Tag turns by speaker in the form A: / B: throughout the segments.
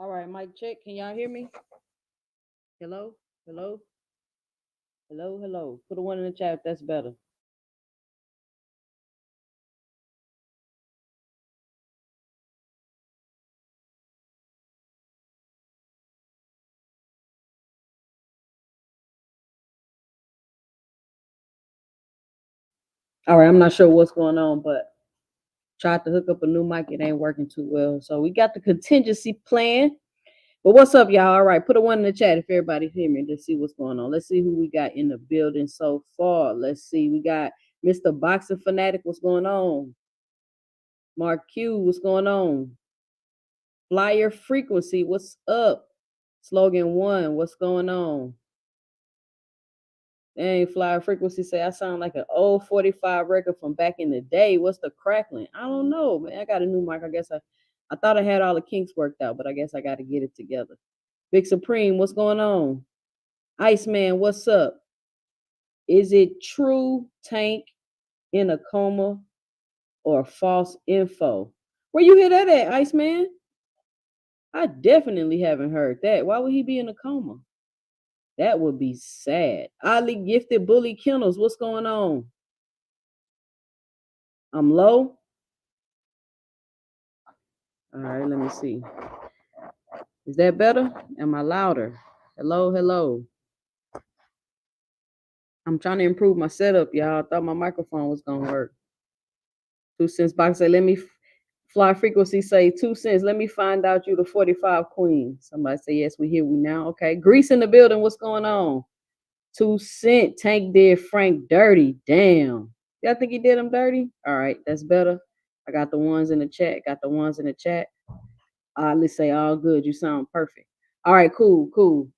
A: All right, mic check. Can y'all hear me? Hello? Hello? Hello? Hello? Put a one in the chat if that's better. All right, I'm not sure what's going on, but tried to hook up a new mic. It ain't working too well. So we got the contingency plan. But what's up, y'all? All right, put a one in the chat if everybody hear me. Let's see what's going on. Let's see who we got in the building so far. Let's see. We got Mr. Boxing Fanatic. What's going on? Mark Q, what's going on? Flyer Frequency, what's up? Slogan 1, what's going on? Dang, Flyer Frequency say I sound like an old 45 record from back in the day. What's the crackling? I don't know, man. I got a new mic. I thought I had all the kinks worked out, but I guess I got to get it together. Big Supreme, what's going on? Iceman, what's up? Is it true Tank in a coma or false info? Where you hear that at, Iceman? I definitely haven't heard that. Why would he be in a coma? That would be sad. Oddly Gifted Bully Kennels, what's going on? I'm low. All right, let me see. Is that better? Am I louder? Hello, hello. I'm trying to improve my setup, y'all. I thought my microphone was gonna work. 2 cents box say, let me Fly Frequency say 2 cents. Let me find out you the 45 queen. Somebody say, yes, we here we now. Okay. Grease in the building. What's going on? 2 cent. Tank did Frank dirty. Damn. Y'all think he did him dirty? All right, that's better. I got the ones in the chat. Got the ones in the chat. Let's say all good. You sound perfect. All right, cool.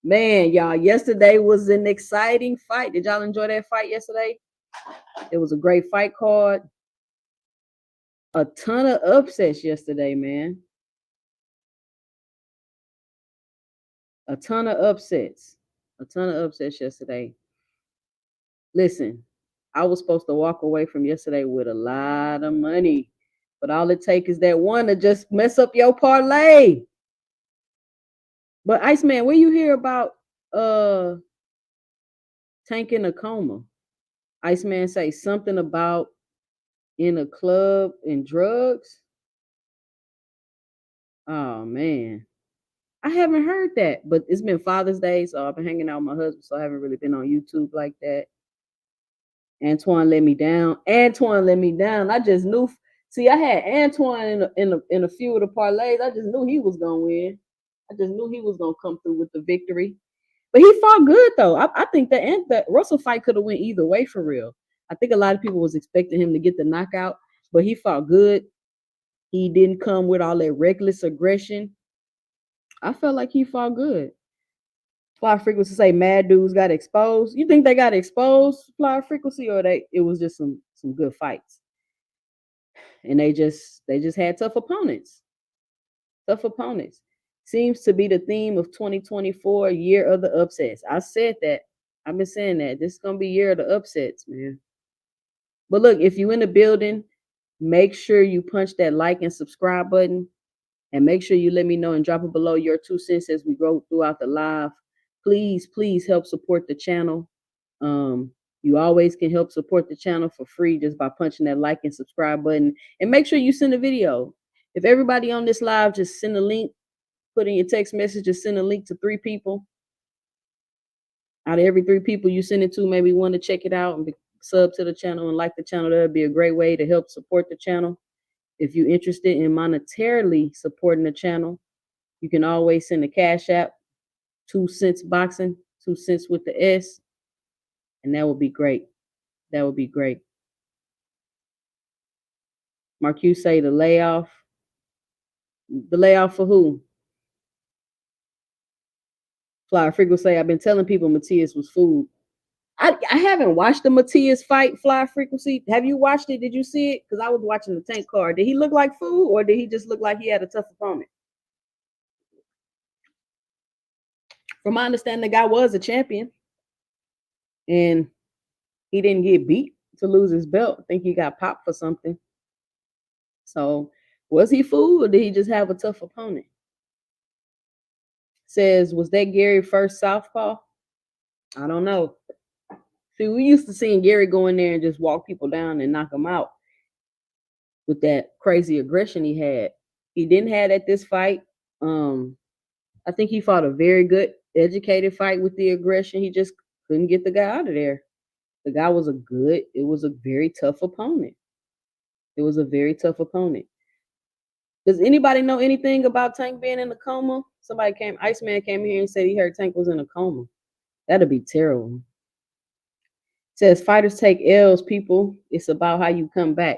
A: Man, y'all, yesterday was an exciting fight. Did y'all enjoy that fight yesterday? It was a great fight card. A ton of upsets yesterday, man. A ton of upsets yesterday. Listen, I was supposed to walk away from yesterday with a lot of money, but all it takes is that one to just mess up your parlay. But Iceman, where you hear about Tank in a coma? Iceman say something about in a club and drugs. Oh man, I haven't heard that, but it's been Father's Day, so I've been hanging out with my husband, so I haven't really been on YouTube like that. Antoine let me down. I just knew. See, I had Antoine in a few of the parlays. I just knew he was gonna win. I just knew he was gonna come through with the victory. But he fought good though. I think that Russell fight could have went either way for real. I think a lot of people was expecting him to get the knockout, but he fought good. He didn't come with all that reckless aggression. I felt like he fought good. Fly Frequency say mad dudes got exposed. You think they got exposed, Fly Frequency, or it was just some good fights? And they just had tough opponents. Tough opponents. Seems to be the theme of 2024, year of the upsets. I said that. I've been saying that. This is gonna be year of the upsets, man. But look, if you in the building, make sure you punch that like and subscribe button. And make sure you let me know and drop it below your 2 cents as we go throughout the live. Please help support the channel. You always can help support the channel for free just by punching that like and subscribe button. And make sure you send a video. If everybody on this live just send a link, put in your text message, just send a link to 3 people. Out of every 3 people you send it to, maybe one to check it out and sub to the channel and like the channel. That would be a great way to help support the channel. If you're interested in monetarily supporting the channel, you can always send a Cash App, 2 cents boxing, 2 cents with the S, and that would be great. That would be great. Marcus say the layoff. The layoff for who? Fly Frequency say I've been telling people Matias was food. I haven't watched the Matias fight, Fly Frequency. Have you watched it? Did you see it? Because I was watching the Tank card. Did he look like food, or did he just look like he had a tough opponent? From my understanding, the guy was a champion, and he didn't get beat to lose his belt. I think he got popped for something. So, was he fooled, or did he just have a tough opponent? Says, was that Gary first southpaw? I don't know. See, we used to seeing Gary go in there and just walk people down and knock them out with that crazy aggression he had. He didn't have at this fight. I think he fought a very good, educated fight with the aggression. He just couldn't get the guy out of there. The guy was it was a very tough opponent. It was a very tough opponent. Does anybody know anything about Tank being in a coma? Iceman came here and said he heard Tank was in a coma. That'd be terrible. Says fighters take L's, people. It's about how you come back.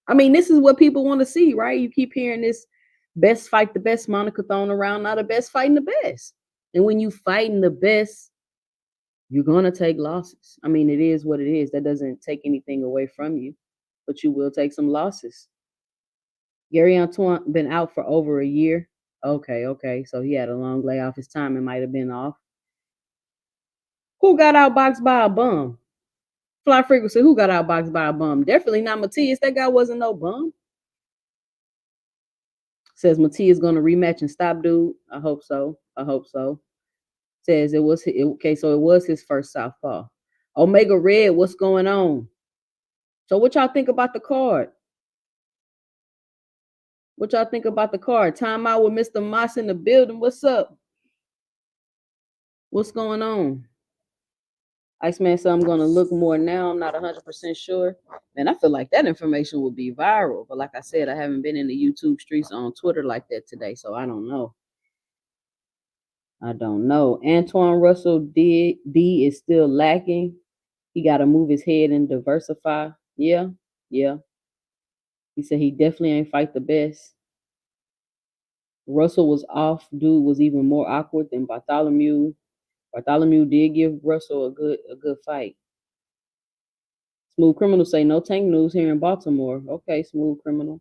A: I mean, this is what people want to see, right? You keep hearing this best fight the best moniker thrown around, not the best fighting the best. And when you fighting the best, you're gonna take losses. I mean, it is what it is. That doesn't take anything away from you, but you will take some losses. Gary Antoine been out for over a year. Okay. So he had a long layoff. His timing might have been off. Who got outboxed by a bum? Fly Frequency, who got outboxed by a bum? Definitely not Matias. That guy wasn't no bum. Says Matias gonna rematch and stop dude. I hope so. Says it was okay, so it was his first southpaw. Omega Red, what's going on? So what y'all think about the card? What y'all think about the card? Time out with Mr. Moss in the building. What's up? What's going on? Iceman said I'm gonna look more now. I'm not 100% sure. Man, I feel like that information would be viral. But like I said, I haven't been in the YouTube streets on Twitter like that today, so I don't know. Antoine Russell D is still lacking. He got to move his head and diversify. Yeah. He said he definitely ain't fight the best. Russell was off. Dude was even more awkward than Bartholomew. Bartholomew did give Russell a good fight. Smooth Criminal say no Tank news here in Baltimore. Okay, Smooth Criminal.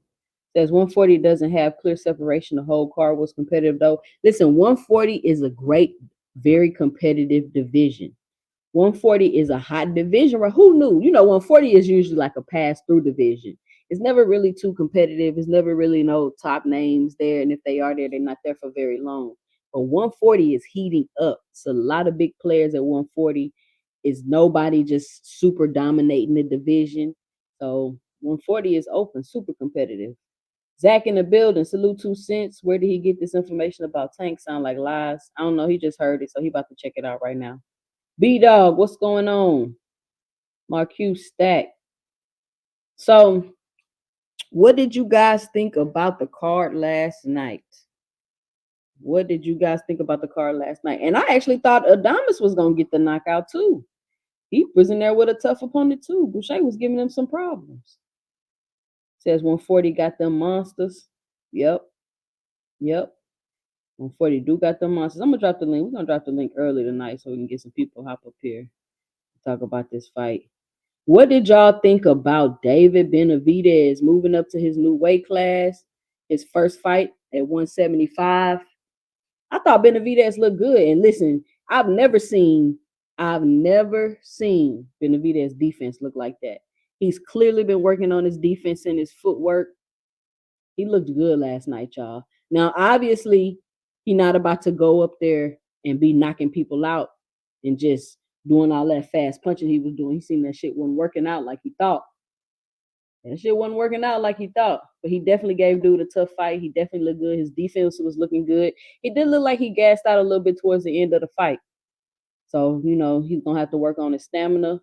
A: Says 140 doesn't have clear separation. The whole card was competitive though. Listen, 140 is a great, very competitive division. 140 is a hot division, right? Who knew? 140 is usually like a pass-through division. It's never really too competitive. It's never really no top names there. And if they are there, they're not there for very long. But 140 is heating up. It's a lot of big players at 140. Is nobody just super dominating the division. So 140 is open, super competitive. Zach in the building, salute 2 cents. Where did he get this information about Tank? Sound like lies. I don't know. He just heard it, so he about to check it out right now. B-Dog, what's going on? Marquise Stack. So, what did you guys think about the card last night? And I actually thought Adames was going to get the knockout too. He was in there with a tough opponent too. Boucher was giving him some problems. Says 140 got them monsters. Yep. 140 do got them monsters. I'm going to drop the link. We're going to drop the link early tonight so we can get some people hop up here to talk about this fight. What did y'all think about David Benavidez moving up to his new weight class? His first fight at 175. I thought Benavidez looked good. And listen, I've never seen Benavidez defense look like that. He's clearly been working on his defense and his footwork. He looked good last night, y'all. Now, obviously, he's not about to go up there and be knocking people out and just doing all that fast punching he was doing. He seen that shit wasn't working out like he thought. But he definitely gave dude a tough fight. He definitely looked good. His defense was looking good. It did look like he gassed out a little bit towards the end of the fight. So, he's gonna have to work on his stamina.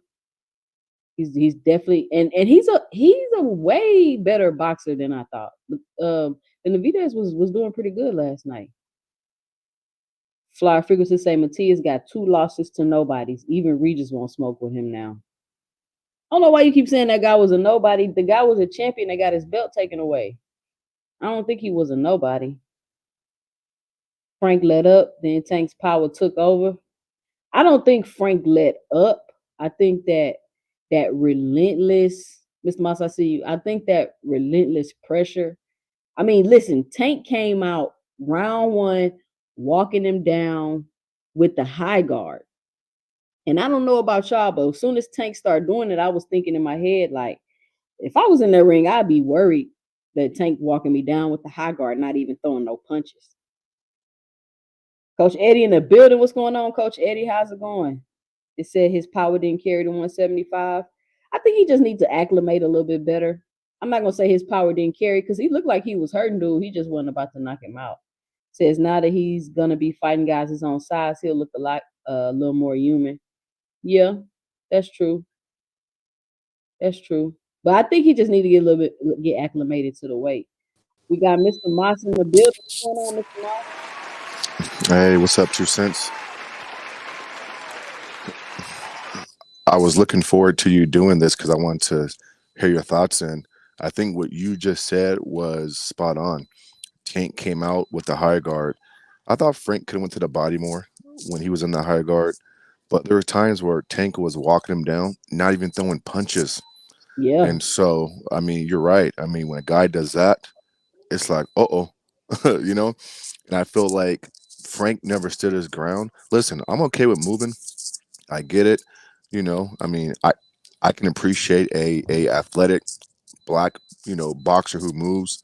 A: He's definitely and he's a way better boxer than I thought. Benavidez was doing pretty good last night. Flyer Frequency say Matias got 2 losses to nobodies. Even Regis won't smoke with him now. I don't know why you keep saying that guy was a nobody. The guy was a champion that got his belt taken away. I don't think he was a nobody. Frank let up, then Tank's power took over. I don't think Frank let up. I think that relentless, Mr. Moss, I see you. I think that relentless pressure. I mean, listen, Tank came out round 1, walking him down with the high guard. And I don't know about y'all, but as soon as Tank started doing it, I was thinking in my head, like, if I was in that ring, I'd be worried that Tank walking me down with the high guard, not even throwing no punches. Coach Eddie in the building. What's going on, Coach Eddie? How's it going? It said his power didn't carry to 175. I think he just needs to acclimate a little bit better. I'm not going to say his power didn't carry because he looked like he was hurting dude. He just wasn't about to knock him out. Says now that he's going to be fighting guys his own size, he'll look a little more human. Yeah, that's true. But I think he just needs to get acclimated to the weight. We got Mr. Moss in the building. What's going on, Mr. Moss?
B: Hey, what's up, 2 cents? I was looking forward to you doing this because I wanted to hear your thoughts. And I think what you just said was spot on. Tank came out with the high guard. I thought Frank could have went to the body more when he was in the high guard, but there were times where Tank was walking him down, not even throwing punches.
A: Yeah.
B: And so, I mean, you're right. I mean, when a guy does that, it's like, oh, you know. And I feel like Frank never stood his ground. Listen, I'm okay with moving. I get it. I mean, I can appreciate a athletic black boxer who moves.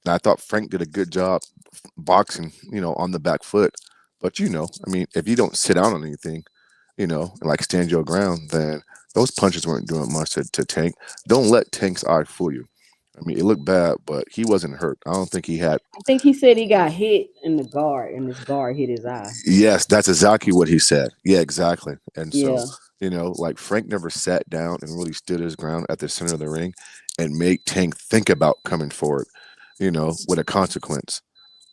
B: And I thought Frank did a good job boxing, on the back foot. But I mean, if you don't sit down on anything, and like stand your ground, then those punches weren't doing much to Tank. Don't let Tank's eye fool you. I mean, it looked bad, but he wasn't hurt. I don't think he had.
A: I think he said he got hit in the guard, and his guard hit his eye.
B: Yes, that's exactly what he said. Yeah, exactly. And so,
A: Yeah.
B: like Frank never sat down and really stood his ground at the center of the ring and made Tank think about coming forward, with a consequence.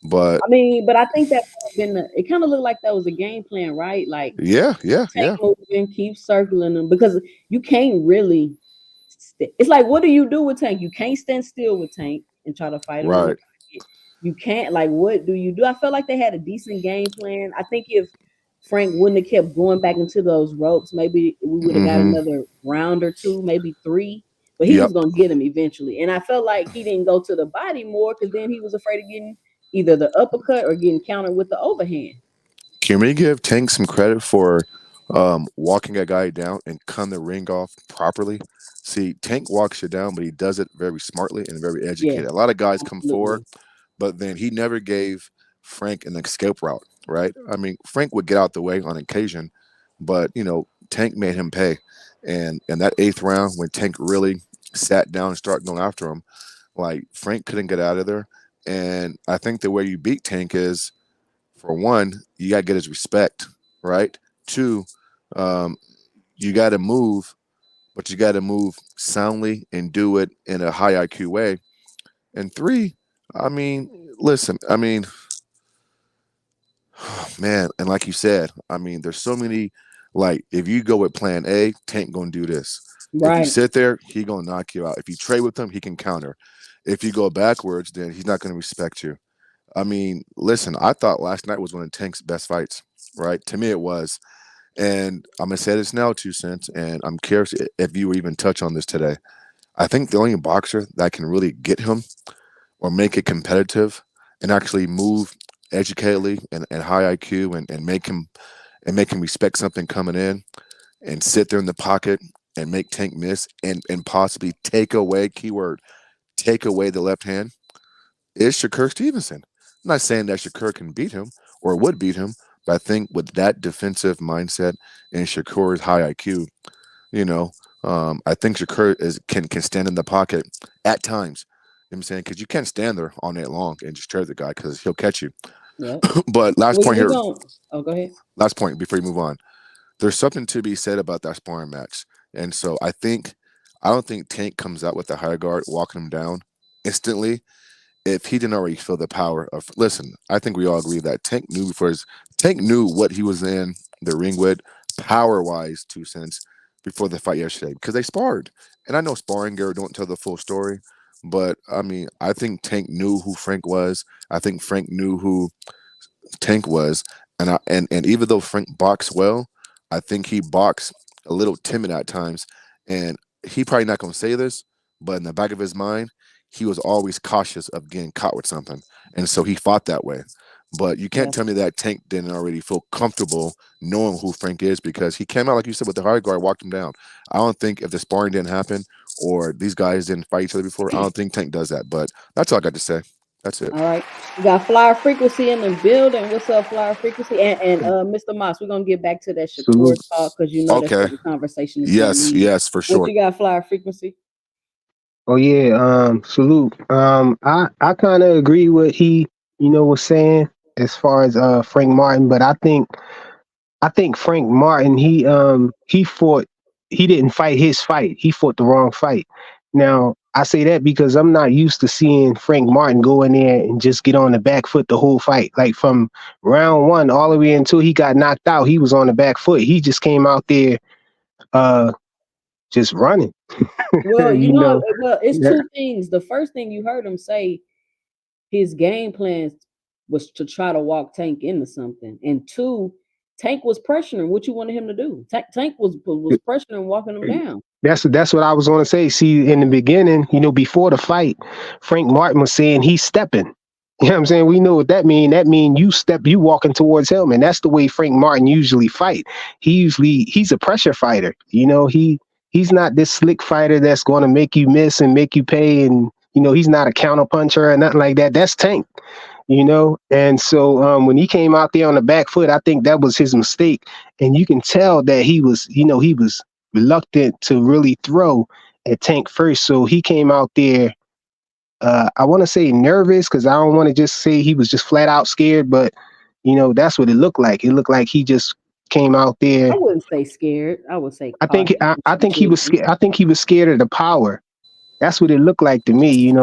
B: But
A: I mean, but I think that might have been it kind of looked like that was a game plan, right? Like
B: yeah, yeah,
A: Tank
B: yeah.
A: moving, keep circling them because you can't really. It's like, what do you do with Tank? You can't stand still with Tank and try to fight him in the
B: Right.
A: pocket. You can't. Like, what do you do? I felt like they had a decent game plan. I think if Frank wouldn't have kept going back into those ropes, maybe we would have got
B: Mm-hmm.
A: another round or two, maybe three. But he
B: Yep.
A: was gonna get him eventually. And I felt like he didn't go to the body more because then he was afraid of getting either the uppercut or getting countered with the overhand.
B: Can we give Tank some credit for walking a guy down and cutting the ring off properly? See, Tank walks you down, but he does it very smartly and very educated. A
A: Yes,
B: lot of guys come forward,
A: absolutely.
B: but then he never gave Frank an escape route, right? I mean, Frank would get out the way on occasion, but Tank made him pay. And in that eighth round, when Tank really sat down and started going after him, like Frank couldn't get out of there. And I think the way you beat Tank is, for one, you got to get his respect, right? Two, um, you got to move, but you got to move soundly and do it in a high IQ way. And three, I mean, listen, I mean, man, and like you said, I mean, there's so many. Like, if you go with Plan A, Tank gonna do this. If you
A: Right.
B: sit there, he gonna knock you out. If you trade with him, he can counter. If you go backwards, then he's not gonna respect you. I mean, listen, I thought last night was one of Tank's best fights, right? To me, it was. And I'm gonna say this now, 2 cents, and I'm curious if you would even touch on this today. I think the only boxer that can really get him or make it competitive and actually move educatedly and high IQ and make him respect something coming in and sit there in the pocket and make Tank miss and possibly take away, keyword, take away the left hand is Shakur Stevenson. I'm not saying that Shakur can beat him or would beat him, but I think with that defensive mindset and Shakur's high IQ, you know, I think Shakur can stand in the pocket at times. You know what I'm saying, because you can't stand there all night long and just trade the guy because he'll catch you.
A: Yep.
B: But last
A: We
B: point
A: we
B: here,
A: going. Oh, go ahead.
B: last point before you move on. There's something to be said about that sparring match, and so I don't think Tank comes out with the high guard walking him down instantly if he didn't already feel the power of. Listen, I think we all agree that Tank knew what he was in the ring with, power wise, 2 cents, before the fight yesterday because they sparred. And I know sparring, Gary, don't tell the full story, but I mean, I think Tank knew who Frank was. I think Frank knew who Tank was, and even though Frank boxed well, I think he boxed a little timid at times, and he probably not gonna say this, but in the back of his mind, he was always cautious of getting caught with something, and so he fought that way. But you can't
A: Yeah.
B: tell me that Tank didn't already feel comfortable knowing who Frank is because he came out like you said with the hard guard, walked him down. I don't think if the sparring didn't happen or these guys didn't fight each other before, I don't think Tank does that. But that's all I got to say. That's it.
A: All right. We got Flyer Frequency in the building. What's up, Flyer Frequency? And Mr. Moss, we're gonna get back to that Shakur
C: Salute.
A: talk because you know that's
B: Okay.
A: where the conversation is gonna
B: Yes,
A: lead.
B: yes, for
A: What
B: sure.
A: you got, Flyer Frequency?
C: Oh yeah, salute. I kind of agree what he, was saying as far as Frank Martin, but I think Frank Martin he didn't fight his fight. He fought the wrong fight. Now, I say that because I'm not used to seeing Frank Martin go in there and just get on the back foot the whole fight. Like from round one all the way until he got knocked out, he was on the back foot. He just came out there uh just running.
A: Well,
C: You know,
A: well, it's
C: yeah,
A: two things. The first thing you heard him say, his game plan was to try to walk Tank into something, and two, Tank was pressuring what you wanted him to do. Tank was pressuring, walking him down.
C: that's what I was going to say. See, in the beginning, before the fight, Frank Martin was saying he's stepping. You know what I'm saying? We know what that mean. That mean you walking towards him, and that's the way Frank Martin usually fight. He's a pressure fighter. He's not this slick fighter that's going to make you miss and make you pay, and he's not a counter puncher or nothing like that. That's Tank. And so when he came out there on the back foot, I think that was his mistake, and you can tell that he was reluctant to really throw at Tank first. So he came out there, I want to say nervous, because I don't want to just say he was just flat out scared, but that's what it looked like. It looked like he just came out there.
A: I wouldn't say scared. I would say
C: I think
A: cautious.
C: I think he was scared. I think he was scared of the power. That's what it looked like to me.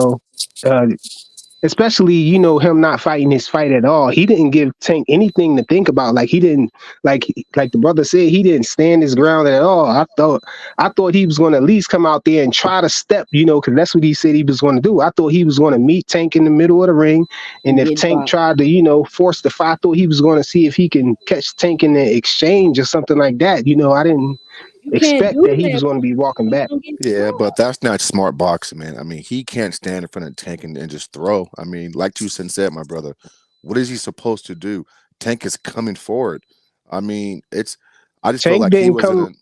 C: Especially him not fighting his fight at all. He didn't give Tank anything to think about. Like he didn't like the brother said, he didn't stand his ground at all. I thought he was going to at least come out there and try to step, because that's what he said he was going to do. I thought he was going to meet Tank in the middle of the ring, and if Tank tried to force the fight, I thought he was going to see if he can catch Tank in the exchange or something like that. I didn't expect that he was going to be walking back.
B: Yeah, but that's not smart boxing, man. I mean, he can't stand in front of Tank and just throw. I mean, like Tucson said, my brother, what is he supposed to do? Tank is coming forward. I mean, I just feel like he wasn't.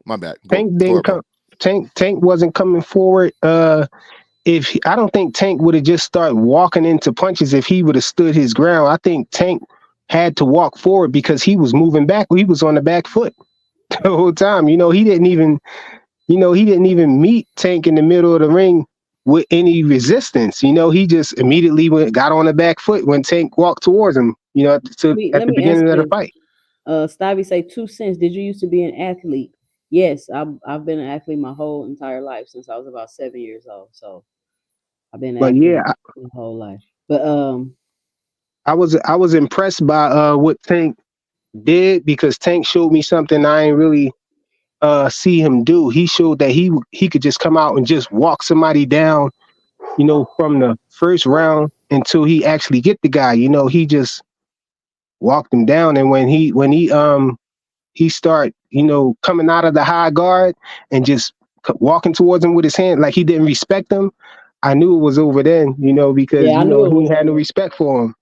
B: My bad.
C: Tank didn't come. Tank wasn't coming forward. I don't think Tank would have just started walking into punches if he would have stood his ground. I think Tank had to walk forward because he was moving back. He was on the back foot the whole time. He didn't even meet Tank in the middle of the ring with any resistance. He just immediately got on the back foot when Tank walked towards him, at the beginning of the fight.
A: Stabby say 2 cents. Did you used to be an athlete? Yes, I've been an athlete my whole entire life since I was about 7 years old. So I've been an athlete my whole life. But
C: I was impressed by what Tank did, because Tank showed me something I ain't really see him do. He showed that he could just come out and just walk somebody down, from the first round until he actually get the guy. He just walked him down, and when he start coming out of the high guard and just walking towards him with his hand like he didn't respect him, I knew it was over then. Because he had no respect for him.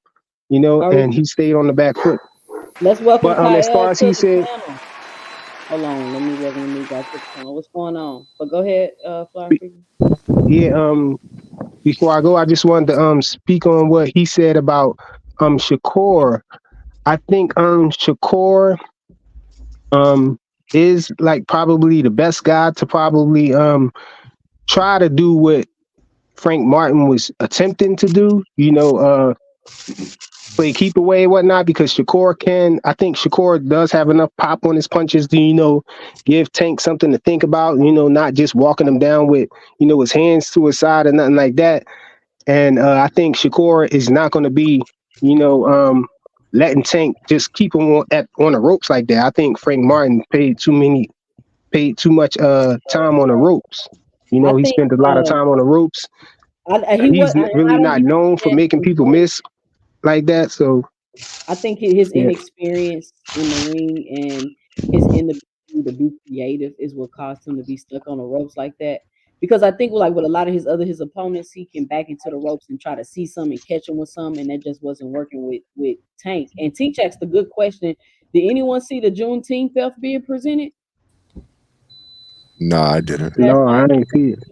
C: And he stayed on the back foot.
A: Let's welcome Kyle
C: as far as he said.
A: Hold on, let me welcome the new guy to the channel. What's going on? But go ahead, Flower.
C: Yeah, before I go, I just wanted to speak on what he said about Shakur. I think Shakur is like probably the best guy to probably try to do what Frank Martin was attempting to do, play keep away and whatnot, because I think Shakur does have enough pop on his punches to, give Tank something to think about, not just walking him down with, his hands to his side or nothing like that. And I think Shakur is not going to be, letting Tank just keep him on the ropes like that. I think Frank Martin paid too much time on the ropes. He spent a lot of time on the ropes. He's really not known for making people miss like that. So
A: I think his inexperience in the ring and his inability to be creative is what caused him to be stuck on the ropes like that. Because I think like with a lot of his opponents, he can back into the ropes and try to see some and catch him with some, and that just wasn't working with Tank. And Teach asked a good question. Did anyone see the Juneteenth belt being presented?
B: No, I didn't.
C: No, I didn't see it.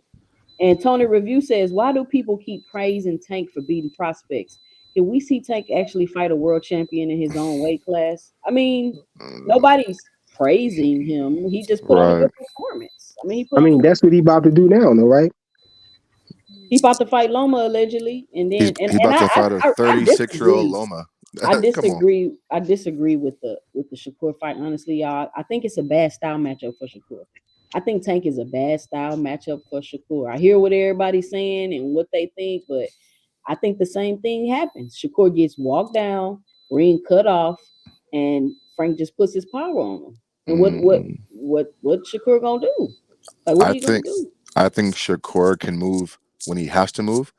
A: And Tony Review says, why do people keep praising Tank for beating prospects? Can we see Tank actually fight a world champion in his own weight class? I mean, nobody's praising him. He just put on a good performance. I mean,
C: that's what he about to do now, though, right?
A: He about to fight Loma allegedly, and then
B: he's about to fight a 36-year-old Loma.
A: I disagree. I disagree with the Shakur fight. Honestly, y'all, I think it's a bad style matchup for Shakur. I think Tank is a bad style matchup for Shakur. I hear what everybody's saying and what they think, but I think the same thing happens. Shakur gets walked down, ring cut off, and Frank just puts his power on him. And what Shakur gonna do? Like, what
B: I
A: are you gonna
B: think
A: do?
B: I think Shakur can move when he has to move.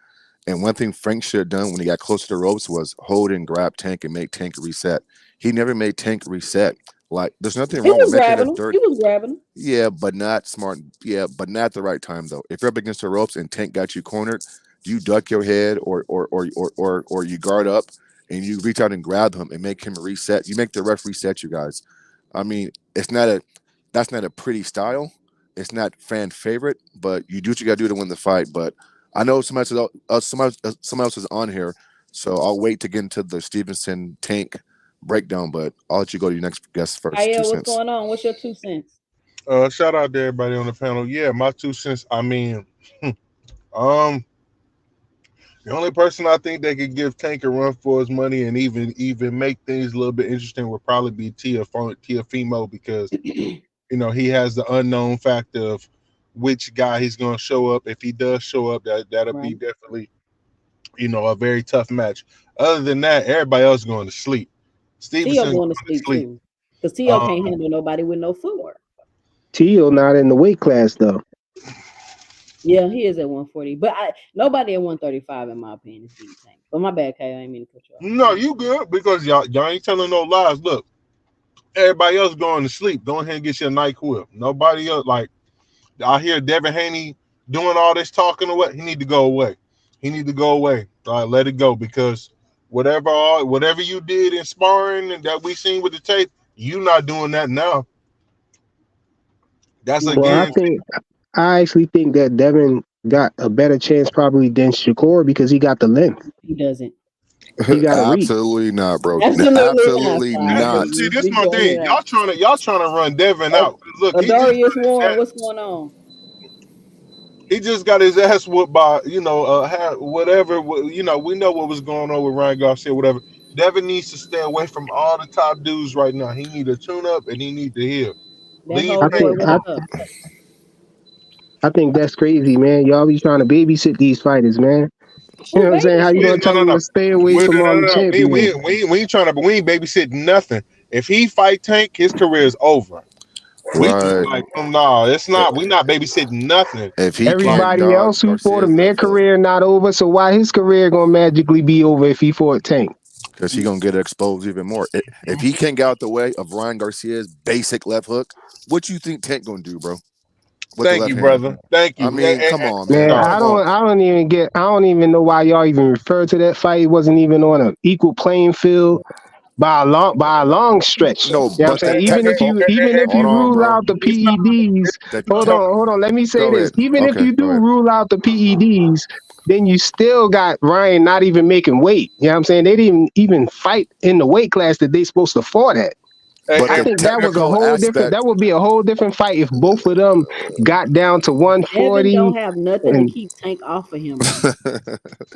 B: And one thing Frank should have done when he got close to the ropes was hold and grab Tank and make Tank reset. He never made Tank reset. Like, there's nothing
A: He
B: wrong with
A: was
B: making a
A: grabbing him.
B: third.
A: He was grabbing him.
B: Yeah, but not smart. Yeah, but not the right time though. If you're up against the ropes and Tank got you cornered, you duck your head or you guard up and you reach out and grab him and make him reset. You make the ref reset you guys. I mean, that's not a pretty style. It's not fan favorite, but you do what you got to do to win the fight. But I know someone else is on here, so I'll wait to get into the Stevenson Tank breakdown. But I'll let you go to your next guest first.
A: Hey,
B: 2
A: what's
B: cents.
A: going on? What's your 2 cents?
D: Shout out to everybody on the panel. Yeah, my 2 cents. I mean, the only person I think that could give Tank a run for his money and even make things a little bit interesting would probably be Tiafimo, because he has the unknown factor of which guy he's going to show up. If he does show up, that'll be
A: Right.
D: definitely a very tough match. Other than that, everybody else going to sleep.
A: Tio
D: Stevenson's
A: going to sleep too, because Tio can't handle nobody with no footwork.
C: Tio not in the weight class though.
A: Yeah, he is at 140, but nobody at 135 in my opinion is beating Tank. But my bad, Kay, I ain't mean to cut you off.
D: No, you good, because y'all ain't telling no lies. Look, everybody else going to sleep. Go ahead and get your NyQuil. Nobody else, like, I hear Devin Haney doing all this talking or what, he need to go away. He need to go away. All right, let it go, because whatever you did in sparring and that we seen with the tape, you not doing that now. That's
C: Well,
D: again.
C: I actually think that Devin got a better chance probably than Shakur because he got the length.
A: He doesn't.
C: He got a reach.
B: Absolutely not, bro.
A: Absolutely
B: not.
D: See, this is my thing. Y'all trying to run Devin out. Look,
A: Adarius Warren, what's going on?
D: He just got his ass whooped by, whatever, we know what was going on with Ryan Garcia, whatever. Devin needs to stay away from all the top dudes right now. He need to tune up and he need to heal.
C: I think that's crazy, man. Y'all be trying to babysit these fighters, man. You know what I'm saying? How you gonna tell them to stay away from all the champions?
D: We ain't babysitting nothing. If he fight Tank, his career is over. We like, no, it's not. We not babysitting nothing.
B: If he
C: everybody else who fought him, their career not over. So why his career gonna magically be over if he fought Tank?
B: Because he gonna get exposed even more. If he can't get out the way of Ryan Garcia's basic left hook, what you think Tank gonna do, bro?
D: Thank you, brother. Thank you.
B: I mean, come on, man.
C: I don't even know why y'all even refer to that fight. It wasn't even on an equal playing field by a long stretch.
B: No,
C: you know what I'm saying? Even if you rule out the PEDs, hold on. Let me say this. Even if you do rule out the PEDs, then you still got Ryan not even making weight. You know what I'm saying? They didn't even fight in the weight class that they supposed to fight at.
B: But
C: I think that was a whole different. That would be a whole different fight if both of them got down to 140.
A: Devin don't have nothing to keep Tank off of him.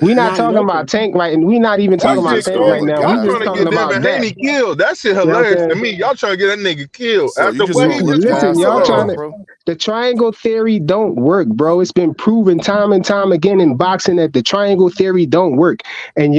C: We're not talking about Tank right, and we're not even talking about Tank right now. We're just talking about
D: Devin killed. That shit hilarious to me. Y'all trying to get that nigga killed.
C: Listen, y'all trying to. The triangle theory don't work, bro. It's been proven time and time again in boxing that the triangle theory don't work. And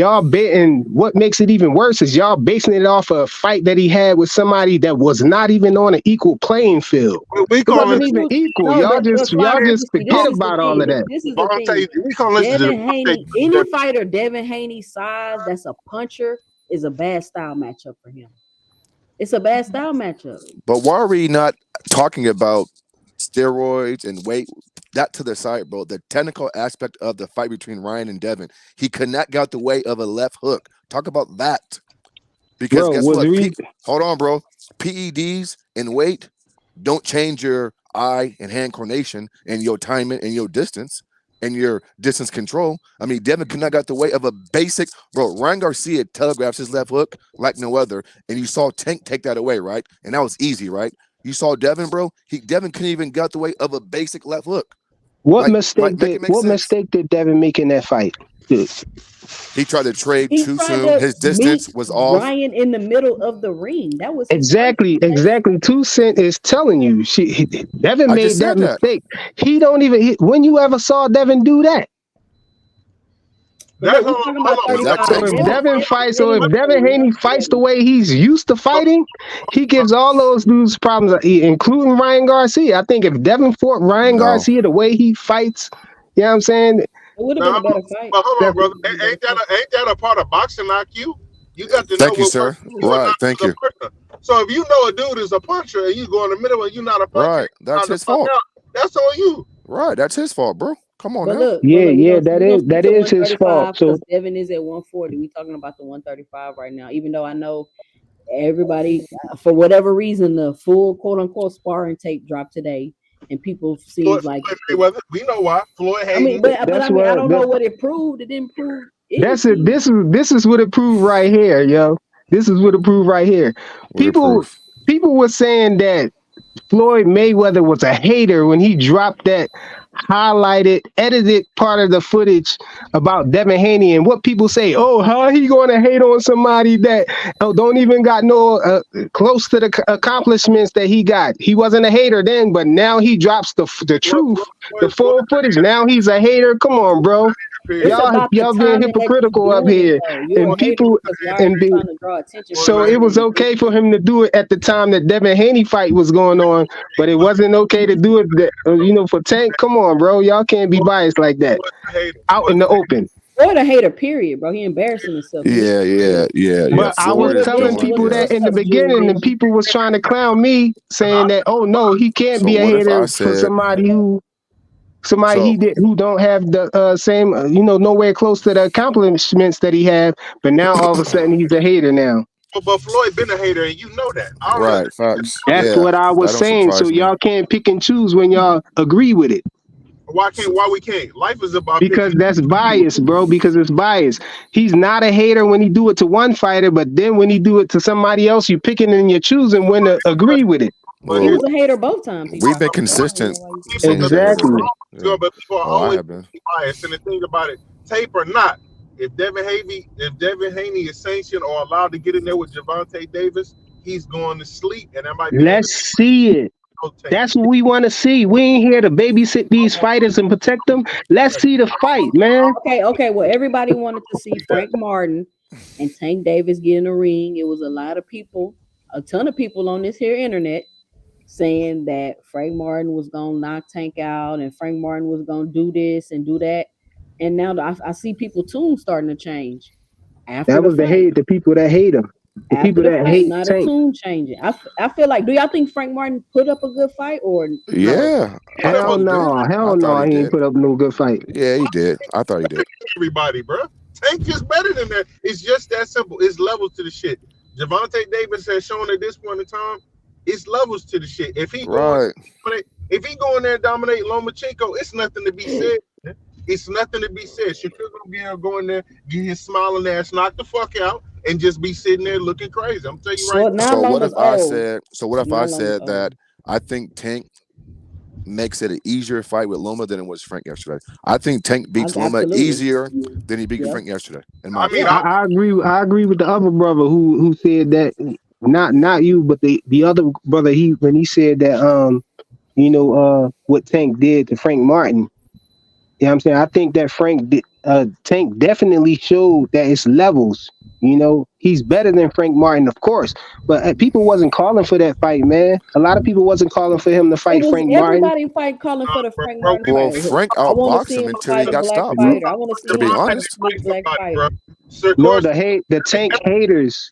C: what makes it even worse is y'all basing it off a fight that he had with somebody that was not even on an equal playing field. It wasn't even equal. Y'all just forget about all of that.
A: This is the thing. Any fighter Devin Haney's size that's a puncher is a bad style matchup for him. It's a bad style matchup.
B: But why are we not talking about steroids and weight? That to the side, bro. The technical aspect of the fight between Ryan and Devin, he could not get out the way of a left hook. Talk about that. Because guess what? Hold on, bro. PEDs and weight don't change your eye and hand coordination and your timing and your distance and your distance control. I mean, Devin could not get out the way of a basic, bro. Ryan Garcia telegraphs his left hook like no other, and you saw Tank take that away, right? And that was easy, right? You saw Devin, bro. Devin couldn't even get out the way of a basic left hook.
C: What mistake did Devin make in that fight?
B: He tried to trade too soon. His distance was off.
A: Ryan in the middle of the ring. That was
C: exactly. 2 Cent is telling you. Devin made that mistake. He don't even. When you ever saw Devin do that?
A: But
D: That's
A: look, we're talking about
B: Is that
A: 35.
C: So if
B: Tank's fault?
C: Devin fights, so
A: really
C: if Devin Haney fights the way he's used to fighting, he gives all those dudes problems, including Ryan Garcia. I think if Devin fought Ryan
B: No.
C: Garcia the way he fights, you know what I'm saying?
A: It would have
D: Now,
A: been a better fight.
D: but hold on, brother.
A: Definitely
D: Ain't that a part of boxing IQ? You got to know
B: Thank you,
D: what
B: sir.
D: works for you and
B: Right.
D: not
B: Thank
D: as a
B: you.
D: puncher. So if you know a dude is a puncher and you go in the middle and you're not a puncher,
B: Right. That's
D: trying to
B: his
D: fuck
B: fault.
D: out, that's on you.
B: Right. That's his fault, bro. Come on
A: But
B: now.
A: look,
C: Yeah,
A: we
C: yeah,
A: gonna
C: that
A: stick to
C: is his fault.
A: 135
C: So
A: because Devin is at 140. We talking about the 135 right now. Even though I know everybody, for whatever reason, the full quote unquote sparring tape dropped today, and people seems like
D: Floyd Mayweather, we know why. Floyd
A: I mean,
D: Hayden.
A: but I
C: that's
A: mean, I
C: what
A: don't know what it proved. It didn't prove
C: that's it.
A: anything.
C: This is what it proved right here, yo. This is what it proved right here.
B: What it
C: People
B: proof?
C: people were saying that Floyd Mayweather was a hater when he dropped that highlighted, edited part of the footage about Devin Haney. And what people say, oh, how he going to hate on somebody that don't even got no close to the accomplishments that he got. He wasn't a hater then, but now he drops the truth, the full footage. Now he's a hater. Come on, bro.
A: It's about the
C: Y'all being
A: timing that
C: hypocritical
A: you
C: up
A: doing it,
C: here.
A: though. You're
C: And
A: a hater
C: people
A: because why are
C: and
A: you
C: be,
A: trying to draw attention?
C: so it was okay for him to do it at the time that Devin Haney fight was going on, but it wasn't okay to do it, for Tank. Come on, bro. Y'all can't be biased like that. Out in the open.
A: Floyd a hater, period, bro. He embarrassing himself.
B: Yeah.
C: But I was
B: Floyd
C: telling
B: doing
C: people
B: it.
C: that in the beginning, and people was trying to clown me, saying that, oh no, he can't
B: So
C: be a
B: what if I
C: hater for
B: said-
C: somebody who
B: So-
C: who don't have the same, nowhere close to the accomplishments that he had. But now all of a sudden he's a hater now.
D: But Floyd been a hater, and you know that.
B: Right. Facts.
C: That's
B: Yeah,
C: what I was
B: that don't
C: saying. So
B: surprise me.
C: y'all can't pick and choose when y'all agree with it.
D: Why we can't? Life is about
C: Because that's bias, bro. Because it's bias. He's not a hater when he do it to one fighter, but then when he do it to somebody else, you picking and you're choosing when to agree with it.
A: He
B: Well,
A: was a hater both times.
B: we've been consistent.
D: People
B: saying he's a hater,
C: Exactly.
B: bro. Yeah.
D: But people are
B: Oh, I
D: always
B: have been.
D: biased. And the thing about it, tape or not, if Devin Haney is sanctioned or allowed to get in there with Gervonta Davis, he's going to sleep, and that might be.
C: Let's see it. That's what we want to see. We ain't here to babysit these fighters and protect them. Let's see the fight, man.
A: Okay. Well, everybody wanted to see Frank Martin and Tank Davis get in the ring. It was a lot of people, a ton of people on this here internet saying that Frank Martin was gonna knock Tank out and Frank Martin was gonna do this and do that. And now I see people tune starting to change. After
C: That was the
A: fight.
C: hate, the people that hate him. The
A: After
C: people
A: the
C: that
A: fight,
C: hate
A: not a
C: Tank.
A: tune changing. I feel like, do y'all think Frank Martin put up a good fight or
B: Yeah. I
C: Hell
B: thought he
C: no.
B: did.
C: Hell
B: I
C: no.
B: thought
C: He
B: he
C: ain't
B: did.
C: put up no good fight.
B: Yeah, he did. I thought he did.
D: Everybody, bro. Tank is better than that. It's just that simple. It's levels to the shit. Gervonta Davis has shown at this point in time, it's levels to the shit. If he
B: Right.
D: go in there and dominate Lomachenko, it's nothing to be said. It's nothing to be said. Shakur gonna be able to go in there, get his smiling ass knocked the fuck out, and just be sitting there looking crazy. I'm telling you right now.
B: So what if I
A: old.
B: said? So what if
A: Now
B: I
A: Loma's
B: said
A: old.
B: that I think Tank makes it an easier fight with Loma than it was Frank yesterday. I think Tank beats Loma
A: Absolutely.
B: easier than he beat
A: Yeah.
B: Frank yesterday. In my
D: I mean,
B: opinion.
C: I agree. I agree with the other brother who said that. Not you, but the other brother. When he said that what Tank did to Frank Martin. You know what I'm saying? I think that Tank definitely showed that it's levels. He's better than Frank Martin, of course, but people wasn't calling for that fight, man. A lot of people wasn't calling for him to fight Frank Martin.
A: Everybody fight calling for the Frank Martin
B: Well,
A: fight.
B: Frank
A: I want
B: outboxed
A: to see
B: him
A: him
B: until he
A: fight a
B: got
A: black
B: stopped.
A: fighter. I want to see
B: To be
A: him fight
B: honest.
A: a big black fighter.
C: No, the Tank haters,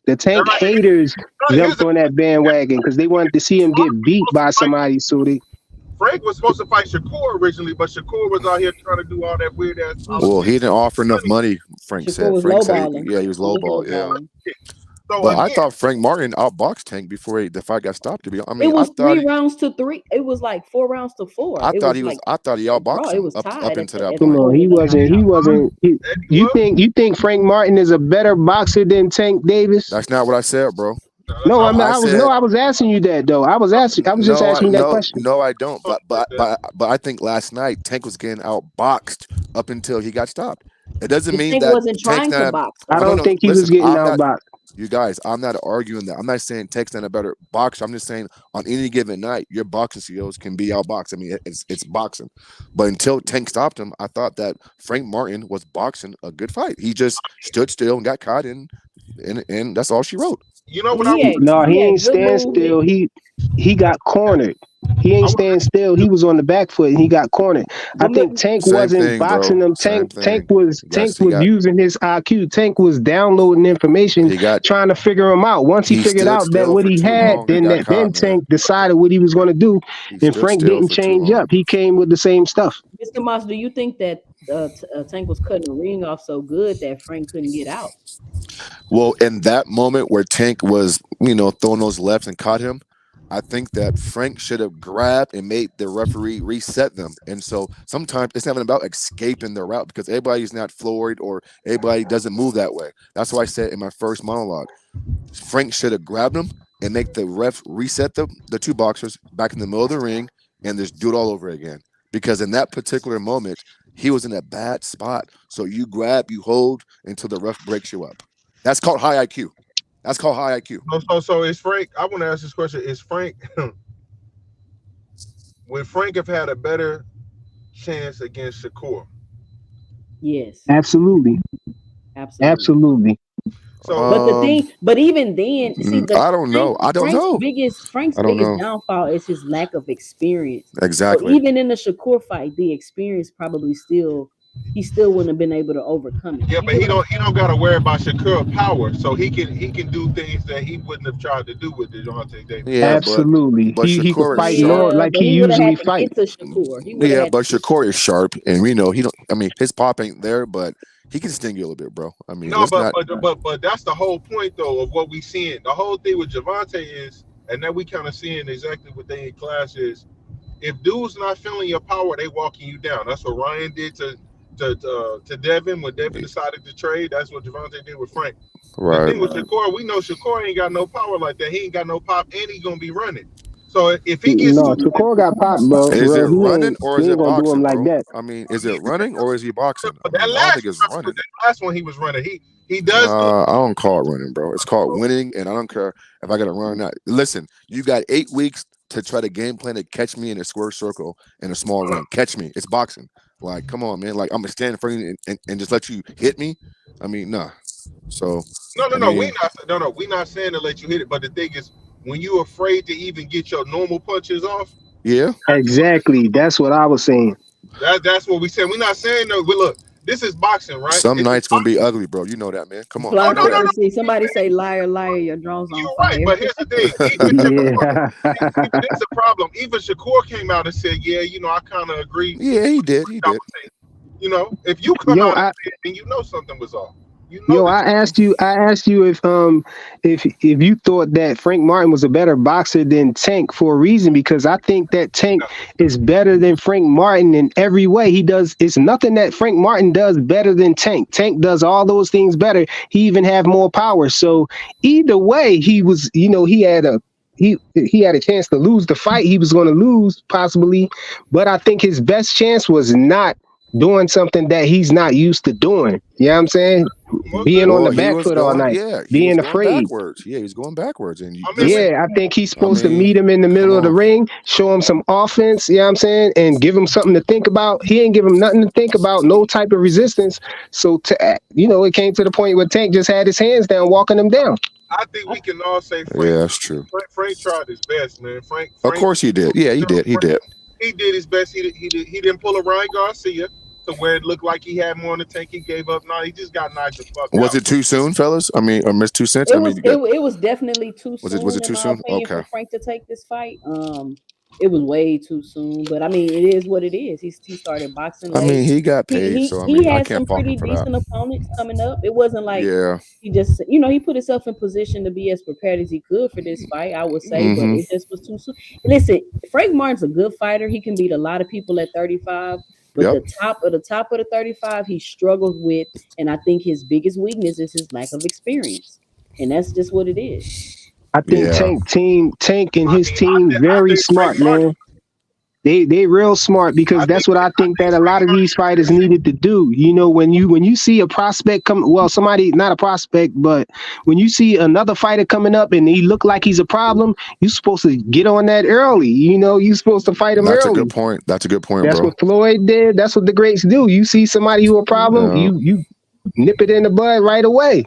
C: jumped on that bandwagon because they wanted to see him get beat by somebody. So they
D: Frank was supposed to fight Shakur originally, but Shakur was out here trying to do all that weird ass.
B: Well, he didn't offer enough money. Frank
A: Shakur
B: said.
A: was
B: Frank said,
A: lowballing.
B: yeah, he was lowball. Yeah.
A: lowballing.
D: So
B: But I
D: again,
B: thought Frank Martin outboxed Tank before the fight got stopped. To be, I mean,
A: It was
B: I thought
A: 3 rounds to 3. It was like 4 rounds to 4.
B: I
A: It
B: thought
A: was
B: he
A: like,
B: outboxed
A: bro, it
B: him
A: was
B: up
A: tied
B: into
A: at
B: that
A: the
C: come
B: point.
C: on, he wasn't. You think Frank Martin is a better boxer than Tank Davis?
B: That's not what I said, bro.
C: No, I
B: said-
C: was asking you that though. I was just asking you that question.
B: No, I don't. But I think last night Tank was getting outboxed up until he got stopped. It doesn't mean
A: Tank
B: that
A: wasn't
B: Tank's
A: trying to
B: not.
A: box.
C: I
B: No,
C: don't
B: no,
C: think he was
B: listen,
C: getting
B: I'm not-
C: outboxed.
B: You guys, I'm not arguing that. I'm not saying Tank's not a better boxer. I'm just saying on any given night, your boxing skills can be outboxed. I mean, it's boxing. But until Tank stopped him, I thought that Frank Martin was boxing a good fight. He just stood still and got caught and that's all she wrote.
D: You know what
A: He had,
C: No,
A: he
C: he
A: had
C: ain't
A: good
C: stand
A: movement.
C: still. He got cornered. He ain't stand still. He was on the back foot and he got cornered. I
A: But
C: think Tank
B: Same
C: wasn't
B: thing, bro.
C: boxing him.
B: Same
C: Tank
B: thing.
C: was using his IQ. Tank was downloading information,
B: He got
C: trying to figure him out. Once he figured
B: stood
C: out that
B: still
C: what
B: for
C: he
B: too
C: had,
B: long and got
C: then
B: caught, man.
C: Tank decided what he was going to do,
B: He
C: and
B: stood
C: Frank
B: still
C: didn't
B: for too
C: change
B: long.
C: up. He came with the same stuff.
A: Mr. Moss, do you think that Tank was cutting the ring off so good that Frank couldn't get out?
B: Well, in that moment where Tank was, throwing those lefts and caught him, I think that Frank should have grabbed and made the referee reset them. And so sometimes it's not even about escaping the route because everybody's not floored or everybody doesn't move that way. That's why I said in my first monologue, Frank should have grabbed him and make the ref reset the two boxers back in the middle of the ring and just do it all over again. Because in that particular moment, he was in a bad spot. So you grab, you hold until the ref breaks you up. That's called high IQ. That's called high IQ.
D: So is Frank? I want to ask this question: is Frank? Would Frank have had a better chance against Shakur?
A: Yes,
C: Absolutely.
A: absolutely.
D: So,
A: But even then, see,
B: I don't know.
A: Frank's
B: I don't
A: biggest
B: know.
A: downfall is his lack of experience.
B: Exactly.
A: So even in the Shakur fight, the experience probably he still wouldn't have been able to overcome it.
D: yeah, but he don't got to worry about Shakur power, so he can do things that he wouldn't have tried to do with Deontay Davis.
B: Yeah,
C: Absolutely.
B: but
C: He could
B: Shakur is
C: fight
B: sharp.
C: normal like
A: but
C: he
A: he would have
C: usually
A: had to
C: fight.
A: get to Shakur. He would have
B: Yeah,
A: had
B: but
A: to-
B: Shakur is sharp, and we know he don't. I mean, his pop ain't there, but he can sting you a little bit, bro. I mean,
D: No,
B: let's not.
D: but that's the whole point though of what we seeing. The whole thing with Javante is, and then we kind of seeing exactly what they in class is. If dudes not feeling your power, they walking you down. That's what Ryan did to Devin when Devin decided to trade. That's what Javante did with Frank. The
B: Right.
D: thing with Shakur, we know Shakur ain't got no power like that. He ain't got no pop, and he gonna be running. So if he gets
C: No, Shakur got pop, bro.
B: Is it
C: He
B: running or is
C: ain't
B: it
C: gonna do him
B: boxing,
C: like
B: bro?
C: that.
B: I mean, is it running or is he boxing? I
D: that
B: mean, I don't think it's running.
D: last one he was running, he does.
B: I don't call it running, bro. It's called winning, and I don't care if I got to run or not. Listen, you got 8 weeks to try to game plan to catch me in a square circle in a small ring. Catch me. It's boxing. Like, come on, man. Like, I'm gonna stand in front of you and just let you hit me. I mean, nah. So
D: No, we not saying to let you hit it, but the thing is, when you're afraid to even get your normal punches off,
B: yeah,
C: Exactly. That's what I was saying.
D: that's what we said. We're not saying no. But look, this is boxing, right?
B: some nights gonna be ugly, bro. You know that, man. Come on.
A: Fly
D: no.
A: prophecy. Somebody say, liar, liar, your drone's on
D: You're
A: fire.
D: right, but here's the thing.
C: Yeah.
D: There's a problem. Even Shakur came out and said, "Yeah, I kind of agree."
B: Yeah, he did. He did.
D: If you come
C: Yo,
D: out
C: I-
D: and say it, then something was off. That-
C: I asked you if you thought that Frank Martin was a better boxer than Tank for a reason, because I think that Tank is better than Frank Martin in every way. It's nothing that Frank Martin does better than Tank. Tank does all those things better. He even have more power. So either way, he was, he had a chance to lose the fight. He was going to lose possibly, but I think his best chance was not doing something that he's not used to doing. You know what I'm saying? Being on the back foot all night.
B: Yeah,
C: being
B: was going
C: afraid.
B: backwards. Yeah, he's going backwards, and
C: I think he's supposed to meet him in the middle of the ring, show him some offense, you know what I'm saying, and give him something to think about. He ain't give him nothing to think about, no type of resistance. So it came to the point where Tank just had his hands down, walking him down.
D: I think we can all say Frank.
B: Yeah, that's true.
D: Frank tried his best, man. Frank.
B: Of course he did. Yeah, he did. He did.
D: He did his best. He didn't pull a Ryan Garcia to where it looked like he had more in the tank. He gave up. No, he just got knocked the fuck out.
B: Was it too soon, fellas? I mean, or missed 2 cents?
A: It was definitely too soon.
B: Was it too soon? Okay.
A: For Frank to take this fight. It was way too soon, but I mean, it is what it is. He started boxing late.
B: I mean, he got paid,
A: he
B: I
A: had
B: can't
A: some
B: fault
A: pretty
B: him for
A: decent
B: that.
A: opponents coming up. It wasn't like he just, he put himself in position to be as prepared as he could for this fight, I would say, but it just was too soon. Listen, Frank Martin's a good fighter. He can beat a lot of people at 35. But the top of the 35, he struggles with, and I think his biggest weakness is his lack of experience, and that's just what it is.
C: I think Tank and his team very smart, man. They real smart because that's what I think that a lot of these fighters needed to do. You know, when you see a prospect come, well, somebody not a prospect, but when you see another fighter coming up and he look like he's a problem, you're supposed to get on that early. You know, you're supposed to fight him
B: That's
C: early.
B: a good point. That's a good point,
C: That's
B: bro.
C: what Floyd did. That's what the greats do. You see somebody who a problem,
B: Yeah.
C: you nip it in the bud right away.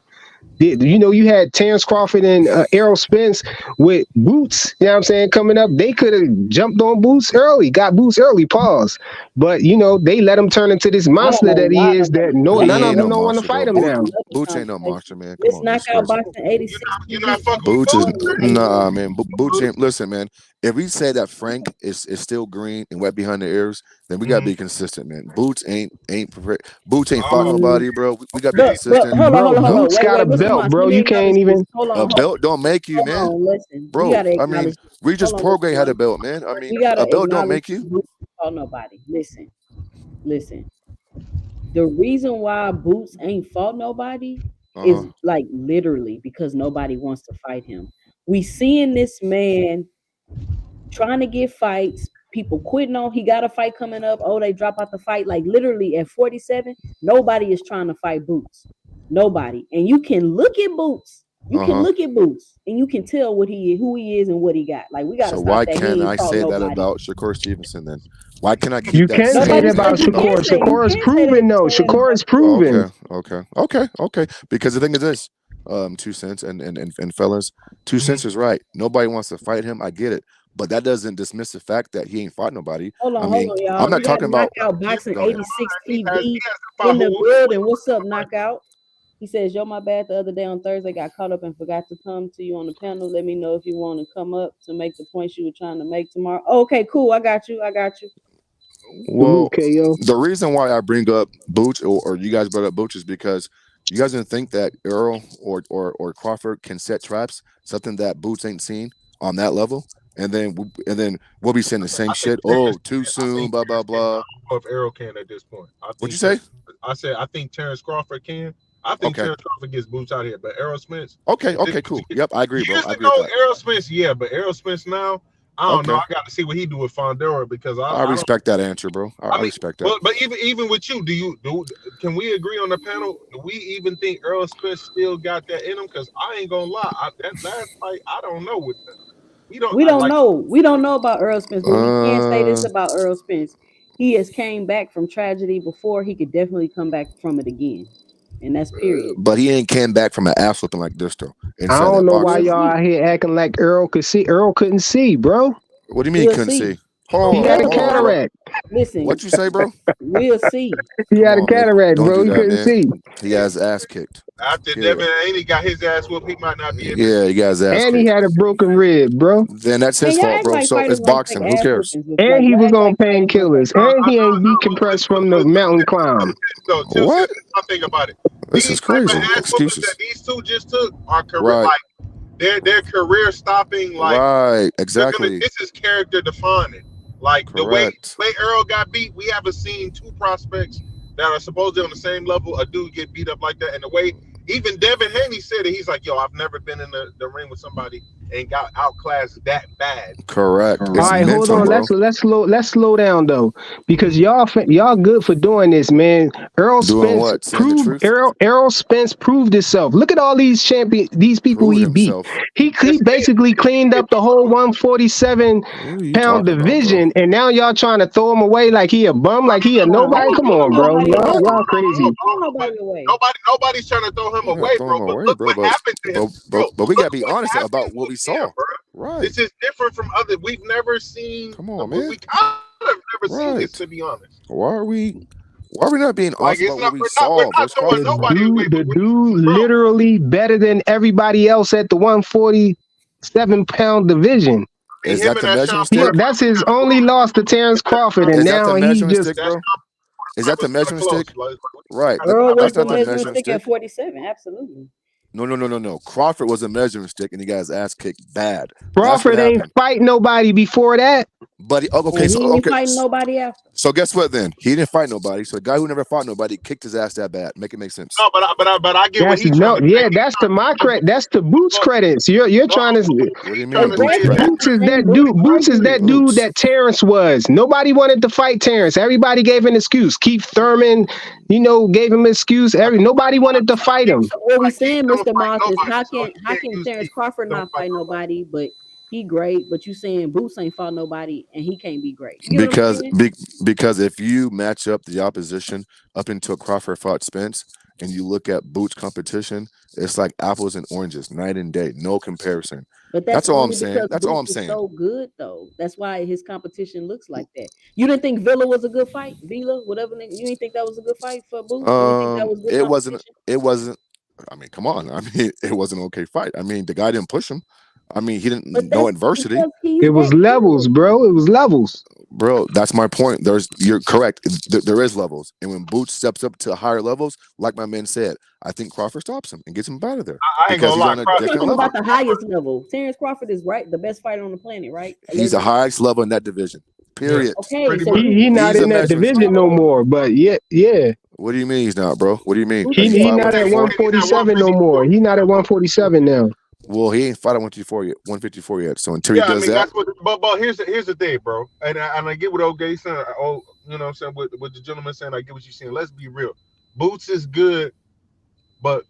C: You know, you had Terrence Crawford and Errol Spence with Boots, you know what I'm saying, coming up. They could have jumped on Boots early, got Boots early, pause. But, you know, they let him turn into this monster that he is that
B: He
C: none of
B: ain't
C: them
B: no
C: don't want to
B: monster,
C: fight
B: bro.
C: him now.
B: Boots ain't no monster, man. Come
A: This
B: on, that's
A: knockout
B: crazy.
A: boxing 86.
D: You're not fucking with
B: Boots is
D: Boots.
B: nah, man. Boots ain't. Listen, man. If we say that Frank is still green and wet behind the ears, then we gotta be consistent, man. Boots ain't prepared. Boots ain't fought nobody, bro. We gotta be
A: But
B: consistent.
A: hold on.
C: Boots got a
A: Wait, Mr.
C: belt,
A: Moss,
C: bro.
A: let me
C: You can't
A: acknowledge
C: even.
A: this. Hold
B: A
A: on.
B: belt don't make you,
A: Hold
B: man.
A: on, listen. We
B: Bro,
A: gotta
B: I
A: acknowledge
B: mean, Regis
A: hold on,
B: Prograis
A: Mr.
B: had a
A: Moss.
B: belt, man. I mean,
A: We gotta
B: a belt don't
A: acknowledge
B: make you.
A: Boots fought nobody. Listen. The reason why Boots ain't fought nobody is like literally because nobody wants to fight him. We seeing this man trying to get fights, people quitting on. He got a fight coming up. Oh, they drop out the fight. Like literally at 47, nobody is trying to fight Boots. Nobody. And you can look at Boots. You can look at Boots and you can tell what he is, who he is, and what he got. Like we gotta
B: So
A: stop
B: why
A: that. He
B: can't
A: ain't
B: I
A: fought
B: say that
A: nobody.
B: about Shakur Stevenson then? Why can I keep
C: You
B: that
C: can say
B: same?
C: that about
A: you
C: Shakur.
A: can say
C: Shakur is
A: that,
C: proven, though.
A: you can say that
C: Shakur is
A: about-
C: proven.
B: Okay. Because the thing is this, 2 cents and fellas, 2 cents is right. Nobody wants to fight him. I get it, but that doesn't dismiss the fact that he ain't fought nobody.
A: Hold
B: I
A: on,
B: mean,
A: y'all.
B: I'm not
A: We got
B: talking about.
A: Knockout Boxing
B: Go ahead.
A: 86
D: He
A: TV
D: hasn't fought
A: in the
D: who?
A: building. What's up, Knockout? He says, yo, my bad. The other day on Thursday, got caught up and forgot to come to you on the panel. Let me know if you want to come up to make the points you were trying to make tomorrow. Okay, cool. I got you.
B: Well,
C: Okay, yo.
B: the reason why I bring up Boots or you guys brought up Boots is because you guys didn't think that Earl or Crawford can set traps, something that Boots ain't seen on that level. And then we'll be saying the same shit. Oh, too soon, blah blah blah.
D: If Errol can at this point.
B: What'd you say?
D: I said I think Terrence Crawford can. I think Terrence Crawford gets Boots out here, but Errol Spence.
B: Okay, cool. Yep, I agree, bro.
D: Years
B: I agree
D: ago,
B: with that.
D: Errol Spence, yeah, but Errol Spence now, I don't know. I got to see what he do with Fondera because
B: I respect that answer, bro. I respect that.
D: But even with you, can we agree on the panel? Do we even think Errol Spence still got that in him? Because I ain't gonna lie, that last fight, I don't know with them. We don't
A: know. We don't know about Earl Spence, but we can say this about Earl Spence. He has came back from tragedy before. He could definitely come back from it again. And that's period.
B: But he ain't came back from an ass whooping like this though.
C: I don't know why y'all out here acting like Earl could see. Earl couldn't see, bro.
B: What do you mean couldn't see?
C: He had a cataract.
A: Listen.
B: What you say, bro?
A: We'll see.
C: He had a cataract, bro. He couldn't see.
B: He got his ass kicked.
D: After Devin Haney got his ass whooped, he might not be able
B: to. He got his ass
C: and
B: kicked.
C: he had a broken rib, bro.
B: Then that's his fault, bro. So it's boxing. Who cares?
C: And he was on painkillers. And he ain't decompressed from the mountain climb.
B: What?
D: I think about it.
B: This is crazy. Excuses.
D: That these two just took are career, like they're career stopping. Like
B: right, exactly.
D: This is character defining. Like
B: correct.
D: the way Earl got beat, we haven't seen two prospects that are supposedly on the same level. A dude get beat up like that, and the way even Devin Haney said it, he's like, "Yo, I've never been in the ring with somebody and got outclassed that bad."
B: Correct.
C: All right, hold on. Let's slow down though, because y'all good for doing this, man. Errol Spence proved Errol Spence proved himself. Look at all these these people he beat. He basically cleaned up the whole 147-pound division, and now y'all trying to throw him away like he a bum, like he a nobody. Come on, bro. Y'all crazy.
D: Nobody's trying to throw him away, bro. But look what happened to him.
B: But we gotta be honest about what we saw. Right.
D: This is different from other. We've never seen.
B: Come on, man.
D: We kind of never seen this, to be honest.
B: Why are we not being honest about what we saw?
C: The dude literally better than everybody else at the 147-pound division.
B: Is that the measuring stick?
C: That's his only loss to Terrence Crawford, and now he just.
B: Stick, bro? Is that the measuring stick? Right.
A: Earl was the measuring stick at 47. Absolutely.
B: No. Crawford was a measuring stick, and he got his ass kicked bad.
C: Crawford ain't fight nobody before that.
B: But okay,
A: And he
B: so
A: ain't fighting nobody after.
B: So guess what? Then he didn't fight nobody. So the guy who never fought nobody kicked his ass that bad. Make it make sense.
D: No, but I get what
C: That's
D: he's trying to say.
C: that's to my credit. That's to Boots credits. You're trying to.
B: What do you mean?
A: But Greg
B: Boots credit?
C: Boots is that dude. Boots is that dude that Terrence was. Nobody wanted to fight Terrence. Everybody gave an excuse. Keith Thurman, gave him an excuse. Nobody wanted to fight him.
A: So what we saying,
D: Don't
A: Mr.
D: fight
A: Moss, is
D: nobody,
A: how
D: so
A: can
D: you can't use
A: Terrence
D: Keith.
A: Crawford
D: Don't
A: not
D: fight
A: fight nobody, but he great, but you saying Boots ain't fought nobody and he can't be great. You get what I'm saying?
B: Because if you match up the opposition up until Crawford fought Spence and you look at Boots' competition, it's like apples and oranges, night and day, no comparison.
A: But
B: That's all I'm
A: only
B: saying.
A: because
B: That's all I'm
A: Boots is
B: saying.
A: so good though. That's why his competition looks like that. You didn't think Villa was a good fight? Villa, whatever. You didn't think that was a good fight for Boots? You didn't think that was good
B: It
A: competition?
B: wasn't. I mean, come on. I mean, it wasn't an okay fight. I mean, the guy didn't push him. I mean, he didn't
A: But
B: know
A: that's
B: adversity.
A: because he's
C: It was
A: that
C: levels,
A: good.
C: bro. It was levels.
B: Bro, that's my point. You're correct. There is levels, and when Boots steps up to higher levels, like my man said, I think Crawford stops him and gets him out of there
D: I ain't
B: because
D: gonna
B: he's
D: lie.
B: on a
A: We're
B: different
A: talking
B: level.
A: about the highest level. Terrence Crawford is the best fighter on the planet, right?
B: He's the
A: Allegedly.
B: highest level in that division. Period.
A: Okay,
D: Pretty
A: so
D: much.
C: He not
B: He's a
C: in that
B: measuring
C: division
B: stick.
C: no more. But yeah.
B: What do you mean he's not, bro? What do you mean?
A: Boots
B: Has
C: He
B: he fought
C: not at
B: 154?
C: 147 no more. He not at 147 now.
B: Well, he ain't fought at 154 yet. So until
D: Yeah,
B: he
D: I
B: does
D: mean
B: that,
D: that's what. But here's the thing, bro. And I get what OG saying. Oh, you know what I'm saying. What the gentleman saying. I get what you're saying. Let's be real. Boots is good, but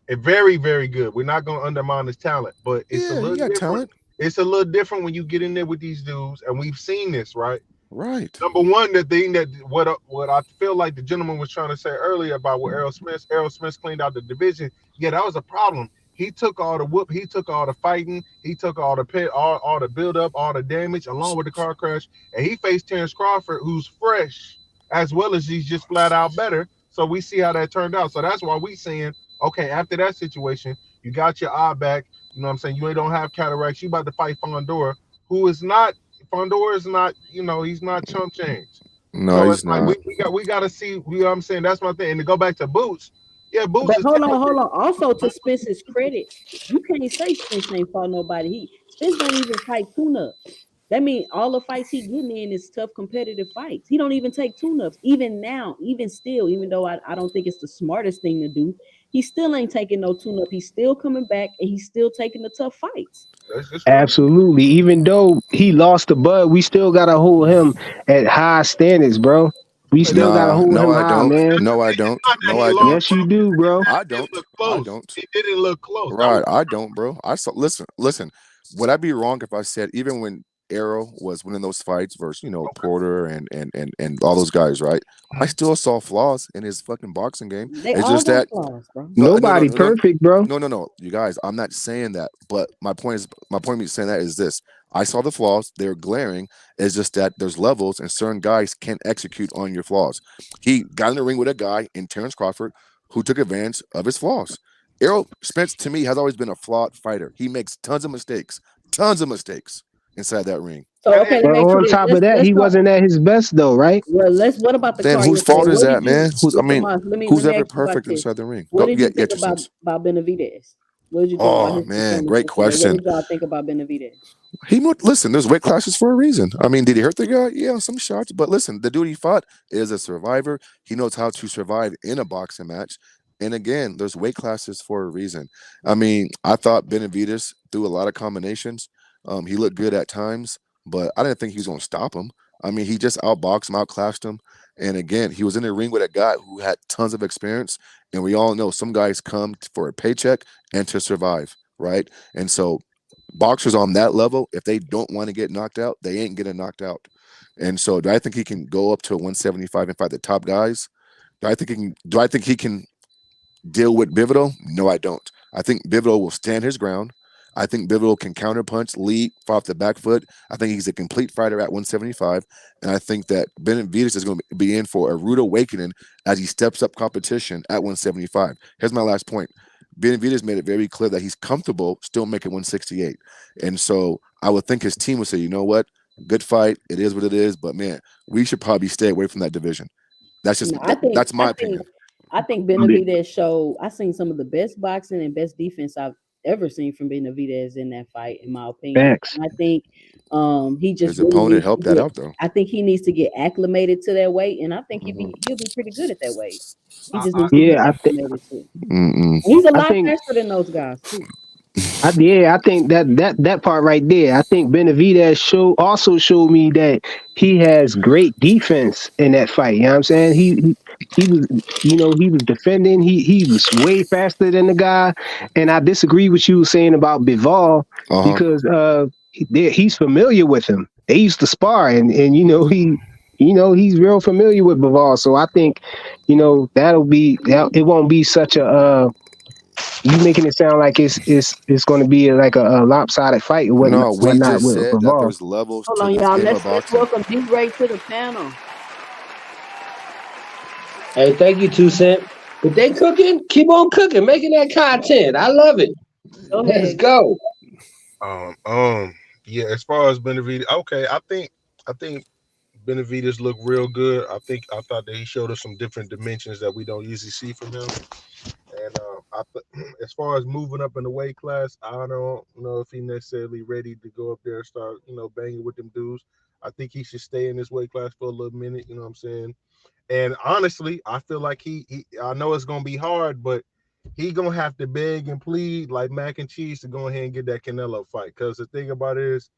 D: very very good. We're not gonna undermine his talent, but it's a
B: yeah,
D: little
B: he got
D: different.
B: talent.
D: It's a little different when you get in there with these dudes, and we've seen this, right?
B: Right.
D: Number one, the thing that what I feel like the gentleman was trying to say earlier about what Errol Smith cleaned out the division. Yeah, that was a problem. He took all the whoop, he took all the fighting, he took all the pit, all the build up, all the damage, along with the car crash, and he faced Terrence Crawford, who's fresh, as well as he's just flat out better. So we see how that turned out. So that's why we saying, okay, after that situation, you got your eye back. You know what I'm saying? You don't have cataracts. You about to fight Fondor, who is not. Fondor is not, he's not chump change.
B: No,
D: So
B: he's
D: it's like
B: not.
D: we got to see. You know what I'm saying? That's my thing. And to go back to Boots, yeah, Boots
A: But
D: is
A: hold on. Also, to Spence's credit, you can't say Spence ain't fought nobody. Spence don't even fight tune-ups. That means all the fights he getting in is tough, competitive fights. He don't even take tune-ups. Even now, even still, even though I don't think it's the smartest thing to do, he still ain't taking no tune-up. He's still coming back and he's still taking the tough fights.
D: That's true.
C: Absolutely. Even though he lost the bud, we still gotta hold him at high standards, bro. We still gotta hold
B: No,
C: him
B: I
C: high,
B: don't.
C: man.
B: No, I don't.
D: Not that
B: No,
D: he
B: I
D: lost,
B: don't.
C: Yes, you do, bro.
B: I
D: It didn't
B: don't.
D: look
B: I
D: close.
B: don't.
D: It didn't look close.
B: Right. I don't, bro. I saw. Listen. Would I be wrong if I said even when Arrow was winning those fights versus Porter and all those guys, right? I still saw flaws in his fucking boxing game.
A: They
B: It's
A: all
B: just
A: got
B: that
A: flaws, bro.
C: Nobody perfect, bro.
B: No, you guys. I'm not saying that, but my point of me saying that is this: I saw the flaws; they're glaring. It's just that there's levels, and certain guys can't execute on your flaws. He got in the ring with a guy in Terrence Crawford who took advantage of his flaws. Errol Spence, to me, has always been a flawed fighter. He makes tons of mistakes inside that ring.
A: So okay,
C: But
A: let me ask you
C: on
A: this.
C: top of that,
A: Let's
C: he
A: talk.
C: wasn't at his best though, right?
A: Well, what about the
B: Then
A: car
B: whose
A: yesterday?
B: fault is
A: What
B: that,
A: did you,
B: man?
A: Mr. Moss, let me
B: Who's
A: ask
B: ever
A: you about
B: perfect
A: this.
B: inside the ring?
A: What did you think
B: Get your
A: about
B: sense.
A: Benavidez? What did you think about
B: Oh
A: his
B: man,
A: performance
B: great
A: yesterday?
B: question.
A: What did y'all think about Benavidez?
B: Listen, there's weight classes for a reason. I mean, did he hurt the guy? Yeah, some shots. But listen, the dude he fought is a survivor. He knows how to survive in a boxing match. And again, there's weight classes for a reason. I mean, I thought Benavidez threw a lot of combinations. He looked good at times, but I didn't think he was going to stop him. I mean, he just outboxed him, outclassed him. And again, he was in the ring with a guy who had tons of experience. And we all know some guys come for a paycheck and to survive, right? And so boxers on that level, if they don't want to get knocked out, they ain't getting knocked out. And so, do I think he can go up to 175 and fight the top guys? Do I think he can deal with Bivol? No, I don't. I think Bivol will stand his ground. I think Bivol can counterpunch, lead, fight off the back foot. I think he's a complete fighter at 175. And I think that Benavidez is going to be in for a rude awakening as he steps up competition at 175. Here's my last point. Benavidez made it very clear that he's comfortable still making 168. And so I would think his team would say, you know what? Good fight. It is what it is. But man, we should probably stay away from that division. That's just my opinion.
A: I think Benavidez showed. I seen some of the best boxing and best defense I've ever seen from Benavidez in that fight, in my opinion.
C: Facts.
A: And I think he just
B: His
A: really
B: opponent
A: needs to
B: helped that
A: get.
B: out though.
A: I think he needs to get acclimated to that weight, and I think
B: Mhm.
A: he'll be pretty good at that weight. He
D: I,
A: just
D: I,
A: needs to get
C: Yeah,
A: acclimated to it.
B: Mm-mm.
A: And he's a
C: I
A: lot
C: think
A: faster than those guys too.
C: I think that part right there. I think Benavidez also showed me that he has great defense in that fight. You know what I'm saying? He was, he was defending. He was way faster than the guy. And I disagree with you saying about Bivol
B: Uh-huh.
C: because he's familiar with him. They used to spar, and he's real familiar with Bivol. So I think it won't be such a you making it sound like it's going to be like a lopsided fight or
B: No, we
C: whatnot
B: just
C: with
B: said that
C: Bivol.
B: there's levels
A: Hold
B: to
A: on,
B: this
A: y'all.
B: game of
A: Let's
B: boxing.
A: welcome D-Ray to the panel.
E: Hey, thank you, 2 Cent. If they cooking, keep on cooking, making that content. I love it.
A: Go
E: Let's
A: ahead.
E: go.
D: yeah. As far as Benavidez, okay, I think Benavidez looked real good. I thought that he showed us some different dimensions that we don't usually see from him. And as far as moving up in the weight class, I don't know if he's necessarily ready to go up there and start, banging with them dudes. I think he should stay in this weight class for a little minute. You know what I'm saying? And honestly, I feel like I know it's gonna be hard, but he gonna have to beg and plead like mac and cheese to go ahead and get that Canelo fight. Because the thing about it is,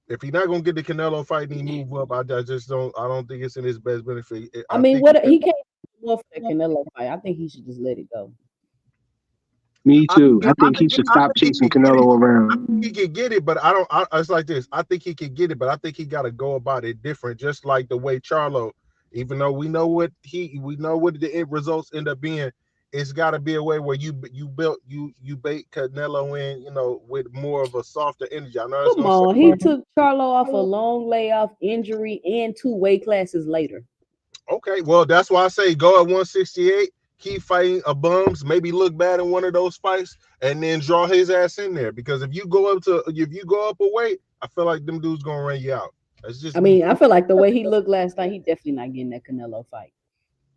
D: if he's not gonna get the Canelo fight and he move up, I don't think it's in his best benefit.
A: I mean, he can't go for that Canelo fight. I think he should just let it go.
C: Me too. I
D: I
C: think he should stop
D: think
C: chasing
D: he can get it.
C: Canelo around.
D: He can get it, but it's like this. I think he can get it, but I think he got to go about it different, just like the way Charlo. Even though we know what the end results end up being, it's got to be a way where you bait Canelo in, with more of a softer energy. I know it's
A: Come
D: gonna
A: on,
D: sound
A: he took Charlo off a long layoff injury and 2 weight classes later.
D: okay. Well, that's why I say go at 168. Keep fighting a bums, maybe look bad in one of those fights, and then draw his ass in there. Because if you go up a weight, I feel like them dudes gonna run you out. That's just me.
A: I feel like the way he looked last night, he definitely not getting that Canelo fight.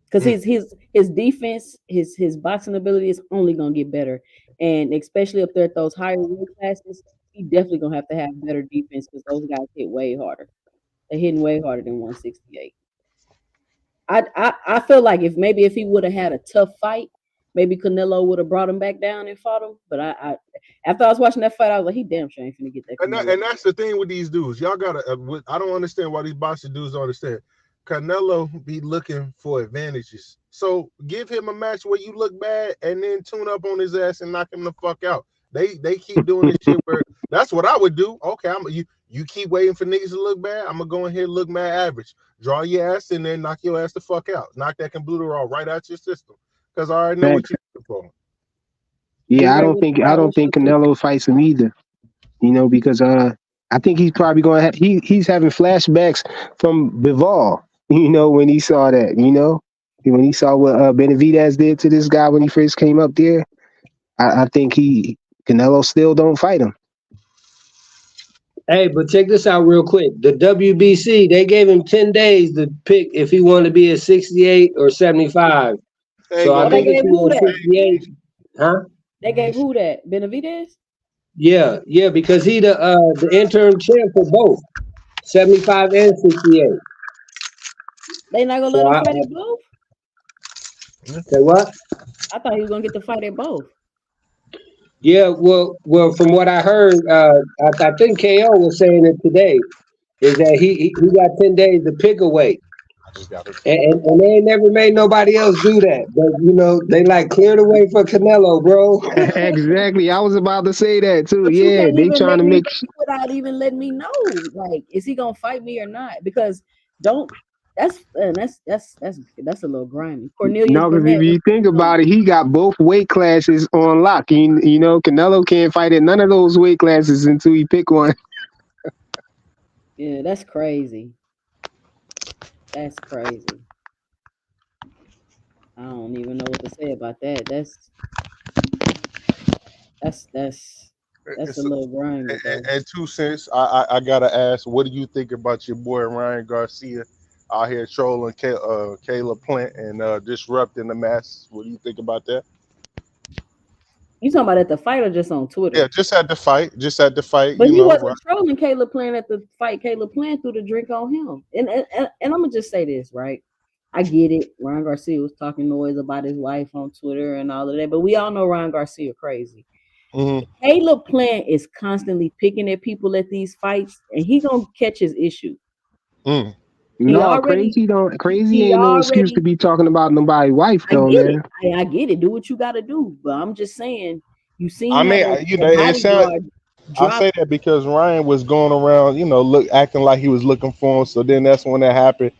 A: Because his defense, his boxing ability is only gonna get better, and especially up there at those higher weight classes, he definitely gonna have to have better defense because those guys hit way harder. They're hitting way harder than 168. I feel like if he would have had a tough fight, maybe Canelo would have brought him back down and fought him. But I after I was watching that fight, I was like, he damn sure ain't finna get that.
D: And that's the thing with these dudes. Y'all gotta. I don't understand why these boxing dudes don't understand. Canelo be looking for advantages. So give him a match where you look bad and then tune up on his ass and knock him the fuck out. They keep doing this shit where that's what I would do. Okay, you keep waiting for niggas to look bad. I'm gonna go in here and look mad average. Draw your ass in there, knock your ass the fuck out. Knock that computer all right out your system. Because I already know what you're looking for.
C: Yeah, I don't think Canelo fights him either. Because I think he's probably going to have he's having flashbacks from Bivol. When he saw that. When he saw what Benavidez did to this guy when he first came up there. I think Canelo still don't fight him.
E: Hey, but check this out real quick. The WBC, they gave him 10 days to pick if he wanted to be at 68 or 75. So I think if he was 68, huh?
A: They gave who that? Benavidez?
E: Yeah, because he the interim champ for both 75 and 68.
A: They not gonna let him fight at both?
E: Say what?
A: I thought he was gonna get to fight at both.
E: Yeah, well, from what I heard, I think KO was saying it today, is that he got 10 days to pick a weight. And they ain't never made nobody else do that. But, they like cleared the way for Canelo, bro.
C: Exactly. I was about to say that too. Yeah, they trying to make
A: without even letting me know. Like, is he gonna fight me or not? Because that's a little grimy. Cornelius.
C: No, because if you think about it, he got both weight classes on lock. Canelo can't fight at none of those weight classes until he pick one.
A: Yeah, that's crazy. That's crazy. I don't even know what to say about that. That's a little grimy.
D: And 2 cents, I gotta ask, what do you think about your boy Ryan Garcia out here trolling Caleb Plant and disrupting the masses? What do you think about that?
A: You talking about at the fight or just on Twitter?
D: Yeah, just at the fight.
A: But
D: You
A: he
D: know,
A: wasn't trolling Caleb Plant at the fight. Caleb Plant threw the drink on him. And I'm gonna just say this, right? I get it. Ryan Garcia was talking noise about his wife on Twitter and all of that, but we all know Ryan Garcia crazy.
D: Mhm.
A: Caleb Plant is constantly picking at people at these fights, and he gonna catch his issue.
D: Mm.
C: No, crazy ain't no excuse to be talking about nobody's wife though, man.
A: I get it. Do what you gotta do, but I'm just saying. You seen?
D: I mean, you know, it sounds. I say that because Ryan was going around, you know, acting like he was looking for him. So then that's when that happened,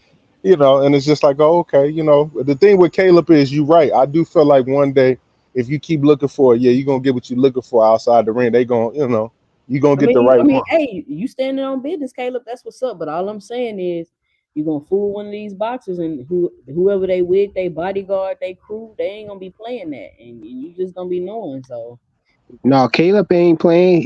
D: you know. And it's just like, oh, okay, you know. The thing with Caleb is, you're right. I do feel like one day, if you keep looking for it, yeah, you're gonna get what you're looking for outside the ring. They gonna, you know, you're gonna get the right one.
A: Hey, you standing on business, Caleb. That's what's up. But all I'm saying is, you're gonna fool one of these boxers, and whoever they with, they bodyguard, they crew, they ain't gonna be playing that, and you just gonna be knowing. So
C: no, Caleb ain't playing.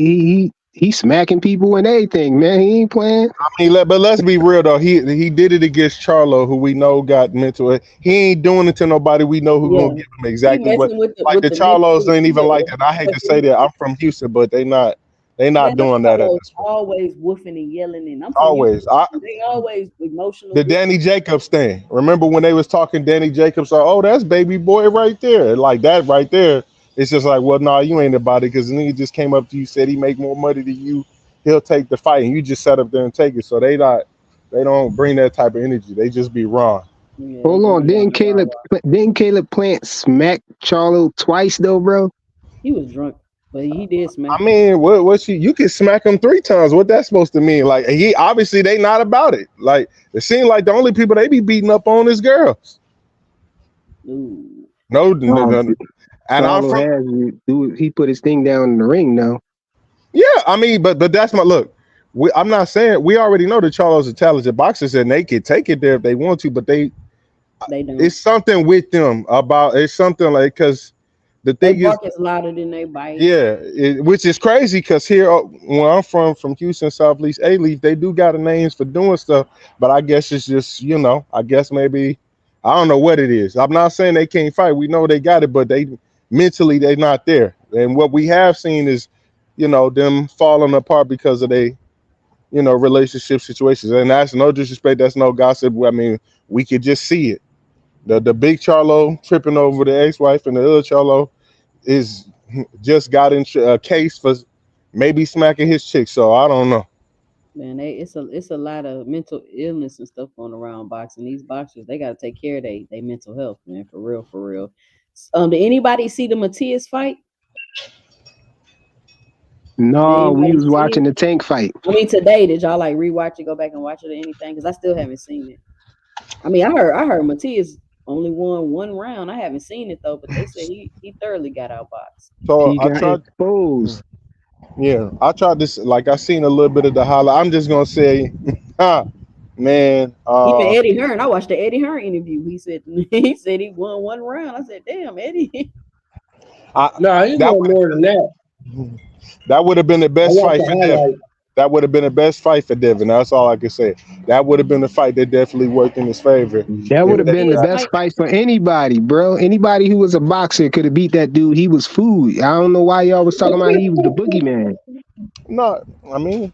C: He smacking people and everything, man. He ain't playing.
D: I mean, but let's be real though. He did it against Charlo, who we know got mental. He ain't doing it to nobody we know who gonna give him exactly what. Like the Charlos ain't even like that. I hate to say that. I'm from Houston, but they not doing that.
A: Always woofing and yelling, and I'm
D: always.
A: They always emotional.
D: The Danny Jacobs thing. Remember when they was talking Danny Jacobs? Oh, that's baby boy right there. Like that right there. It's just like, well, no, you ain't about it, because the nigga just came up to you, said he make more money than you. He'll take the fight, and you just sat up there and take it. So they don't bring that type of energy. They just be wrong.
C: Yeah, hold on, didn't Caleb Plant smack Charlo twice though, bro?
A: He was drunk, but he did smack.
D: I mean, you can smack him 3 times. What that's supposed to mean? Like, he obviously they not about it. Like, it seems like the only people they be beating up on is girls.
A: Ooh.
D: No.
C: And he put his thing down in the ring now.
D: Yeah, I mean, but that's my look. I'm not saying, we already know that Charlo's a talented boxers and they can take it there if they want to, but they don't. It's something with them about it's something like, because the thing is
A: louder than they bite.
D: Yeah, which is crazy, because here where I'm from Houston, South East A-Leaf, they do got a names for doing stuff, but I guess it's just, you know, I guess maybe I don't know what it is. I'm not saying they can't fight. We know they got it, but they mentally they're not there. And what we have seen is, you know, them falling apart because of they, you know, relationship situations. And that's no disrespect, that's no gossip. I mean, we could just see it. The big Charlo tripping over the ex-wife, and the other Charlo is just got in a case for maybe smacking his chick. So I don't know.
A: Man, it's a lot of mental illness and stuff going around boxing. These boxers, they got to take care of their mental health, man, for real. Did anybody see the Matias fight?
C: No, we was watching the Tank fight.
A: I mean, today, did y'all like rewatch it, go back and watch it or anything? Because I still haven't seen it. I mean, I heard Matias only won 1 round. I haven't seen it though, but they said he thoroughly got outboxed.
D: So I tried exposed. Yeah, I tried this. Like, I seen a little bit of the highlight. I'm just gonna say, man.
A: Even Eddie Hearn. I watched the Eddie Hearn interview. He said he won 1 round. I said, damn, Eddie.
E: No, he won more than that.
D: That would have been the best fight for Devin. That would have been the best fight for Devin. That's all I can say. That would have been the fight that definitely worked in his favor.
C: That would have been the best fight for anybody, bro. Anybody who was a boxer could have beat that dude. He was food. I don't know why y'all was talking about he was the boogeyman.
D: No, I mean,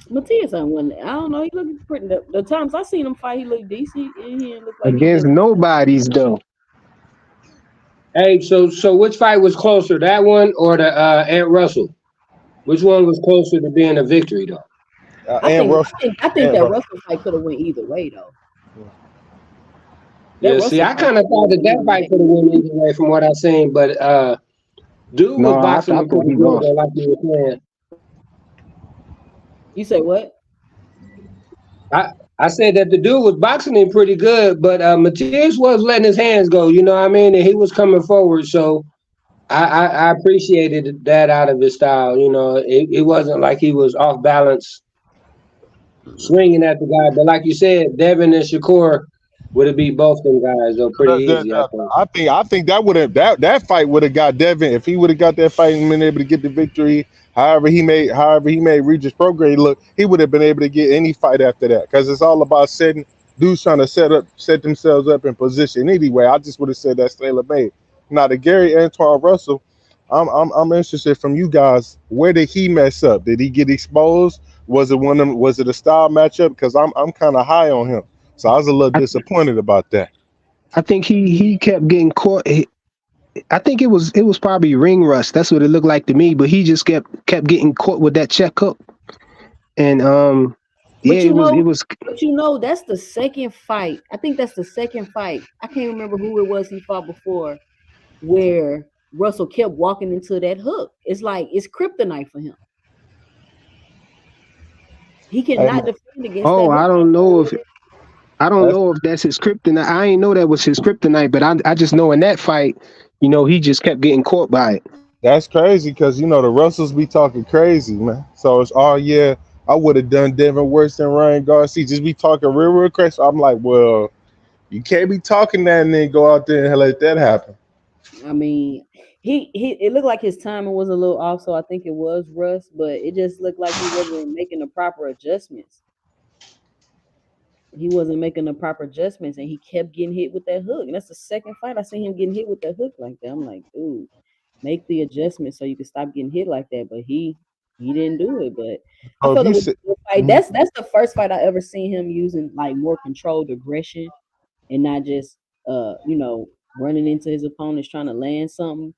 A: Matias ain't won. I don't know. He looked pretty. The times I seen him fight, he looked decent. And he didn't look like
C: against nobody's though.
E: Hey, so which fight was closer, that one or the Ant Russell? Which one was closer to being a victory, though?
A: I think that Russell fight could have went either way, though.
E: Yeah, see, I kind of thought that fight could have went either way from what I've seen, but dude was boxing pretty good, like you were saying.
A: You say what?
E: I said that the dude was boxing him pretty good, but Matias was letting his hands go, you know what I mean? And he was coming forward, so I appreciated that out of his style. You know, it wasn't like he was off balance swinging at the guy. But like you said, Devin and Shakur would have beat both them guys though pretty easy.
D: I think that would have that fight would have got Devin if he would have got that fight and been able to get the victory. However he made Regis Prograis look, he would have been able to get any fight after that, because it's all about dudes trying to set themselves up in position. Anyway, I just would have said that's tailor made. Now, the Gary Antoine Russell, I'm interested from you guys. Where did he mess up? Did he get exposed? Was it one of them? Was it a style matchup? Because I'm kind of high on him, so I was a little
C: I,
D: disappointed about that.
C: I think he kept getting caught. I think it was probably ring rust. That's what it looked like to me. But he just kept getting caught with that check hook, and yeah,
A: But
C: it was.
A: that's the second fight. I think that's the second fight. I can't remember who it was he fought before, where Russell kept walking into that hook. It's like it's kryptonite for him. He
D: Hey,
A: cannot defend against
C: Oh,
A: that hook.
C: I don't
D: that's
C: know if that's his kryptonite. I ain't know that was his kryptonite, but I just know in that fight, he just kept getting caught by it.
D: that's crazy because the Russells be talking crazy, man. So it's yeah, I would have done Devin worse than Ryan Garcia. Just be talking real crazy. I'm like, well, you can't be talking that and then go out there and let that happen.
A: I mean, he it looked like his timing was a little off, so I think it was rust, but it just looked like he wasn't making the proper adjustments. He wasn't making the proper adjustments, and he kept getting hit with that hook. And that's the second fight I see him getting hit with that hook like that. I'm like, dude, make the adjustment so you can stop getting hit like that. But he didn't do it. But I
D: So if
A: felt it
D: you
A: was
D: said,
A: a good fight. That's the first fight I ever seen him using like more controlled aggression and not just running into his opponents trying to land something.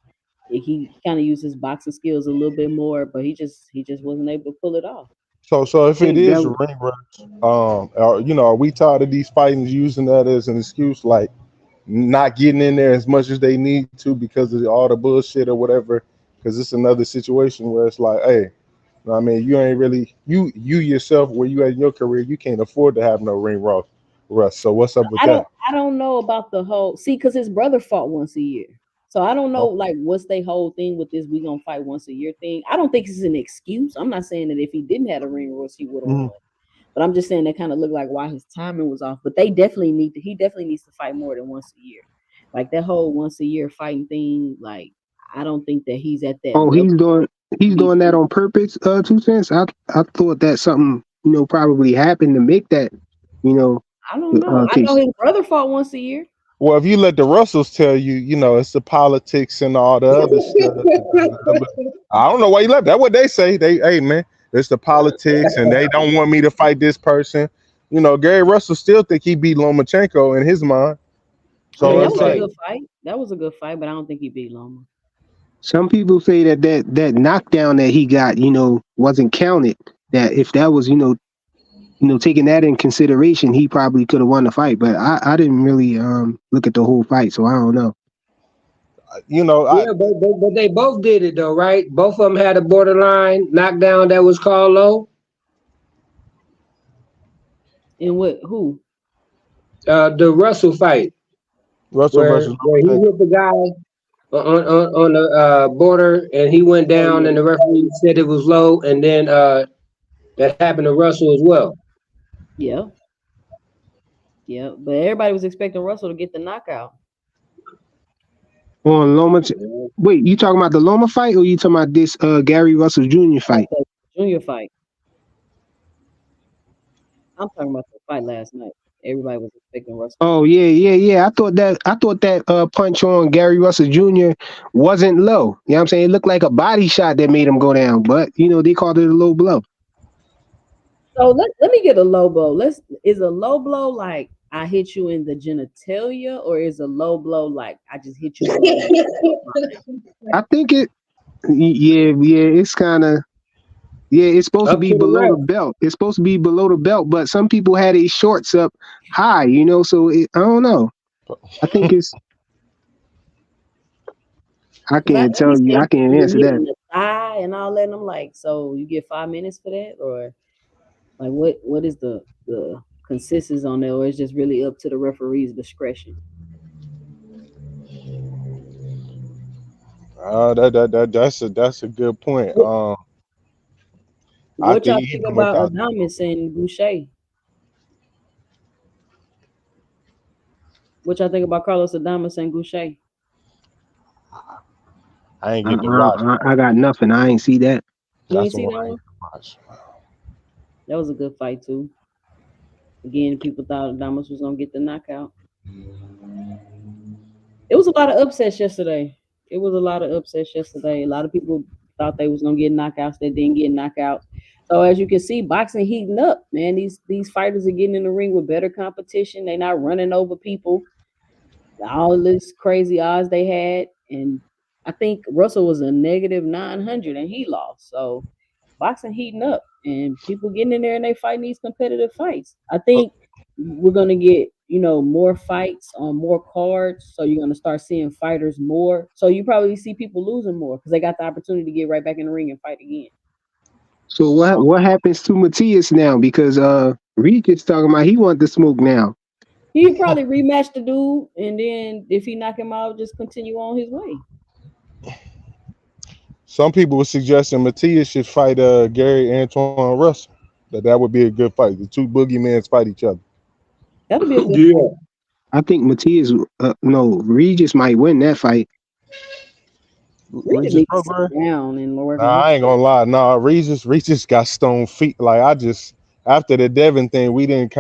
A: He kind of used his boxing skills a little bit more, but he just wasn't able to pull it off.
D: so if it
C: think
D: is
C: that
D: ring rust, are we tired of these fighters using that as an excuse, like not getting in there as much as they need to because of all the bullshit or whatever? Because it's another situation where it's like, hey, I mean, you ain't really you yourself where you at in your career, you can't afford to have no ring rust. So what's up with
A: I
D: that?
A: don't I don't know about the whole because his brother fought once a year. So I don't know
D: Oh,
A: like what's their whole thing with this we gonna fight once a year thing. I don't think it's an excuse. I'm not saying that if he didn't have a ring rust, he would have
D: mhm.
A: won. But I'm just saying that kind of looked like why his timing was off. But he definitely needs to fight more than once a year. Like that whole once a year fighting thing, like I don't think that he's at that
C: oh
A: level.
C: he's
A: Be
C: doing that on purpose. 2 cents. I thought that something probably happened to make that
A: I don't know. I know
C: case.
A: his brother fought once a year.
D: Well, if you let the Russells tell you, it's the politics and all the other stuff. But I don't know why you let that. What they say, hey man, it's the politics, and they don't want me to fight this person. Gary Russell still think he beat Lomachenko in his mind.
A: I
D: So
A: mean, that
D: it's
A: was a
D: like,
E: Okay.
A: good fight. That was a good fight, but I don't think he beat Loma.
C: Some people say that knockdown that he got, wasn't counted. That if that was, taking that in consideration, he probably could have won the fight. But I didn't really look at the whole fight, so I don't know.
D: I
E: Yeah, but they both did it though, right? Both of them had a borderline knockdown that was called low.
A: And what? Who?
E: The Russell fight,
D: Russell
E: where
D: versus
E: he
D: Lomachenko.
E: hit the guy on the border, and he went
A: Oh
E: down,
A: yeah,
E: and the referee said it was low, and then that happened to Russell as well.
A: yeah, yeah. But everybody was expecting Russell to get the knockout.
C: On Loma, wait, you talking about the Loma fight, or you talking about this Gary Russell Jr.
A: Like
C: fight?
A: the junior fight. I'm talking about the fight last night. Everybody was expecting Russell.
C: Oh yeah. I thought that punch on Gary Russell Jr. wasn't low. You know what I'm saying? It looked like a body shot that made him go down, but they called it a low blow.
A: So let me get a low blow. Is a low blow like I hit you in the genitalia, or is a low blow like I just hit you below the
C: I think it's kind of it's supposed to
E: Up
C: be
E: to the
C: below the
E: ref.
C: belt. It's supposed to be below the belt, but some people had these shorts up high, so I don't know. I think it's I
A: because
C: can't
A: he
C: tell you.
A: said
C: I can't
A: you
C: answer
A: hit
C: that.
A: in the thigh and all that. And I'm like, so you get 5 minutes for that, or like what is the consistency on that, or it's just really up to the referee's discretion?
D: That's a good point. I
A: What
D: think
A: y'all think
D: even
A: about
D: without,
A: Adamas and Boucher? What y'all think about Carlos Adamas and Boucher?
D: I ain't get to watch.
C: I got nothing. I ain't see that.
A: You ain't
D: That's the
A: see
D: one
A: that
D: I ain't
A: one?
D: get to watch.
A: That was a good fight too. Again, people thought Adamas was gonna get the knockout. It was a lot of upsets yesterday. it was a lot of upsets yesterday. A lot of people thought they was gonna get knockouts that didn't get knockouts. So as you can see, boxing heating up, man. These fighters are getting in the ring with better competition. They're not running over people. All this crazy odds they had, and I think Russell was a negative 900 and he lost. So boxing heating up and people getting in there and they fighting these competitive fights. I think we're gonna get more fights on more cards, so you're gonna start seeing fighters more. So you probably see people losing more because they got the opportunity to get right back in the ring and fight again.
C: So what happens to Matias now? Because Regis talking about he want the smoke now.
A: He probably rematch the dude, and then if he knock him out, just continue on his way.
D: Some people were suggesting Matias should fight Gary Antoine Russell. That would be a good fight. The two boogeymans fight each other.
A: That'll be a good
E: Yeah.
A: fight.
C: I think Matias, Regis might win that fight.
A: Regis
D: Regis
A: needs to
D: program?
A: sit down and work
D: Nah,
A: on
D: I ain't gonna lie. Nah, Regis got stone feet. Like after the Devin thing, we didn't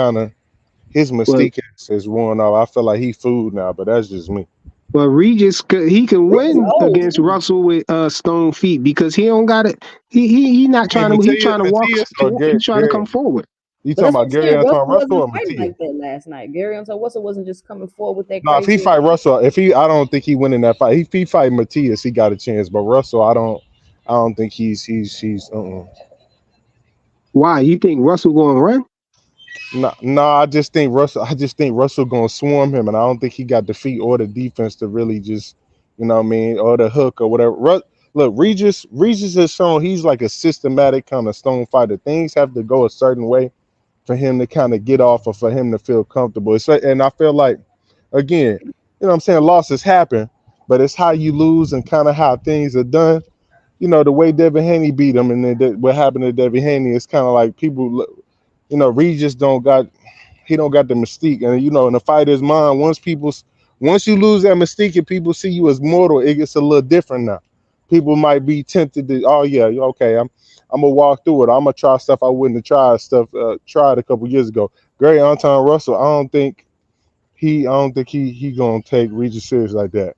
D: his mystique is worn off. I feel like he food now, but that's just me.
C: Well, Regis he can
A: Regis
C: win
A: old,
C: against
A: too.
C: Russell with stone feet because he don't got it. He not trying to. He trying to walk.
D: Matias or
C: He's trying to come forward.
D: You
A: But
D: talking
A: that's what
D: about
A: I'm
D: Gary
A: saying.
D: Antoine
A: Russell
D: Russell or
A: wasn't fighting
D: Matias?
A: like that last night. Gary Antoine Russell wasn't just coming forward with that
D: No, if
A: crazy.
D: he fight Russell, I don't think he win in that fight. If he fight Matias, he got a chance. But Russell, I don't think he's.
C: Why you think Russell going to run?
D: No, I just think Russell gonna swarm him, and I don't think he got the feet or the defense to really just, what I mean, or the hook or whatever. Look, Regis has shown he's like a systematic kind of stone fighter. Things have to go a certain way for him to kind of get off or for him to feel comfortable. And I feel like, again, what I'm saying, losses happen, but it's how you lose and kind of how things are done. The way Devin Haney beat him, and then what happened to Devin Haney is kind of like people. Regis don't got the mystique, and in the fighter's mind, once you lose that mystique and people see you as mortal, it gets a little different now. People might be tempted to, oh yeah, okay, I'm gonna walk through it. I'm gonna try stuff I wouldn't have tried a couple years ago. Gary Antoine Russell, I don't think he gonna take Regis serious like that.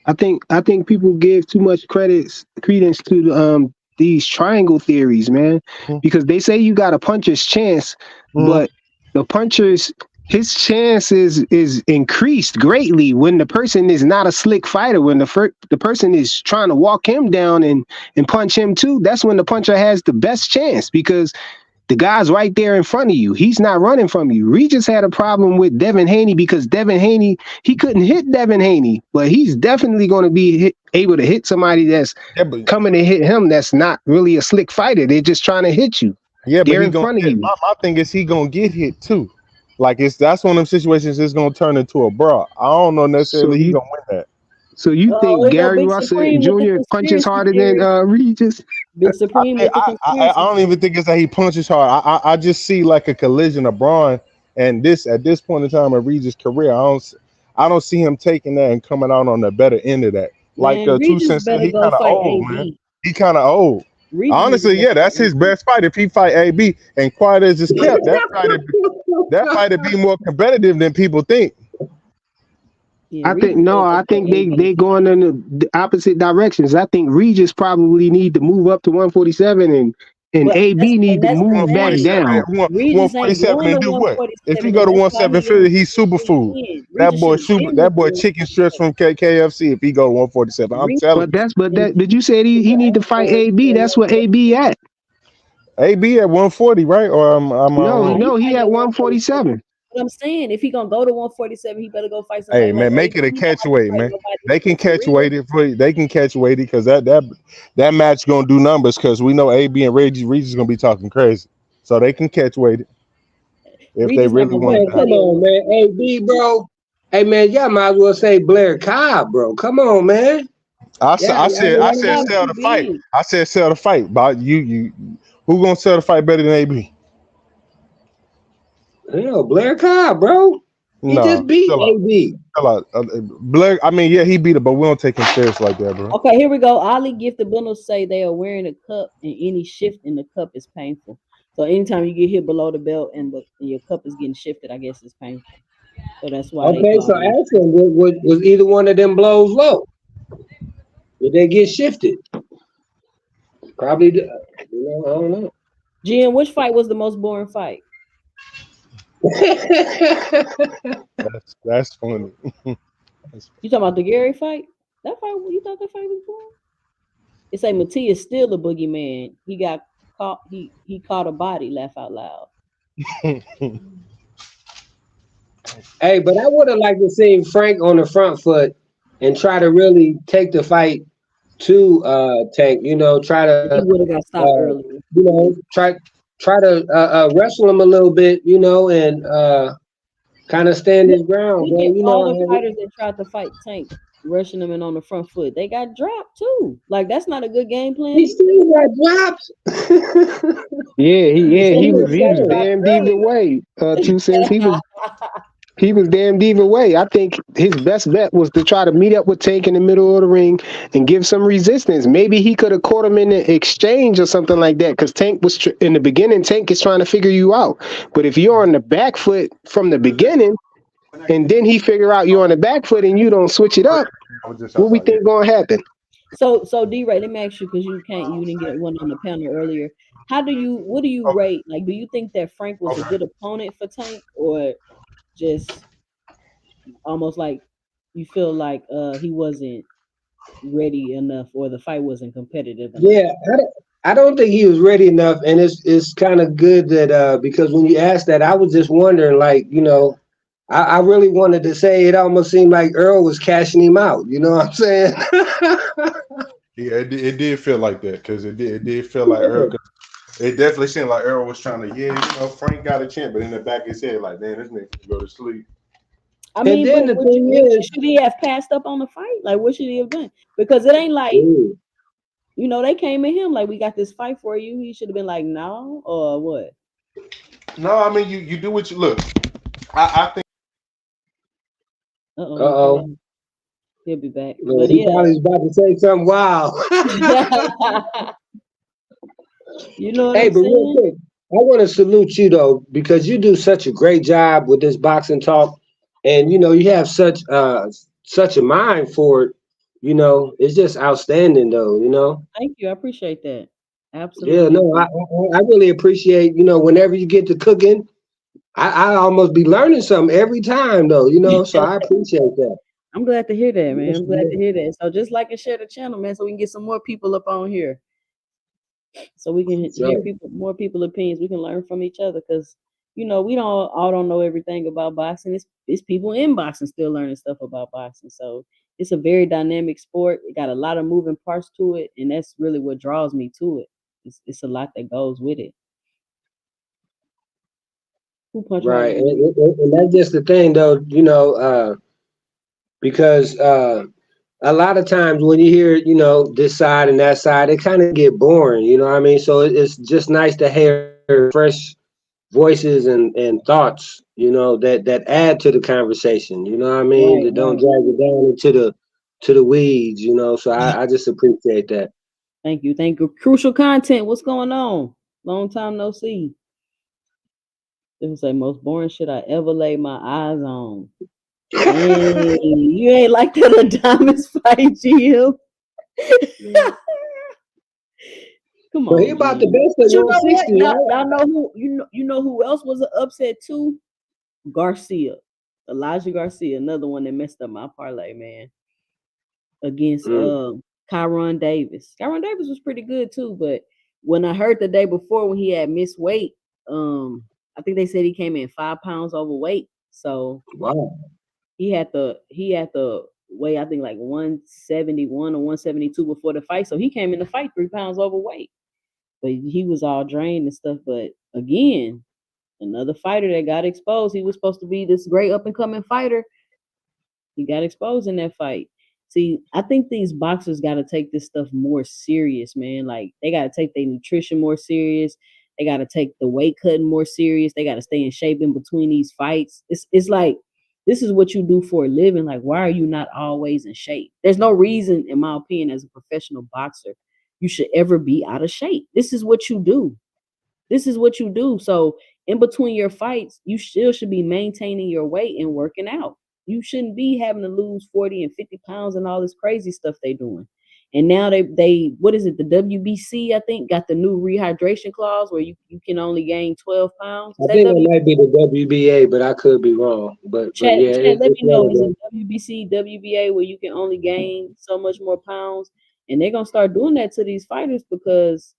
C: I think people give too much credence to these triangle theories, man, because they say you got a puncher's chance, but the puncher's his chance is increased greatly when the person is not a slick fighter. When the person is trying to walk him down and punch him too, that's when the puncher has the best chance because the guy's right there in front of you. He's not running from you. Regis had a problem with Devin Haney because Devin Haney, he couldn't hit Devin Haney, but he's definitely going to be able to hit somebody that's coming to hit him that's not really a slick fighter. They're just trying to hit you.
D: Yeah,
C: They're
D: but
C: in front of you.
D: my thing is he gonna get hit too. Like that's one of them situations it's gonna turn into a brawl. I don't know necessarily he gonna win that.
C: So you think Gary
A: Big
C: Russell
A: Supreme with
C: Jr.
A: the
C: punches harder
A: conspiracy
C: than Regis?
A: Big Supreme with the
D: I
A: conspiracy
D: don't even think it's that he punches hard. I just see like a collision of Braun and at this point in time in Regis' career, I don't see him taking that and coming out on the better end of that. Like
A: Man,
D: 2
A: Regis
D: cents,
A: better
D: he
A: go
D: kind of
A: fight
D: old,
A: AB.
D: man. He kind of old.
A: Regis
D: Honestly,
A: needs to
D: yeah,
A: go
D: that's
A: fight
D: his
A: AB.
D: best fight. If he fight AB and quiet as is kept, that fight would be more competitive than people think.
A: Yeah,
C: I
A: Regis
C: think
A: better go fight
C: they
A: AB.
C: going in the opposite directions. I think Regis probably need to move up to 147 and
A: But
C: AB need to
A: that's the
C: move back
A: thing.
C: down.
A: Regis ain't
D: 147
A: going
D: and
A: to
D: do what?
A: 147.
D: If he go to
A: and that's why he
D: 150, he's
A: didn't
D: superfood.
A: win.
D: That
A: Regis
D: boy
A: should've been
D: that boy
A: with
D: chicken strips from KFC if he go to 147. I'm
A: Regis-
D: telling you.
C: But you said he need to fight AB. That's what AB at.
D: AB at 140, right? Or am I wrong?
C: No, he at 147.
A: What I'm saying, if he gonna go to 147, he better go fight somebody.
D: Hey man, make it a
A: AB.
D: catch weight, man. They can catch
A: weight
D: weight it for you. They can catch weight it because that match gonna do numbers because we know AB and Regis gonna be talking crazy, so they can catch weight it if they really want
E: Man,
D: to.
E: come on, man. AB, bro. Hey, man, y'all might as well say Blair Cobb, bro. Come on, man.
D: I said sell the fight. I said sell the fight. But you who gonna sell the fight better than AB?
E: Hell, Blair Cobb, bro. He just beat AB.
D: Blair, I mean, yeah, he beat it, but we don't take him serious like that, bro.
A: Okay, here we go. Ali Gifted Bundles say they are wearing a cup, and any shift in the cup is painful. So anytime you get hit below the belt and your cup is getting shifted, I guess it's painful. So that's why.
E: Okay, so ask him, was either one of them blows low? Did they get shifted? Probably. I don't know.
A: Jim, which fight was the most boring fight?
D: That's funny.
A: You talking about the Gary fight? That fight? You thought that fight was boring? It say Matias still a boogeyman. He got caught. He caught a body. Laugh out loud.
E: Hey, but I would have liked to see Frank on the front foot and try to really take the fight to Tank. Try
A: He
E: to
A: would have got stopped earlier.
E: try to wrestle him a little bit, and kind of stand his ground.
A: Look
E: Man.
A: at all the fighters that tried to fight Tank, rushing him in on the front foot. They got dropped too. Like that's not a good game plan.
E: He still got dropped.
C: He was damned either way. 2 cents. He was damned either way. I think his best bet was to try to meet up with Tank in the middle of the ring and give some resistance. Maybe he could have caught him in the exchange or something like that. Because Tank was in the beginning. Tank is trying to figure you out. But if you're on the back foot from the beginning, and then he figure out you're on the back foot and you don't switch it up, what we think gonna happen?
A: So D-Ray, let me ask you, because you didn't get one on the panel earlier. What do you rate? Like, do you think that Frank was a good opponent for Tank, or just almost like you feel like he wasn't ready enough, or the fight wasn't competitive enough?
E: Yeah, I don't think he was ready enough, and it's kind of good that because when you asked that, I was just wondering, like, I really wanted to say it almost seemed like Earl was cashing him out. You know what I'm saying?
D: Yeah, it did feel like that, because it did feel like Earl. It definitely seemed like Earl was trying to, Frank got a chance, but in the back of his head, like, man, this nigga can go to sleep.
A: I mean,
E: then the thing is,
A: should he have passed up on the fight? Like, what should he have done? Because it ain't like, they came at him like, we got this fight for you. He should have been like, no, or what?
D: No, I mean, you do what you look. I think.
E: Uh-oh.
A: He'll be back.
E: Well, he probably was about to say something wild.
A: You know what
E: hey,
A: I'm
E: but
A: saying?
E: real quick, I want to salute you though, because you do such a great job with this boxing talk, and you have such a mind for it. It's just outstanding though.
A: Thank you. I appreciate that. Absolutely.
E: Yeah, no, I really appreciate. Whenever you get to cooking, I almost be learning something every time though. So I appreciate that.
A: I'm glad to hear that, man. I'm glad to hear that. So just like and share the channel, man, so we can get some more people up on here. So we can hear more people's opinions. We can learn from each other, because we don't know everything about boxing. It's people in boxing still learning stuff about boxing. So it's a very dynamic sport. It got a lot of moving parts to it, and that's really what draws me to it. It's a lot that goes with it. Who punched
E: right, and that's just the thing though, because a lot of times when you hear, this side and that side, it kind of get boring, you know what I mean? So it's just nice to hear fresh voices and thoughts, that add to the conversation, you know what I mean? That don't drag it down into the weeds, So I just appreciate that.
A: Thank you. Crucial content. What's going on? Long time no see. It was like most boring shit I ever laid my eyes on. Hey, you ain't like that Adames fight, Jim. Come on.
E: Well, he about the best at 160.
A: Y'all know who you know who else was an upset too? Garcia. Elijah Garcia, another one that messed up my parlay, man. Against Kyron Davis. Kyron Davis was pretty good too, but when I heard the day before when he had missed weight, I think they said he came in 5 pounds overweight. So
E: wow.
A: He had to weigh, I think, like 171 or 172 before the fight. So he came in the fight 3 pounds overweight. But he was all drained and stuff. But again, another fighter that got exposed. He was supposed to be this great up-and-coming fighter. He got exposed in that fight. See, I think these boxers got to take this stuff more serious, man. Like, they got to take their nutrition more serious. They got to take the weight cutting more serious. They got to stay in shape in between these fights. It's like, this is what you do for a living. Like, why are you not always in shape? There's no reason, in my opinion, as a professional boxer, you should ever be out of shape. This is what you do. So in between your fights, you still should be maintaining your weight and working out. You shouldn't be having to lose 40 and 50 pounds and all this crazy stuff they doing. And now they what is it? The WBC, I think, got the new rehydration clause where you can only gain 12 pounds.
E: I think it might be the WBA, but I could be wrong. But
A: Chat,
E: yeah,
A: let me
E: it's one
A: know.
E: of
A: Is
E: them.
A: it WBC, WBA where you can only gain so much more pounds? And they're gonna start doing that to these fighters because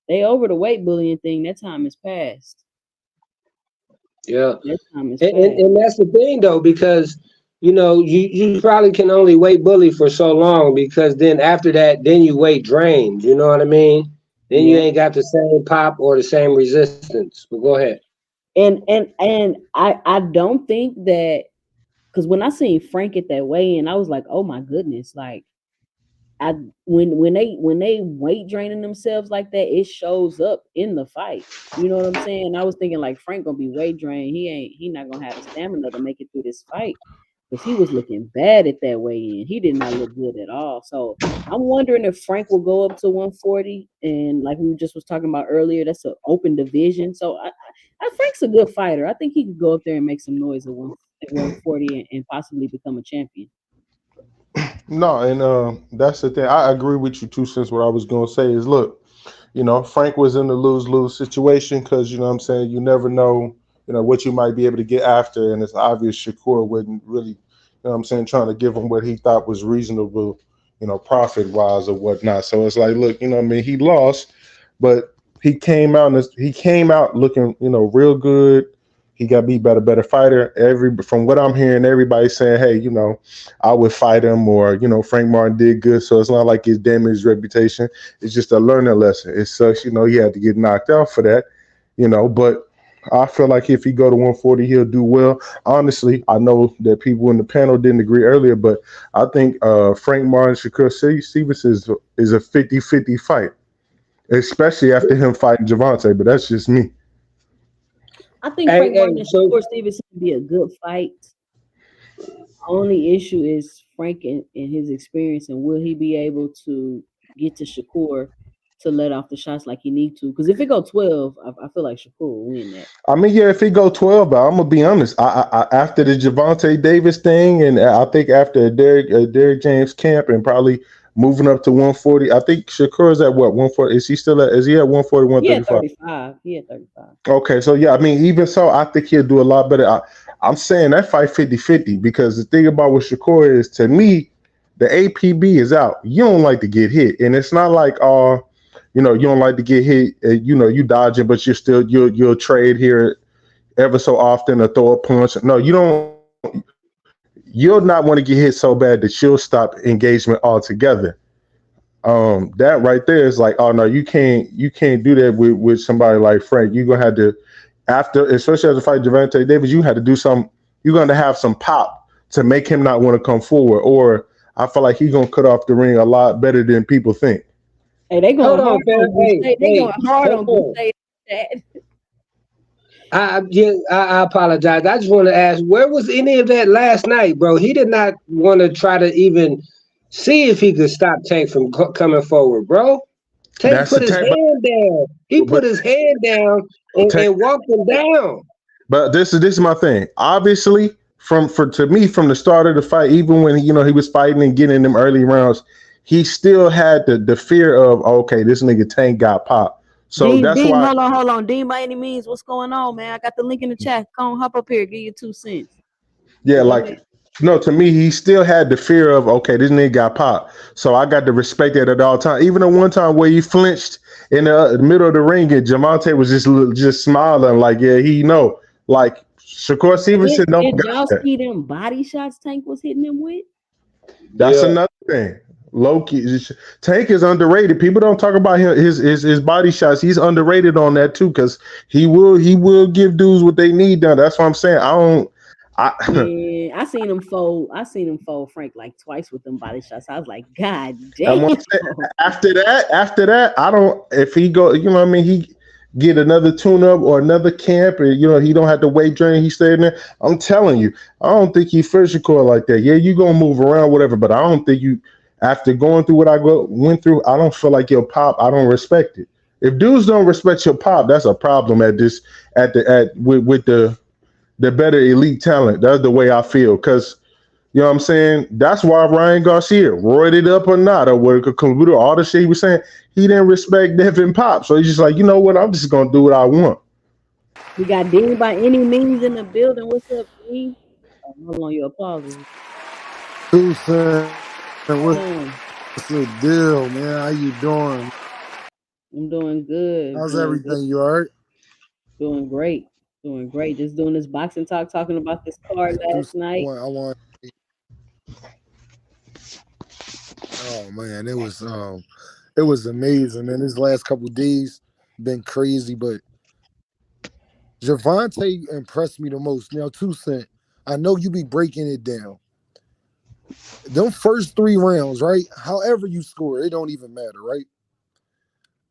A: they over the weight bullying thing. That time is past.
E: Yeah,
A: That time is
E: and,
A: past.
E: and that's the thing though, because you probably can only weight bully for so long, because then after that, then you weight drained. You know what I mean? Then you
A: Yeah.
E: ain't got the same pop or the same resistance. But go ahead.
A: And I don't think that, because when I seen Frank at that weigh-in, I was like, oh my goodness, like when they weight draining themselves like that, it shows up in the fight. You know what I'm saying? I was thinking like Frank gonna be weight drained. He not gonna have the stamina to make it through this fight, because he was looking bad at that weigh-in. He did not look good at all. So I'm wondering if Frank will go up to 140, and like we just was talking about earlier, that's an open division. So I Frank's a good fighter. I think he could go up there and make some noise at 140 and possibly become a champion.
D: No, and that's the thing. I agree with you too. Since what I was gonna say is, look, Frank was in a lose-lose situation because what I'm saying, you never know, what you might be able to get after, and it's obvious Shakur wouldn't really, what I'm saying, trying to give him what he thought was reasonable, profit-wise or whatnot. So it's like, look, what I mean, he lost, but he came out looking, real good. He got beat by the better fighter. From what I'm hearing, everybody's saying, hey, I would fight him, or, Frank Martin did good. So it's not like he's damaged his reputation. It's just a learning lesson. It sucks, he had to get knocked out for that, but I feel like if he go to 140, he'll do well. Honestly, I know that people in the panel didn't agree earlier, but I think Frank Martin, Shakur Stevenson is a 50-50 fight, especially after him fighting Gervonta, but that's just me.
A: I think Frank Martin and Shakur Stevenson would be a good fight. Only issue is Frank and his experience, and will he be able to get to Shakur to let off the shots like he need to? Because if it go 12, I feel like Shakur will win that.
D: I mean, yeah, if he go 12, but I'm gonna be honest. I after the Gervonta Davis thing, and I think after Derrick James camp, and probably moving up to 140, I think Shakur is at what, 140? Is he at 140, 135?
A: He at 35.
D: Okay, so yeah, I mean, even so, I think he'll do a lot better. I'm saying that fight 50-50, because the thing about what Shakur is, to me, the APB is out. You don't like to get hit, and it's not like you don't like to get hit. You dodging, but you'll trade here ever so often or throw a punch. No, you don't. You'll not want to get hit so bad that you'll stop engagement altogether. That right there is like, oh no, you can't do that with somebody like Frank. You're gonna have to, especially after fight Gervonta Davis, you had to do some. You're gonna have some pop to make him not want to come forward. Or I feel like he's gonna cut off the ring a lot better than people think.
A: Hey, they going hard on Gustave.
E: I apologize. I just want to ask, where was any of that last night, bro? He did not want to try to even see if he could stop Tank from coming forward, bro. Tank put his hand down. He put his hand down and walked him down.
D: But this is my thing. Obviously, from the start of the fight, even when he was fighting and getting in them early rounds, he still had the fear of, okay, this nigga Tank got popped. So
A: Dean,
D: that's why.
A: Hold on. Dean, by any means, what's going on, man? I got the link in the chat. Come on, hop up here, give you 2 cents.
D: Yeah, to me, he still had the fear of, okay, this nigga got popped. So I got to respect that at all times. Even the one time where he flinched in the middle of the ring, and Gervonta was just smiling like, yeah, he know. Like Shakur Stevenson,
A: did y'all see them body shots Tank was hitting him with?
D: That's another thing. Low-key, Tank is underrated. People don't talk about his body shots. He's underrated on that too, because he will give dudes what they need done. That's what I'm saying. I
A: seen him fold Frank like twice with them body shots. I was like, God damn.
D: After that, I don't. If he go, he get another tune-up or another camp, and he don't have to weight drain. He staying there. I'm telling you, I don't think he physical like that. Yeah, you gonna move around, whatever, but I don't think you. After going through what I went through, I don't feel like your pop. I don't respect it. If dudes don't respect your pop, that's a problem with the better elite talent. That's the way I feel. Because You know what I'm saying? That's why Ryan Garcia, roided it up or not, or what computer, all the shit he was saying, he didn't respect Devin Pop. So he's just like, you know what? I'm just gonna do what I want.
A: We got Dean by any means in the building. What's up, Dean? Oh, hold on, your apologies.
F: Tucson, what's
A: Um,
F: the deal, man? How you doing?
A: I'm doing good.
F: How's
A: Doing good.
F: everything? You alright?
A: Doing great. Doing great. Just doing this boxing talk, talking about this card
F: Hey,
A: last
F: Tucson,
A: night.
F: I want. Oh man, it was amazing, man. This last couple of days been crazy, but Gervonta impressed me the most. Now, Tucson, I know you be breaking it down. Them first 3 rounds, right? However you score, it don't even matter, right?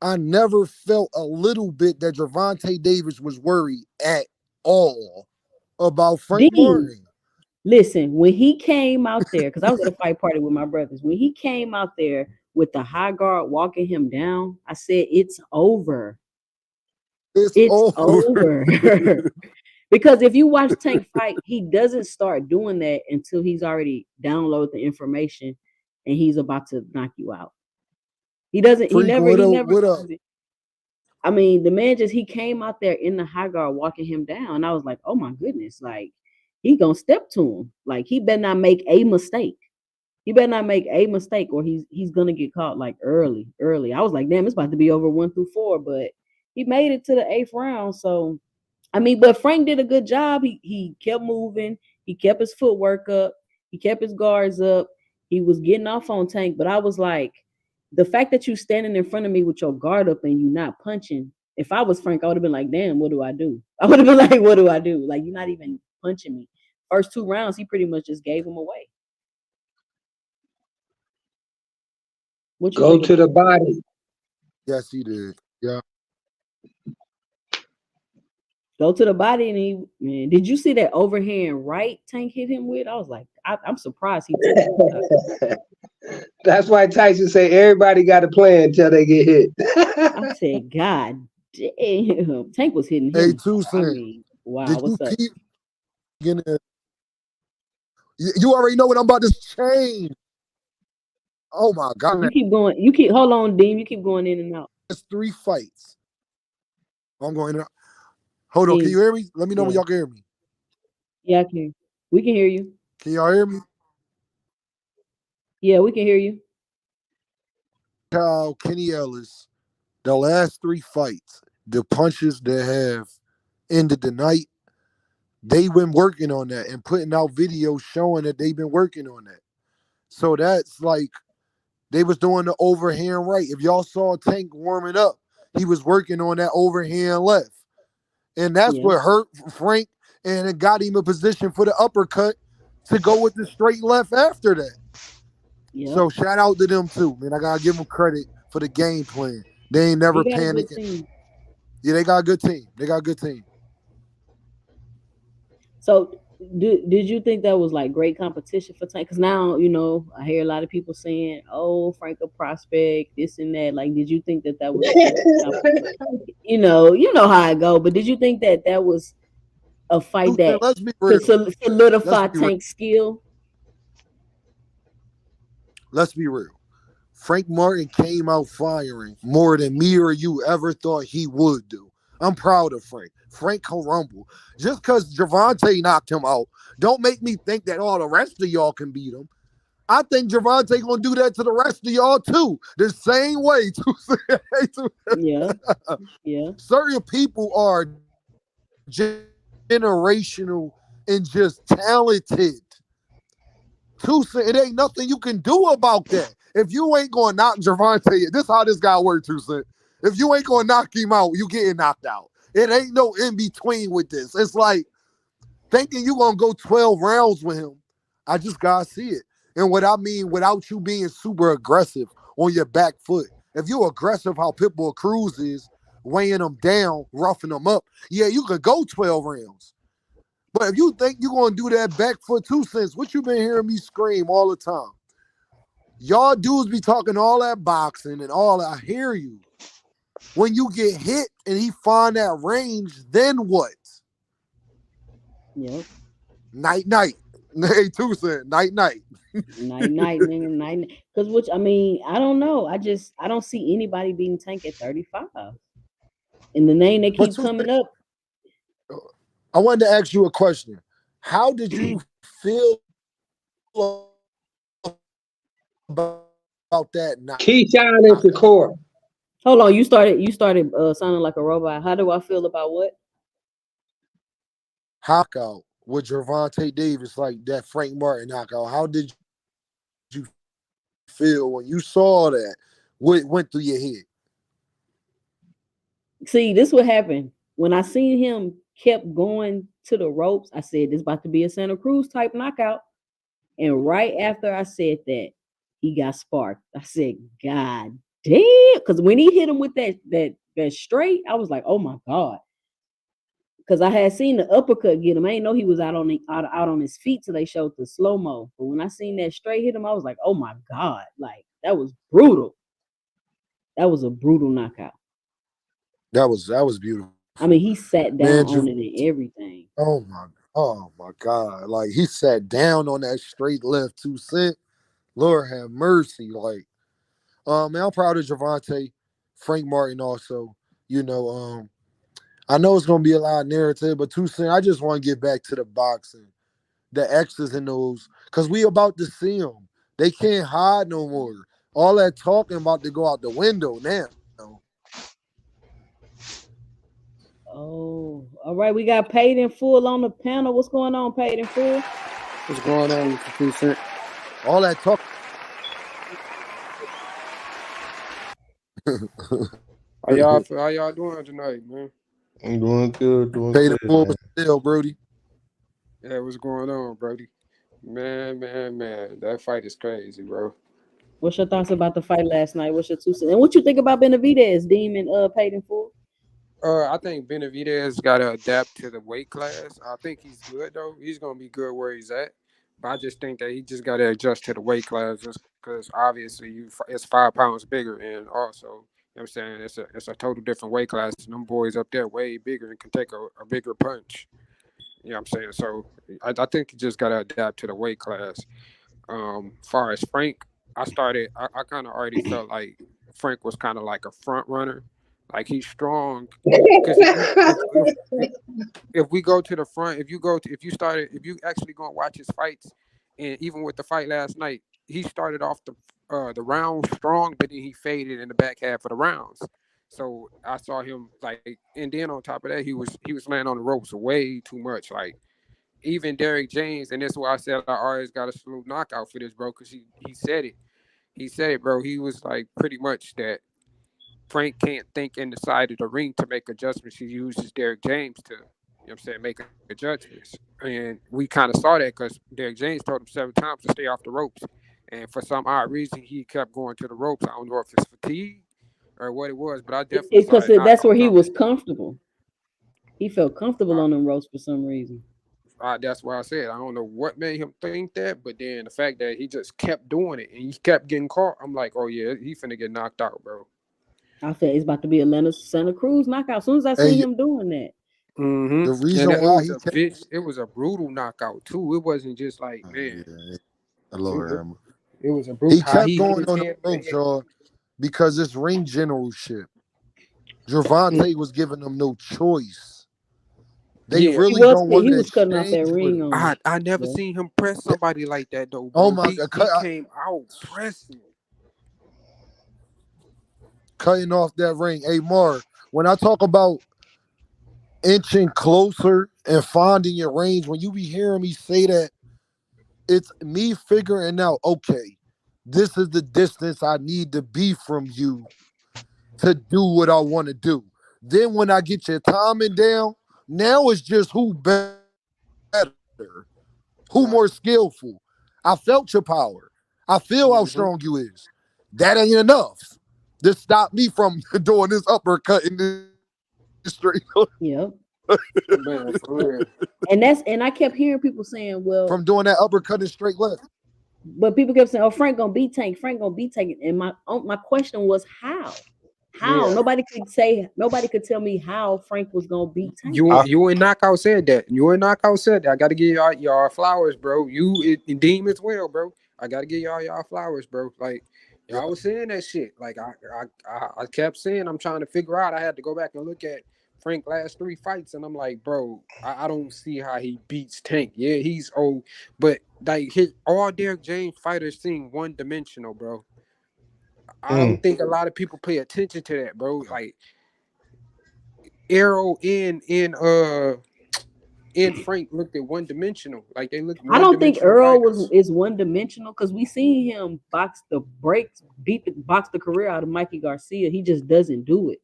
F: I never felt a little bit that Gervonta Davis was worried at all about Frank
A: Dean,
F: Martin.
A: listen, when he came out there, because I was at a fight party with my brothers, when he came out there with the high guard walking him down, I said, it's over.
F: It's
A: over. Because if you watch Tank fight, he doesn't start doing that until he's already downloaded the information and he's about to knock you out. He doesn't,
F: Freak,
A: he never
F: what up?
A: does it. I mean, the man he came out there in the high guard walking him down. And I was like, oh my goodness, like he gonna step to him. Like he better not make a mistake. He better not make a mistake or he's gonna get caught like early. I was like, damn, it's about to be over 1 through 4, but he made it to the 8th round. So I mean, but Frank did a good job. He kept moving. He kept his footwork up. He kept his guards up. He was getting off on Tank. But I was like, the fact that you standing in front of me with your guard up and you not punching, if I was Frank, I would have been like, damn, what do I do? I would have been like, what do I do? Like, you're not even punching me. First 2 rounds, he pretty much just gave him away. What you
E: Go
A: think
E: to
A: about
E: the body.
F: Yes, he did. Yeah.
A: Go to the body and he, man, did you see that overhand right Tank hit him with? I was like, I'm surprised he took it.
E: That's why Tyson say everybody got a plan until they get hit.
A: I said, God damn. Tank was hitting him.
F: Hey, Tucson,
A: I mean, wow,
F: did
A: what's
F: you
A: up?
F: keep getting it? You already know what I'm about to change. Oh my God.
A: You keep going. Hold on, Dean. You keep going in and out.
F: That's 3 fights. I'm going in. Hold on, can you hear me? Let me know when y'all can hear me.
A: Yeah, I can. We can hear you.
F: Can y'all hear me?
A: Yeah, we can hear you.
F: Kyle, Kenny Ellis, the last 3 fights, the punches that have ended the night, they've been working on that and putting out videos showing that they've been working on that. So that's like they was doing the overhand right. If y'all saw Tank warming up, he was working on that overhand left. And that's what hurt Frank, and it got him a position for the uppercut to go with the straight left after that.
A: Yep.
F: So shout out to them too, man. I gotta give them credit for the game plan. They ain't never panicking. Yeah, they got a good team.
A: So did you think that was like great competition for Tank? Because now, you know, I hear a lot of people saying, oh, Frank a prospect, this and that. Like, did you think that was you know how I go, but did you think that was a fight that could solidify Tank's skill?
F: Let's be real. Frank Martin came out firing more than me or you ever thought he would do. I'm proud of Frank. Frank can rumble. Just because Gervonta knocked him out, don't make me think that all the rest of y'all can beat him. I think Gervonta gonna do that to the rest of y'all too. The same way.
A: Yeah.
F: Certain people are generational and just talented. Tucson, it ain't nothing you can do about that. If you ain't gonna knock Gervonta, this is how this guy works, Tucson. If you ain't gonna knock him out, you getting knocked out. It ain't no in between with this. It's like thinking you gonna go 12 rounds with him. I just gotta see it. And what I mean, without you being super aggressive on your back foot. If you're aggressive how Pitbull Cruz is, weighing them down, roughing them up, yeah, you could go 12 rounds. But if you think you're going to do that back foot 2 cents, what you been hearing me scream all the time? Y'all dudes be talking all that boxing and all that. I hear you. When you get hit and he find that range, then what?
A: Yep.
F: Night. Hey, 2 Cent, night.
A: night, nigga, night. Because which I mean, I don't know. I don't see anybody beating Tank at 35. And the name that
F: But
A: keep
F: 2
A: coming
F: Cent,
A: up,
F: I wanted to ask you a question. How did you feel about that
E: Keyshawn and
F: knockout?
E: Shakur.
A: hold on, you started sounding like a robot. How do I feel about what?
F: Knockout with Gervonta Davis, like that Frank Martin knockout. How did you feel when you saw that? What went through your head?
A: See, this what happened. When I seen him kept going to the ropes, I said this about to be a Santa Cruz type knockout. And right after I said that, he got sparked. I said, God damn. Because when he hit him with that straight, I was like, oh my God. Because I had seen the uppercut get him. I didn't know he was out on his feet till they showed the slow-mo. But when I seen that straight hit him, I was like, oh my God. Like, that was brutal. That was a brutal knockout.
F: That was beautiful.
A: I mean, he sat
F: Man,
A: down on it and everything.
F: oh my God. Like he sat down on that straight left 2 Cent. Lord have mercy. Like, man, I'm proud of Gervonta, Frank Martin also. You know, I know it's gonna be a lot of narrative, but 2 Cent, I just want to get back to the boxing, the X's and those, because we about to see them. They can't hide no more. All that talking about to go out the window now.
A: Oh, all right. We got Paid in Full on the panel. What's going on, Paid in Full?
G: What's going on with the 2 Cent?
F: All that talk.
G: How y'all doing tonight, man?
D: I'm doing good, doing
F: Paid in
D: good,
F: full
D: man.
F: still, Brody.
G: Yeah, what's going on, Brody? Man, that fight is crazy, bro.
A: What's your thoughts about the fight last night? What's your 2 cents? And what you think about Benavidez, Demon, Paid in Full?
G: I think Benavidez got to adapt to the weight class. I think he's good though. He's gonna be good where he's at. But I just think that he just got to adjust to the weight class, just because obviously it's 5 pounds bigger, and also, you know what I'm saying, it's a total different weight class. And them boys up there way bigger and can take a bigger punch. You know what I'm saying? So I think you just got to adapt to the weight class. Far as Frank, I kind of already felt like Frank was kind of like a front runner. Like he's strong. Because if we go to the front, if you actually go and watch his fights, and even with the fight last night, he started off the round strong, but then he faded in the back half of the rounds. So I saw him like, and then on top of that, he was laying on the ropes way too much. Like even Derrick James, and this is why I said I always got a salute knockout for this, bro, because he said it. He said it, bro. He was like pretty much that Frank can't think in the side of the ring to make adjustments. He uses Derrick James to, you know what I'm saying, make adjustments. And we kind of saw that because Derrick James told him 7 times to stay off the ropes. And for some odd reason, he kept going to the ropes. I don't know if it's fatigue or what it was, but I definitely saw
A: Because
G: that
A: that's where
G: knockout
A: he
G: coming.
A: was comfortable. He felt comfortable on them ropes for some reason.
G: That's why I said I don't know what made him think that, but then the fact that he just kept doing it and he kept getting caught, I'm like, oh yeah, he finna get knocked out, bro.
A: I said it's about to be Atlanta Santa Cruz knockout. As soon as I see him doing that.
G: Mm-hmm.
F: The reason why
G: it was a brutal knockout too. It wasn't just like, man. It was a brutal.
F: He kept going on the ropes, y'all, because it's ring generalship. Gervonta was giving them no choice. They really don't want to.
A: He was cutting off that ring on.
G: I never seen him press somebody like that though.
F: Bro. Oh
G: my God! He came out pressing,
F: cutting off that ring. Hey, Mar, when I talk about inching closer and finding your range, when you be hearing me say that, it's me figuring out, okay, this is the distance I need to be from you to do what I want to do. Then when I get your timing down, now it's just who better, who more skillful. I felt your power. I feel how strong you is. That ain't enough to stop me from doing this uppercut in this straight.
A: Yep.
G: Man, for real.
A: And I kept hearing people saying, well,
F: from doing that uppercut in straight left.
A: But people kept saying, oh, Frank gonna beat Tank. Frank gonna beat Tank. And my question was, how? How?
G: Yeah.
A: Nobody could tell me how Frank was gonna beat Tank.
G: You and Knockout said that. I gotta give y'all flowers, bro. And Deem as well, bro. I gotta give y'all flowers, bro. Like y'all was saying that shit. Like I kept saying I'm trying to figure out. I had to go back and look at Frank last 3 fights, and I'm like, bro, I don't see how he beats Tank. Yeah, he's old, but like all Derrick James fighters seem one dimensional, bro. I don't think a lot of people pay attention to that, bro. Like Arrow and Frank looked at one dimensional. Like they looked.
A: I don't think Earl
G: fighters.
A: is one dimensional because we seen him box the career out of Mikey Garcia. He just doesn't do it.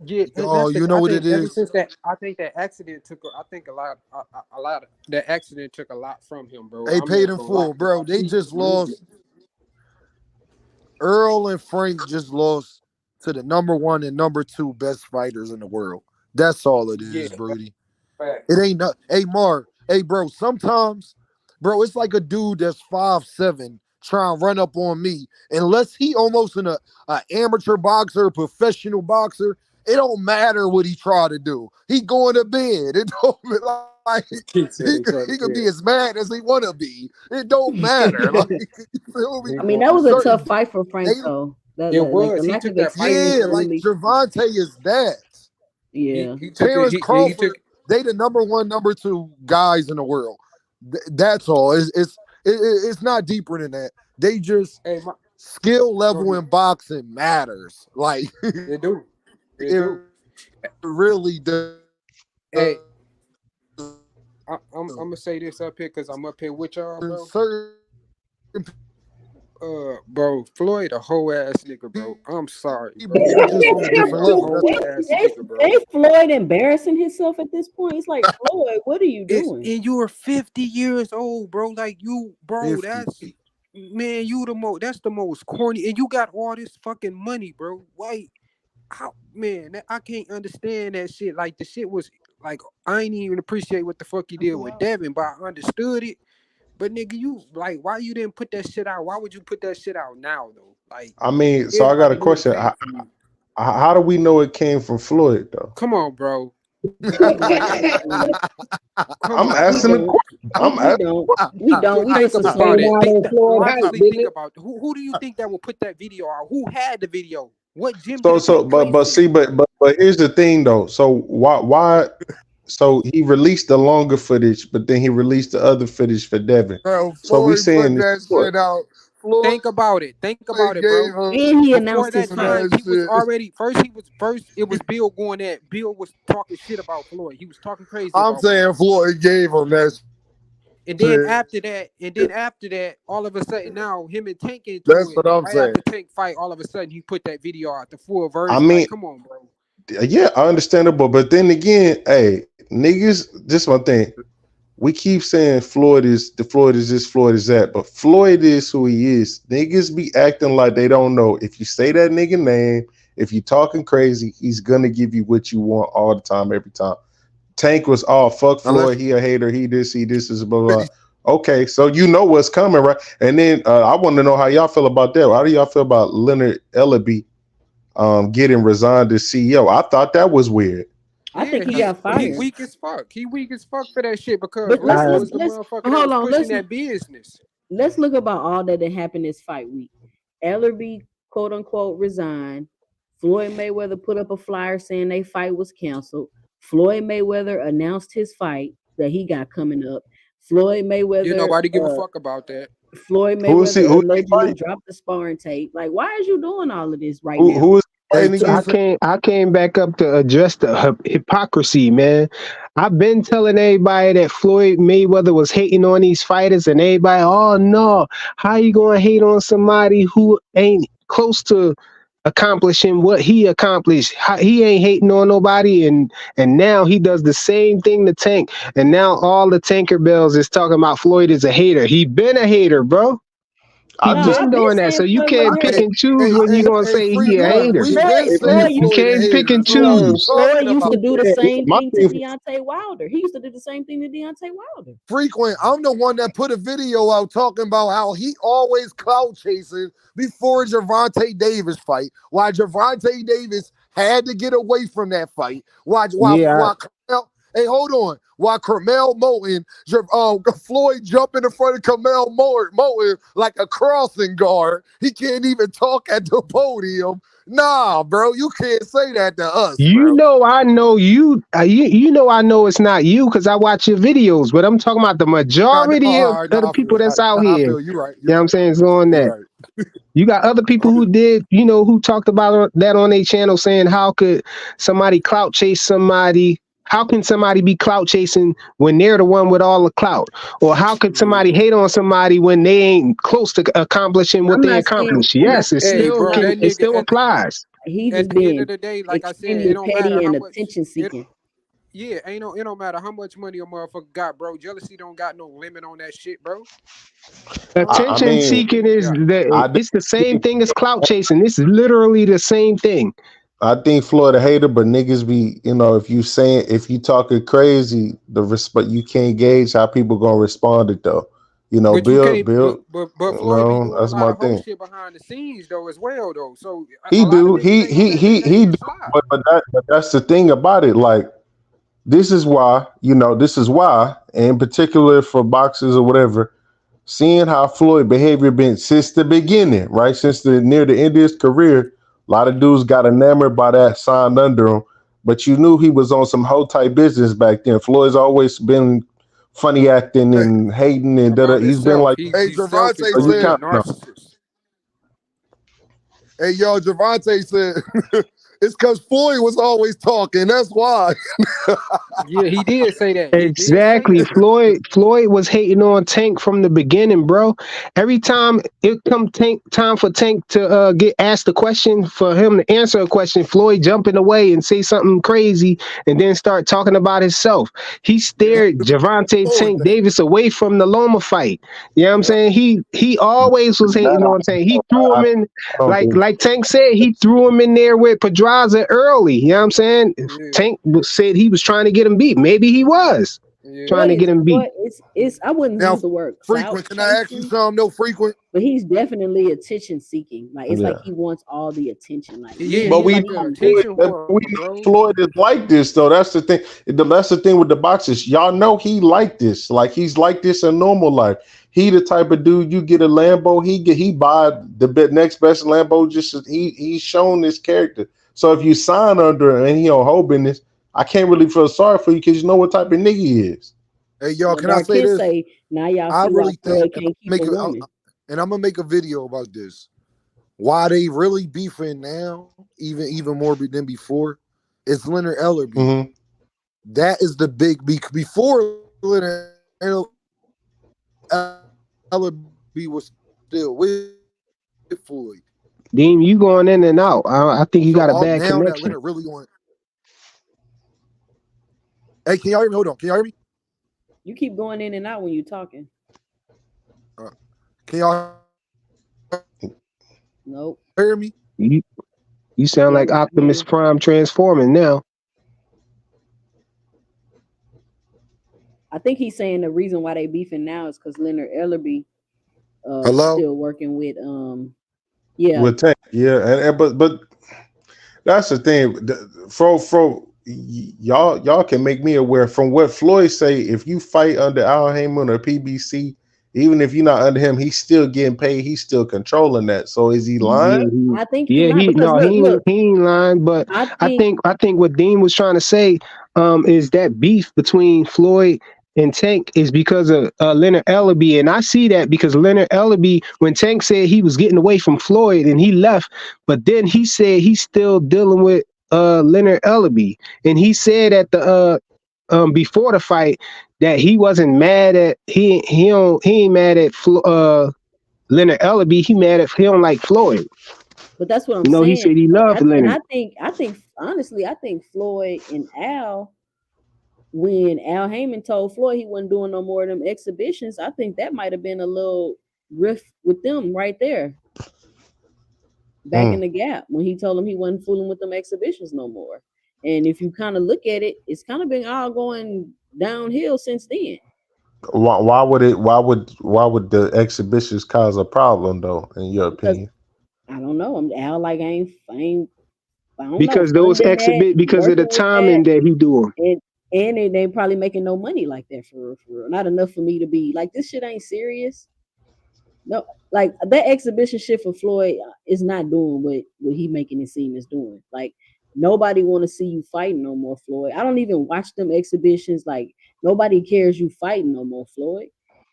G: Yeah,
F: Oh, you know what it
G: ever
F: is?
G: since that, I think that accident took. I think a lot of that accident took a lot from him, bro.
F: They paid in full, bro. They just lost. Earl and Frank just lost to the number 1 and number 2 best fighters in the world. That's all it is, Brody. It ain't no. Hey, Mark. Hey, bro. Sometimes, bro, it's like a dude that's 5'7" trying to run up on me. Unless he almost in a amateur boxer, professional boxer, it don't matter what he try to do. He going to bed. It don't like he could be as mad as he want to be. It don't matter. Like, you feel me?
A: I mean, that was a tough fight for Frank, though.
G: It was. He took that fight.
F: Yeah, like Gervonta is that.
A: Yeah.
F: Terrence Crawford, they the number 1, number 2 guys in the world. That's all. It's not deeper than that. They just skill level in boxing matters. Like
G: they do.
F: It really does.
G: Hey, I'm gonna say this up here because I'm up here with y'all, bro. Bro, Floyd a whole ass nigga, bro. I'm sorry, bro.
A: Ain't Floyd embarrassing himself at this point? It's like, Floyd, what are you doing?
G: And you are 50 years old, bro. Like you, bro.
F: 50.
G: That's the most corny, and you got all this fucking money, bro. Why? I can't understand that shit. Like the shit was like I ain't even appreciate what the fuck he did with Devin, but I understood it. But nigga, you like why you didn't put that shit out? Why would you put that shit out now though? Like
D: I mean, so I got a question. How do we know it came from Floyd though?
G: Come on, bro.
D: I'm asking.
A: We don't. We
G: think about it. Think about who do you think that will put that video out? Who had the video? What gym?
D: But here's the thing though. So why? So he released the longer footage, but then he released the other footage for Devin.
F: Bro,
D: so we saying
F: that shit out. Floyd,
G: think about it, bro.
A: And he announced his
G: time, he was already first. It was Bill going at. Bill was talking shit about Floyd. He was talking crazy.
F: I'm saying Floyd gave him that.
G: And then after that, all of a sudden now him and Tank into
F: That's
G: it.
F: what I'm
G: right
F: saying.
G: After Tank fight, all of a sudden he put that video out, the full version.
D: I mean,
G: like, come on, bro.
D: Yeah, understandable. But then again, hey, niggas, this one thing. We keep saying Floyd is this, Floyd is that, but Floyd is who he is. Niggas be acting like they don't know. If you say that nigga name, if you talking crazy, he's gonna give you what you want all the time, every time. Tank was fuck Floyd, he a hater, he this is blah blah. Okay, so you know what's coming, right? And then I want to know how y'all feel about that. How do y'all feel about Leonard Ellaby getting resigned as CEO? I thought that was weird.
A: I think he got fired.
G: He weak as fuck. He weak as fuck for that shit because
A: let's
G: hold on. Pushing that business.
A: Let's look about all that happened this fight week. Ellaby, quote unquote, resigned. Floyd Mayweather put up a flyer saying their fight was canceled. Floyd Mayweather announced his fight that he got coming up. Floyd Mayweather.
G: Nobody give a fuck about that.
A: Floyd Mayweather allegedly dropped the sparring tape. Like, why is you doing all of this right now?
D: Who is
C: I came back up to address the hypocrisy, man. I've been telling everybody that Floyd Mayweather was hating on these fighters, and everybody, oh no, how you gonna hate on somebody who ain't close to accomplishing what he accomplished? He ain't hating on nobody, and now he does the same thing to Tank, and now all the Tanker Bells is talking about Floyd is a hater. He been a hater, bro. He
B: I
A: No,
B: just
A: I've
C: been
A: been
C: doing that,
A: saying
C: so you
A: Floyd wasn't
C: can't pick
A: hating.
C: and choose
F: Hey,
C: when you
F: hey,
C: gonna
F: hey,
C: say he a
F: Frequent.
C: hater.
F: We've been
A: Floyd,
F: saying
A: Floyd
C: You
A: used
F: Floyd a
C: can't pick
F: hater.
C: and
F: So what are you
C: choose.
A: Floyd
F: talking
A: used to
F: about?
A: do the same
B: my
A: thing to
B: thing.
A: Deontay Wilder. He used to do the same thing to Deontay Wilder.
F: Frequent. I'm the one that put a video out talking about how he always clout chasing before Gervonta Davis fight. Why Gervonta Davis had to get away from that fight. Why
C: Yeah,
F: hey, hold on. While Carmel Moulton, Floyd jumping in front of Carmel Moulton like a crossing guard. He can't even talk at the podium. Nah, bro, you can't say that to us,
C: you
F: bro.
C: know I know you. You know I know it's not you because I watch your videos. But I'm talking about the majority
F: All
C: of
F: right,
C: the people that's out
F: I
C: here.
F: feel you right.
C: You know what I'm saying? It's on
F: You're
C: that.
F: right.
C: You got other people who did, you know, who talked about that on their channel saying, how could somebody clout chase somebody? How can somebody be clout chasing when they're the one with all the clout? Or how could somebody hate on somebody when they ain't close to accomplishing what
A: I'm
C: they
A: not saying.
C: accomplished?
A: I'm not
C: Yes, it
A: saying
G: Hey,
A: it's
C: still
G: bro,
A: clout.
C: can,
G: that
C: it
G: nigga
C: still applies.
A: He's
G: at
A: just
G: the end
A: being
G: of the day, like I said, it
A: extremely
G: don't matter
A: petty
G: how
A: and
G: much.
A: attention seeking.
G: Yeah, it don't matter how much money a motherfucker got, bro. Jealousy don't got no limit on that shit, bro. I don't give a
B: I
C: Attention
G: fuck how much
B: mean,
C: seeking
G: money you
C: is
G: got.
C: the
B: I
C: it's the same thing as clout chasing. It's literally the same thing.
B: I think Floyd a hater, but niggas be, if you talking crazy, you can't gauge how people gonna respond it though.
G: But you can't.
B: Bill,
G: But Floyd be doing a
B: that's
G: lot
B: my
G: of whole
B: thing.
G: shit behind the scenes though, as well though. So a
B: He
G: lot of
B: do,
G: niggas ain't on that shit. That
B: he do,
G: shit slide.
B: but that's the thing about it. Like, this is why, in particular for boxers or whatever, seeing how Floyd behavior been since the beginning, right? Since near the end of his career, a lot of dudes got enamored by that, signed under him. But you knew he was on some whole type business back then. Floyd's always been funny acting
F: Hey,
B: and hating and da.
G: About
B: He's been
G: himself,
B: like,
G: he's selfish,
F: Gervonta
B: so
G: bro.
B: you
G: He a
F: said,
B: count. No,
G: narcissist.
F: hey, yo, Gervonta said, it's because Floyd was always talking. That's why.
G: Yeah, he did say that. He did say
C: Exactly.
G: that.
C: Floyd was hating on Tank from the beginning, bro. Every time it come time for Tank to get asked a question, for him to answer a question, Floyd jumping away and say something crazy and then start talking about himself. He steered Gervonta
F: Floyd,
C: Tank Davis away from the Loma fight. You know what I'm
F: yeah,
C: saying? He always was hating on Tank. He threw him in,
B: I don't think.
C: like Tank said, he threw him in there with Pedraza early. You know what I'm saying?
G: Yeah,
C: Tank said he was trying to get him beat. Maybe he was
G: yeah.
C: trying to get him beat.
A: It's I wouldn't
F: now
A: use the word clout
F: frequent. Can I ask you
A: chasing,
F: something? No, frequent.
A: but he's definitely attention seeking. Like it's like
B: Yeah.
A: he wants all the attention. Like
G: Yeah,
B: But
A: it's
G: he's
B: we
A: like
G: like an
B: know
A: he,
B: Floyd.
G: attention
B: We
G: whore,
B: know
G: bro.
B: Floyd is like this, though. That's the thing. That's the thing with the boxers. Y'all know he like this. Like, he's like this in normal life. He the type of dude, you get a Lambo, he buy the next best Lambo. Just he's shown this character. So if you sign under him and he on whole business, I can't really feel sorry for you because you know what type of nigga he is.
F: Hey, y'all,
A: well,
F: can I
A: Dark
F: say
A: Kiss
F: this?
A: say now y'all
F: I
A: see why
F: really think,
A: Floyd can't keep a woman.
F: and I'm gonna make a video about this. Why they really beefing now, even more than before, is Leonard Ellerby.
B: Mm-hmm.
F: That is the big before Leonard Ellerby was still with Floyd.
C: Dean, you going in and out. I think you
F: So
C: got a
F: all
C: bad
F: now that
C: connection.
F: Leonard really on. Hey, can y'all hear me? Hold on. Can y'all hear me?
A: You keep going in and out when you're talking.
F: Can y'all
A: Nope.
F: hear me?
C: You sound like Optimus Prime transforming now.
A: I think he's saying the reason why they beefing now is because Leonard Ellerby
F: Hello?
A: still working with yeah.
B: With Tank, yeah, but that's the thing. Y'all can make me aware from what Floyd say. If you fight under Al Heyman or PBC, even if you're not under him, he's still getting paid. He's still controlling that. So is he lying?
A: I think he's lying because
C: he ain't lying. But I think what Dean was trying to say is that beef between Floyd and Tank is because of Leonard Ellerby, and I see that because Leonard Ellerby, when Tank said he was getting away from Floyd and he left, but then he said he's still dealing with Leonard Ellerby, and he said at the before the fight that he wasn't mad at he ain't mad at Leonard Ellerby. He mad at he don't like Floyd.
A: But that's what I'm saying.
C: He said he loved Leonard.
A: And I think honestly, I think Floyd and Al, when Al Heyman told Floyd he wasn't doing no more of them exhibitions, I think that might have been a little riff with them right there. Back in the gap when he told him he wasn't fooling with them exhibitions no more. And if you kind of look at it, it's kind of been all going downhill since then.
D: Why would the exhibitions cause a problem though, in your
A: Because
D: opinion?
A: I don't know. I'm Al like I don't know.
C: Because those
A: Funding that,
C: because of the
A: working with
C: timing that he doing.
A: and they probably making no money like that for real, for real. Not enough for me to be like this shit ain't serious. No, like that exhibition shit for Floyd is not doing what he making it seem is doing. Like nobody want to see you fighting no more, Floyd. I don't even watch them exhibitions. Like nobody cares you fighting no more, Floyd.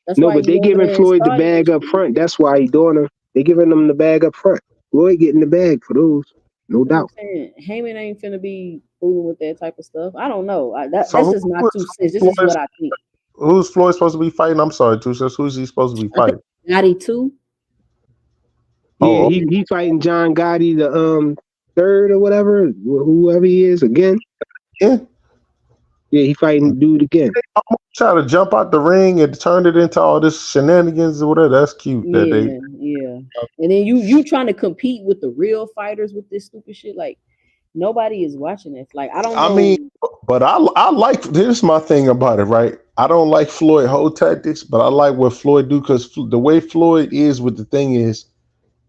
A: That's
C: No,
A: why
C: but they
A: you over
C: giving
A: there
C: Floyd the
A: starting
C: bag
A: this
C: up
A: shit.
C: front. That's why he doing them. They giving them the bag up front. Floyd getting the bag for those, no
A: You know what I'm
C: doubt.
A: saying? Heyman ain't finna be fooling with that type of stuff. I don't know. That's
D: So
A: just my 2 cents. This is what I think.
D: who's Floyd supposed to be fighting? I'm sorry, Two Cents. Who's he supposed to be
A: I think
D: fighting?
A: Gotti too.
C: Yeah,
D: Oh,
C: he fighting John Gotti the third or whatever, whoever he is again.
D: yeah.
C: Yeah, he fighting dude again.
D: Try to jump out the ring and turn it into all this shenanigans or whatever. That's cute. That they
A: Yeah. And then you trying to compete with the real fighters with this stupid shit. Like nobody is watching this. Like I don't know.
D: I mean, but I like. Here's my thing about it, right? I don't like Floyd whole tactics, but I like what Floyd do because the way Floyd is with the thing is,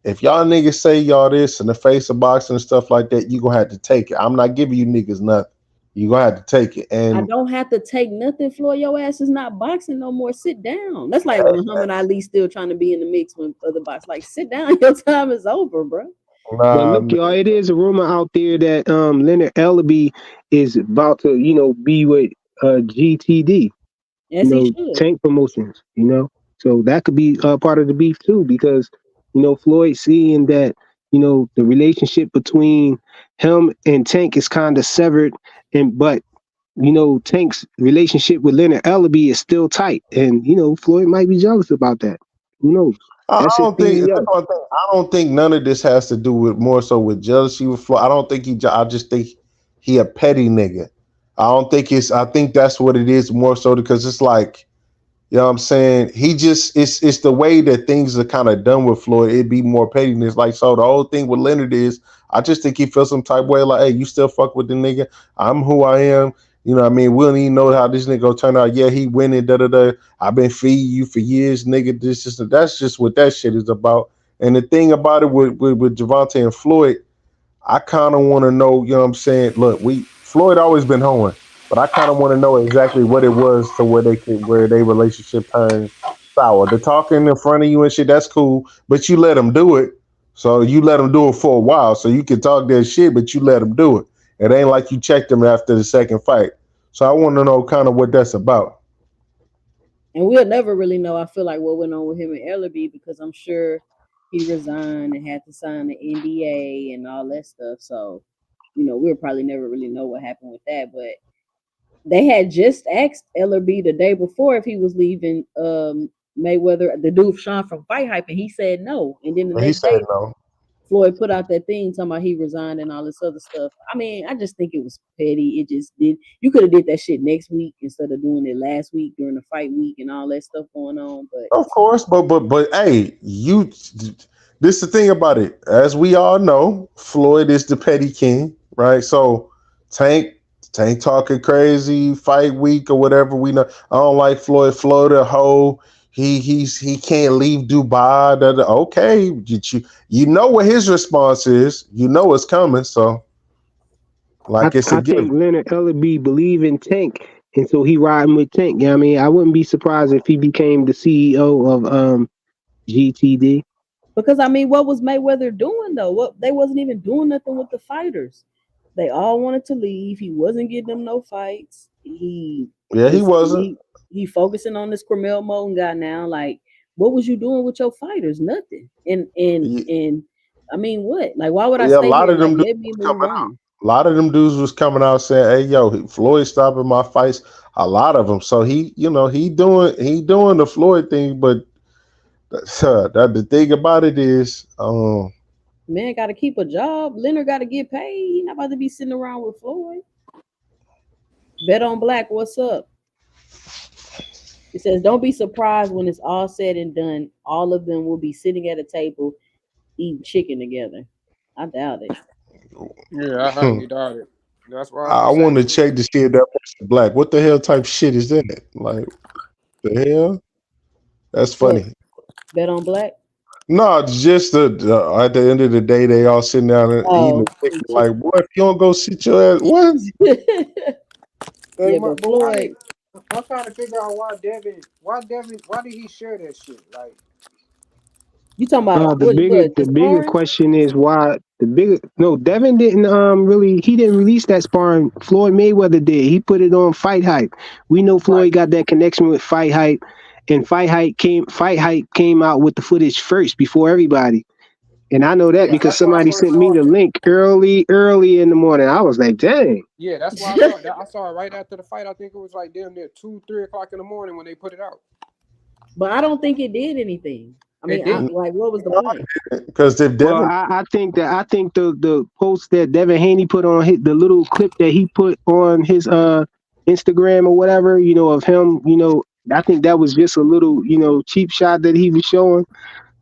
D: if y'all niggas say y'all this in the face of boxing and stuff like that, you gonna have to take it. I'm not giving you niggas nothing. You gonna have to take it.
A: I
D: And
A: don't have to take nothing, Floyd. Your ass is not boxing no more. Sit down. That's like Muhammad Ali still trying to be in the mix with other boxers. Like, sit down. Your time is over, bro.
C: But look, y'all, it is a rumor out there that Leonard Ellaby is about to, be with GTD,
A: Yes, he should.
C: Tank Promotions, So that could be part of the beef too, because Floyd seeing that the relationship between him and Tank is kind of severed, but Tank's relationship with Leonard Ellaby is still tight, and Floyd might be jealous about that. Who knows?
D: I
C: That's his
D: don't think.
C: theory.
D: That's one thing. I don't think none of this has to do with more so with jealousy with Floyd. I don't think he. I just think he a petty nigga. I don't think it's. I think that's what it is more so because it's like, you know what I'm saying? He just it's the way that things are kind of done with Floyd. It'd be more pettiness. Like so, the whole thing with Leonard is, I just think he feels some type of way. Like, hey, you still fuck with the nigga? I'm who I am. You know what I mean? We don't even know how this nigga gonna turn out. Yeah, he winning, da-da-da. I've been feeding you for years, nigga. That's just what that shit is about. And the thing about it with Gervonta and Floyd, I kind of want to know, you know what I'm saying? Look, Floyd always been hoeing, but I kind of want to know exactly what it was to where their relationship turned sour. The talking in front of you and shit, that's cool, but you let them do it. So you let them do it for a while. So you can talk that shit, but you let them do it. It ain't like you checked them after the second fight. So I want to know kind of what that's about.
A: And we'll never really know, I feel like, what went on with him and Ellaby because I'm sure he resigned and had to sign the NDA and all that stuff. So, we'll probably never really know what happened with that. But they had just asked Ellaby the day before if he was leaving Mayweather, the dude Sean from Fight Hype, and he said no. And then the
D: He
A: next
D: said
A: day,
D: no.
A: Floyd put out that thing talking about he resigned and all this other stuff. I mean, I just think it was petty. It just did. You could have did that shit next week instead of doing it last week during the fight week and all that stuff going on. But
D: Of course, but hey, this is the thing about it. As we all know, Floyd is the petty king, right? So Tank talking crazy, fight week or whatever. We know I don't like Floyd. Floyd a hoe. He can't leave Dubai. Okay, you know what his response is. You know it's coming. So like it's a
C: I
D: given.
C: think Leonard Ellaby believe in Tank, and so he riding with Tank. You know what I mean? I wouldn't be surprised if he became the CEO of GTD.
A: because I mean, what was Mayweather doing though? What they wasn't even doing nothing with the fighters. They all wanted to leave. He wasn't getting them no fights. He
D: wasn't.
A: He focusing on this Cormel Moton guy now. Like, what was you doing with your fighters? Nothing. And I mean, what? Like, why would I
D: Yeah, a
A: stay
D: lot
A: here?
D: of them
A: Like, let me move
D: coming out.
A: on.
D: A lot of them dudes was coming out saying, "Hey, yo, Floyd stopping my fights." A lot of them. So he doing the Floyd thing. But the thing about it is,
A: Man got to keep a job. Leonard got to get paid. He not about to be sitting around with Floyd. Bet on Black. What's up? It says, "Don't be surprised when it's all said and done. All of them will be sitting at a table eating chicken together." I doubt it.
G: Yeah, I highly doubt it. That's why
D: I
G: I'm
D: want to
G: saying.
D: check to see if that person black. What the hell type shit is that? Like the hell? That's
A: What?
D: funny.
A: Bet on black?
D: No, it's just at the end of the day, they all sitting down and eating the
A: Oh,
D: chicken. Like, boy, if you don't go sit your ass, what?
A: yeah,
G: But
A: but
G: why
A: Floyd.
G: I'm trying to figure out why did he share that shit? Like,
A: You talking about
C: The
A: what?
C: bigger
A: What
C: the
A: the
C: bigger
A: sparring?
C: question is why the bigger no Devin didn't he didn't release that sparring. Floyd Mayweather did. He put it on Fight Hype. We know
G: right.
C: Floyd got that connection with Fight Hype, and Fight Hype came out with the footage first before everybody. And I know that
G: Yeah,
C: because
G: that's why I
C: somebody
G: first
C: sent me
G: saw
C: the
G: it.
C: link early in the morning. I was like, dang.
G: Yeah, that's why I saw it. I saw it right after the fight. I think it was like damn near 2-3 o'clock in the morning when they put it out.
A: But I don't think it did anything. I
G: It
A: mean, I,
G: didn't.
A: like, what was the point?
D: Because if
C: Well,
D: Devin,
C: I think the post that Devin Haney put on the little clip that he put on his Instagram or whatever, of him, I think that was just a little, cheap shot that he was showing.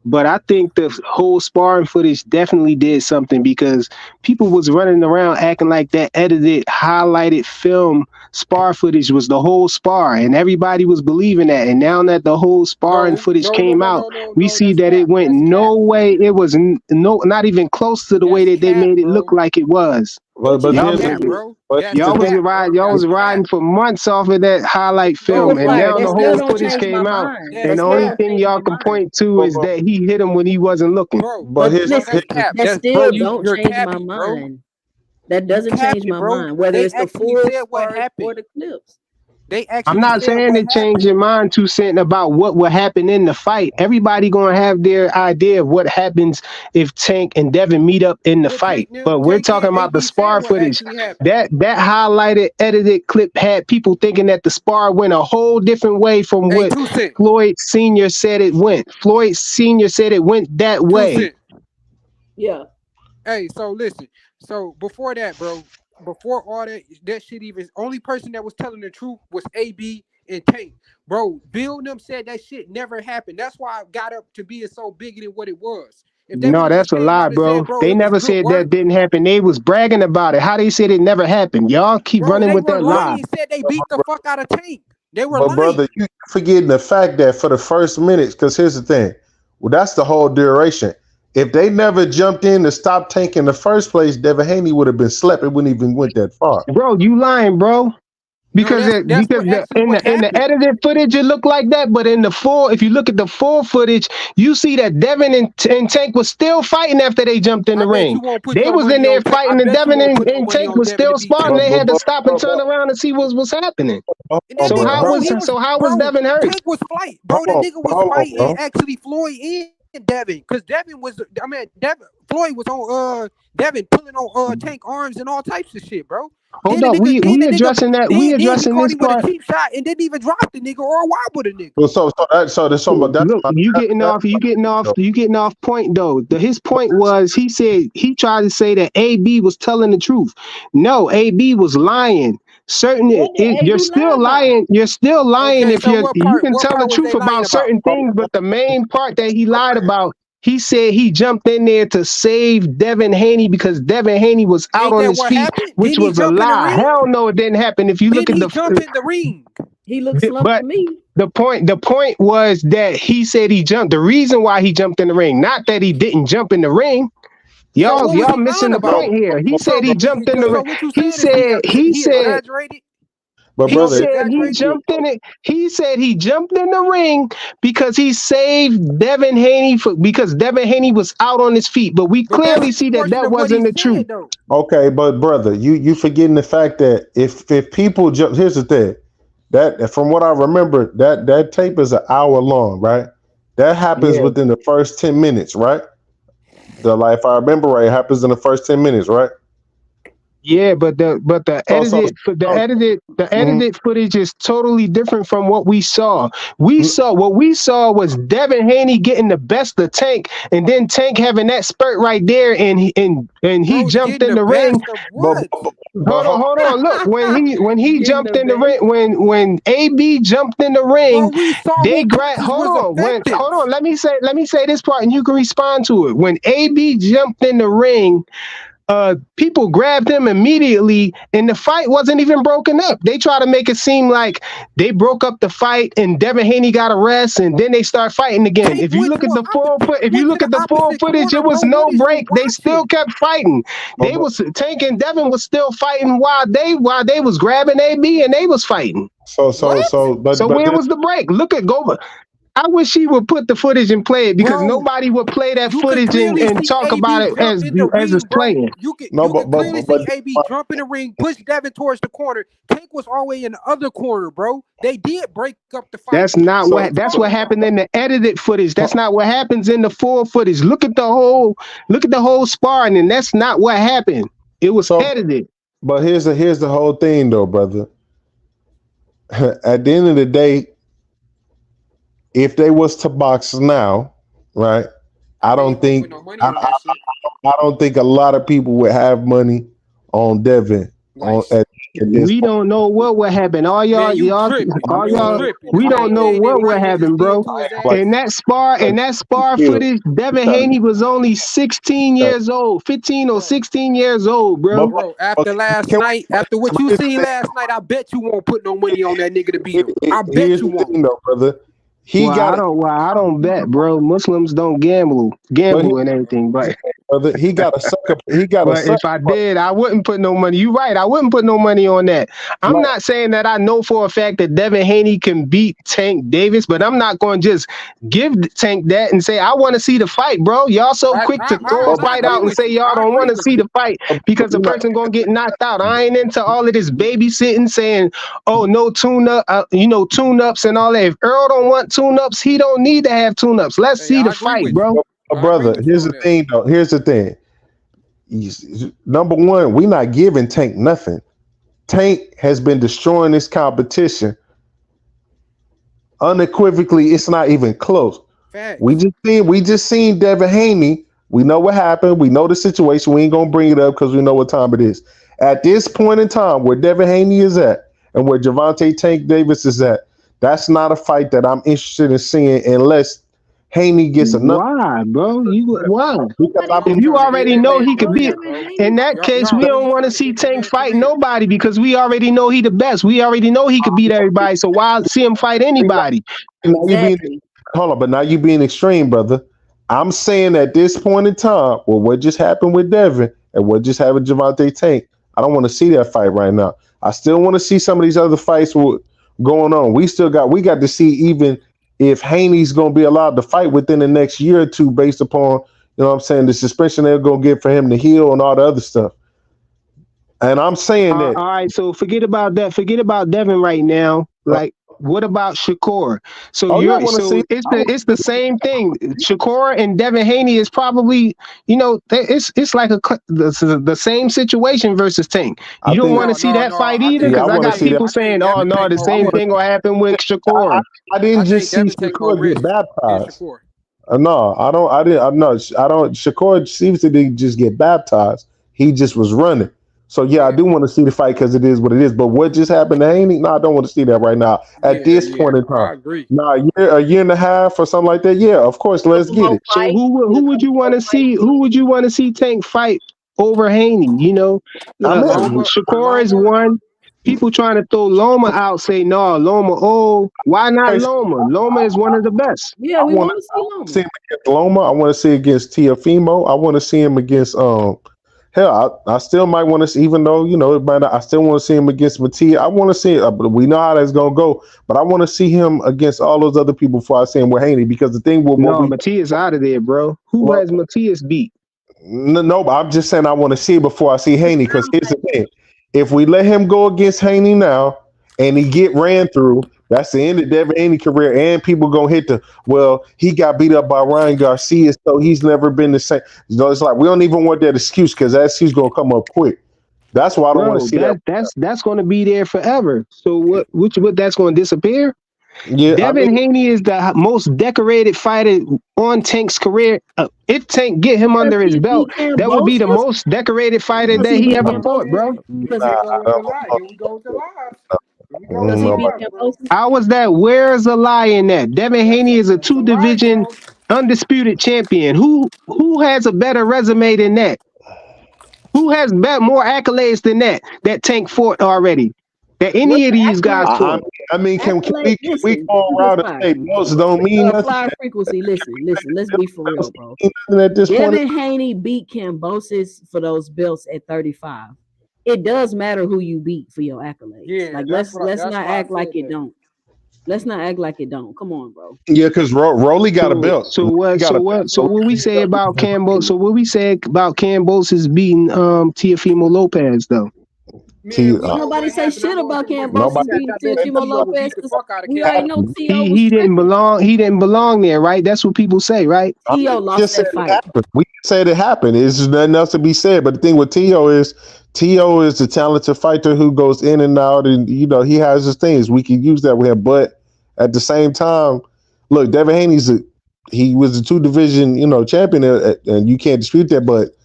C: But I think the whole sparring footage definitely did something because people was running around acting like that edited, highlighted film spar footage was the whole spar, and everybody was believing that. And now that the whole sparring
G: No,
C: footage
G: no, no,
C: came
G: no,
C: out,
G: no, no,
C: we
G: no.
C: see
G: That's
C: that it
G: cap.
C: went
G: That's cap.
C: no way. It was not even close to the way
G: That's
C: that they
G: cap,
C: made it
G: bro.
C: look like it was.
D: but
A: What you
D: but
G: That's
C: Y'all
A: mean?
D: here's
C: was
A: That's
G: cap, bro.
D: but
G: That's
C: y'all
D: the
C: was
D: thing.
G: cap, bro.
C: y'all
G: That's
C: was
G: cap.
C: riding for months off of that highlight
A: But
C: film,
A: with
G: Bro,
C: and
A: Flyer,
C: now
G: that's
A: that
C: the
A: still
C: whole
A: don't
C: footage
G: cap.
A: change my
C: came out,
A: mind.
C: and
A: That
G: That's
C: the
A: still
C: only
G: cap.
A: don't
C: thing
A: change
C: y'all
A: my
C: can
A: mind.
C: point to
D: But,
C: is that he hit him when he wasn't looking.
G: Bro,
D: but
A: But
D: here's
G: bro,
A: listen,
G: that's
D: here's
G: cap.
A: that
G: That's bro,
A: still don't
G: you're
A: change my
G: capping, bro.
A: mind. That
G: You
A: doesn't change
G: capping,
A: my
G: bro.
A: mind, whether
G: They
A: it's the
G: actually
A: full
G: said what
A: spar or
G: happened.
A: the clips.
G: They
C: I'm
G: actually
C: not
G: said
C: saying
G: what
C: to change
G: happened.
C: your mind 2 cents about what will happen in the fight. Everybody gonna have their idea of what happens if Tank and Devin meet up in the
G: What
C: fight. But we're
G: Tank
C: talking
G: and
C: about the
G: AB said
C: spar
G: what
C: footage.
G: actually happened.
C: That highlighted, edited clip had people thinking that the spar went a whole different way from
G: Hey,
C: what
G: 2 Cent.
C: Floyd Sr. said it went. Floyd Sr. said it went that
G: 2
C: way.
G: Cent.
A: Yeah.
G: Hey, so listen. So before that, bro, before all that shit even, only person that was telling the truth was AB and Tank. Bro, Bill and them said that shit never happened. That's why I got up to being so bigger than what it was. If they would
C: No,
G: have just
C: that's a
G: came
C: lie,
G: out and
C: bro.
G: said, bro,
C: They
G: it was
C: never
G: good
C: said
G: work,
C: that didn't happen. They was bragging about it. How they said it never happened? Y'all keep
G: bro,
C: running
G: they
C: with
G: were
C: that lie.
G: lying. Said they beat the fuck out of Tank. They were
D: But brother,
G: lying.
D: you forgetting the fact that for the first minutes, because here's the thing, well, that's the whole duration. If they never jumped in to stop Tank in the first place, Devin Haney would have been slept. It wouldn't even went that far.
C: Bro, you lying, bro.
G: No,
C: Because
G: that's what actually
C: in
G: what
C: the
G: happened.
C: edited footage it looked like that, but in the full, if you look at the full footage, you see that Devin and Tank was still fighting after they jumped in
G: I
C: the
G: bet you
C: ring.
G: won't put
C: They
G: your
C: was in
G: money
C: there
G: on Tank. I
C: fighting, and
G: bet you
C: Devin
G: won't put no
C: and
G: money
C: Tank
G: on
C: was
G: Devin to
C: still
G: beat
C: sparring.
G: Tank.
C: They had to stop and
D: But,
C: turn around and see what was happening.
G: And that
C: So
G: nigga,
C: how
G: bro,
C: was Devin hurt?
G: Tank was fight, bro. That nigga was
D: hold on,
G: fighting
D: bro.
G: actually Floyd and Devin, cause Devin was, Floyd was on Devin pulling on Tank arms and all types of shit, bro.
C: Hold up, we addressing that. We
G: Then he
C: addressing
G: caught
C: this
G: him with a
C: part.
G: cheap shot and didn't even drop the nigga or wobble the nigga.
D: Well, that's
C: Look, you getting off point though. His point was he said he tried to say that AB was telling the truth. No, AB was lying.
A: What did
C: You're
A: AB lie
C: still
A: about?
C: lying. You're still lying
G: Okay,
C: if
G: so
C: you
G: what
C: can tell the
G: part was
C: truth
G: they lying
C: about
G: about?
C: certain things, but the main part that he lied about, he said he jumped in there to save Devin Haney because Devin Haney was out
G: Ain't
C: on
G: that
C: his
G: what
C: feet,
G: happened?
C: which
G: Didn't he
C: was a
G: jump in the
C: lie.
G: ring?
C: Hell no, it didn't happen. If you look
G: Didn't
C: at
G: he jump in the ring?
A: He looks slumped
C: but
A: to me.
C: the point was that he said he jumped. The reason why he jumped in the ring, not that he didn't jump in the ring.
G: So what was
C: Y'all
G: he
C: missing
G: lying
C: the
G: about?
C: point here. He said he jumped in the
G: So
C: ring.
G: what you
C: He
G: saying is
C: said
G: he exaggerated?
D: but
G: He
C: he
D: brother,
C: said he
G: over-exaggerated?
C: jumped in it. He said he jumped in the ring because he saved Devin Haney because Devin Haney was out on his feet. But we
G: But that's
C: clearly
G: his
C: see that
G: portion
C: that
G: of what he
C: wasn't the truth.
G: said, though.
D: okay, but brother, you forgetting the fact that if people jump, here's the thing, that from what I remember, that tape is an hour long, right? That happens
C: Yeah,
D: within the first 10 minutes, right? If I remember right, it happens in the first 10 minutes, right?
C: Yeah, but the edited footage is totally different from what we saw. What we saw was Devin Haney getting the best of Tank, and then Tank having that spurt right there, and he
G: Bro,
C: jumped in the ring.
G: What?
C: Hold on. Look, when he jumped in the ring, when AB jumped in the ring,
G: Bro, we saw
C: they
G: who
C: grabbed.
G: punches
C: Hold
G: was
C: on.
G: effective.
C: Hold on. Let me say this part, and you can respond to it. When AB jumped in the ring, people grabbed him immediately, and the fight wasn't even broken up. They try to make it seem like they broke up the fight, and Devin Haney got a rest, and then they start fighting again.
G: Tank
C: If you
G: went
C: look
G: to
C: at the
G: a
C: full
G: opposite-
C: foot, if you
G: went
C: look
G: to
C: at
G: the
C: the full
G: opposite
C: footage, it
G: corner,
C: was
G: bro.
C: no
G: What is you
C: break. They still
G: watching?
C: kept fighting. They was Tank and Devin was still fighting while they was grabbing AB and they was fighting.
D: So
C: So where was the break? Look at Goba. I wish he would put the footage and play it, because
G: Bro,
C: nobody would play that
G: you can
C: footage
G: clearly
C: and
G: see
C: talk
G: AB
C: about it
G: jump in the
C: as
G: ring,
C: it's
G: bro.
C: playing.
G: You can
D: No,
G: clearly see AB jump in the ring, push Devin towards the corner. Tank was always in the other corner, bro. They did break up the fight.
C: That's not that's what happened in the edited footage. That's not what happens in the full footage. Look at the whole sparring, and that's not what happened. It was edited.
D: But here's the whole thing, though, brother. At the end of the day, if they was to box now, right? I don't think I don't think a lot of people would have money on Devin.
C: We don't know what would happen. We don't know what would happen, bro. In that spar footage, Devin Haney was only 16 years old, 15 or 16 years old, bro.
G: Bro, after last night, after what you seen last night, I bet you won't put no money on that nigga to beat him. I bet you won't.
D: Thing, though, brother.
C: I don't bet, bro. Muslims don't gamble and everything, but
D: brother, he got a sucker.
C: But if I did, I wouldn't put no money. You're right. I wouldn't put no money on that. I'm not saying that I know for a fact that Devin Haney can beat Tank Davis, but I'm not going to just give Tank that and say I want to see the fight, bro. Y'all so quick to throw a fight out and say y'all don't want to see the fight because the person gonna get knocked out. I ain't into all of this babysitting, saying, "Oh, no tune-up, tune-ups and all that." If Earl don't want tune-ups, he don't need to have tune-ups. Let's see the fight, bro.
D: Brother, here's the thing, though. Here's the thing. Number one, we not giving Tank nothing. Tank has been destroying this competition. Unequivocally, it's not even close.
G: Fact.
D: We just seen Devin Haney. We know what happened. We know the situation. We ain't gonna bring it up because we know what time it is. At this point in time, where Devin Haney is at and where Gervonta Tank Davis is at, that's not a fight that I'm interested in seeing unless Haney gets enough.
C: Why, bro? Why?
D: Because
C: if you already know he could beat, in that case, we don't want to see Tank fight nobody because we already know he the best. We already know he could beat everybody. So why see him fight anybody?
D: Hold on, but now you being extreme, brother. I'm saying at this point in time, well, what just happened with Devin and what just happened with Gervonta Tank, I don't want to see that fight right now. I still want to see some of these other fights going on. We got to see even if Haney's going to be allowed to fight within the next year or two based upon, you know what I'm saying, the suspension they're going to get for him to heal and all the other stuff. And I'm saying that.
C: All right, so forget about that. Forget about Devin right now. Like, what about Shakur? So it's the same thing. Shakur and Devin Haney is probably, it's like the same situation versus Tank. You don't want to see that fight either because I got people saying, "Oh no, the same thing will happen with Shakur."
D: I didn't just see Shakur get baptized. No, I don't. Shakur seems to just get baptized. He just was running. So, yeah, I do want to see the fight because it is what it is. But what just happened to Haney? No, I don't want to see that right now. At this point in time.
G: I agree.
D: No, a year and a half or something like that. Yeah, of course. Let's get it.
C: So who would you want to see? Who would you want to see Tank fight over Haney? Shakur is one. People trying to throw Loma out say, no, Loma, why not Loma? Loma is one of the best.
A: Yeah, we want to see Loma.
D: See him against Loma. I want to see against Teofimo. I want to see him against hell, I still might want to see, even though, I still want to see him against Mattia. I want to see it. We know how that's going to go, but I want to see him against all those other people before I see him with Haney, because the thing will...
C: No, Mattia's out of there, bro. Who has Mattias beat?
D: No, but I'm just saying I want to see it before I see Haney, because here's the thing. If we let him go against Haney now, and he get ran through, that's the end of Devin Haney's career, and people gonna hit he got beat up by Ryan Garcia, so he's never been the same. It's like we don't even want that excuse because that excuse gonna come up quick.
H: That's why I don't want
C: Bro,
H: to see that.
C: that's going to be there forever. So what that's going to disappear?
H: Yeah,
C: Devin Haney is the most decorated fighter on Tank's career. If Tank get him under his belt, that would be the most decorated fighter that he ever fought, bro.
G: Because here we go with the lies.
A: Does he beat Cambosis?
C: How was that? Where's the lie in that? Devin Haney is a 2-division undisputed champion. Who has a better resume than that? Who has more accolades than that Tank fought already? That any of these guys fought?
H: I mean, can we go around and say belts don't mean nothing?
A: Flyer frequency. Listen. Let's be for real, bro.
H: At this point,
A: Devin Haney beat Cambosis for those belts at 35. It does matter who you beat for your accolades.
G: Yeah,
A: like let's not act like it don't. Let's not act like it don't. Come on, bro.
H: Yeah, because Rolly got a belt.
C: So what we say about Cambosis? So what we say about Cambosis beating Teofimo Lopez though?
A: Nobody say shit about Cambosis beating Teofimo Lopez. We already know
C: he didn't belong. He didn't belong there, right? That's what people say, right?
A: Tio lost that fight.
H: We said it happened. There's nothing else to be said. But the thing with Tio is the talented fighter who goes in and out, and he has his things. We can use that with him, but at the same time, look, Devin Haney's he was a 2-division champion, and you can't dispute that. But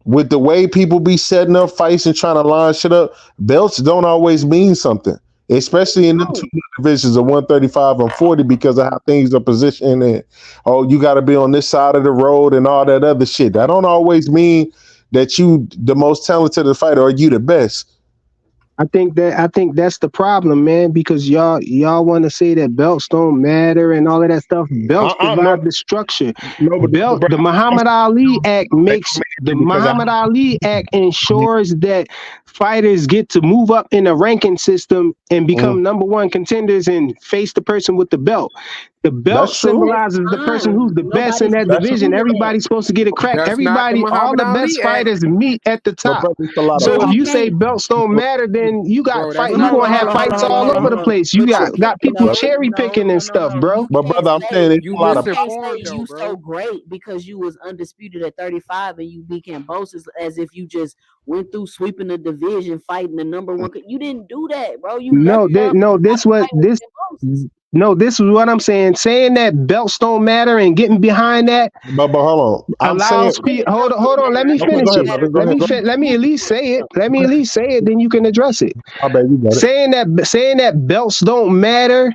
H: with the way people be setting up fights and trying to line shit up, belts don't always mean something, especially in the 2 divisions of 135 and 40 because of how things are positioned. And you got to be on this side of the road and all that other shit. That don't always mean that you the most talented fighter or you the best.
C: I think that's the problem, man, because y'all want to say that belts don't matter and all of that stuff. Belts provide the structure. The Muhammad Ali Act ensures that fighters get to move up in a ranking system and become number one contenders and face the person with the belt. The belt symbolizes the person who's the best in that division. Everybody's supposed to get a crack. Everybody, all the best fighters meet at the top. So if you say belts don't matter, then you got fight. You're gonna have fights all over the place. You got people cherry picking and stuff, bro.
H: But brother, I'm saying
A: you so great because you was undisputed at 35 and you beat Cambosis as if you just went through sweeping the division, fighting the number one. You didn't do that, bro. This is what I'm saying. Saying that belts don't matter and getting behind that.
H: But hold on.
C: Hold on. Let me finish it. Let me at least say it. Then you can address it.
H: I bet you got it.
C: Saying that belts don't matter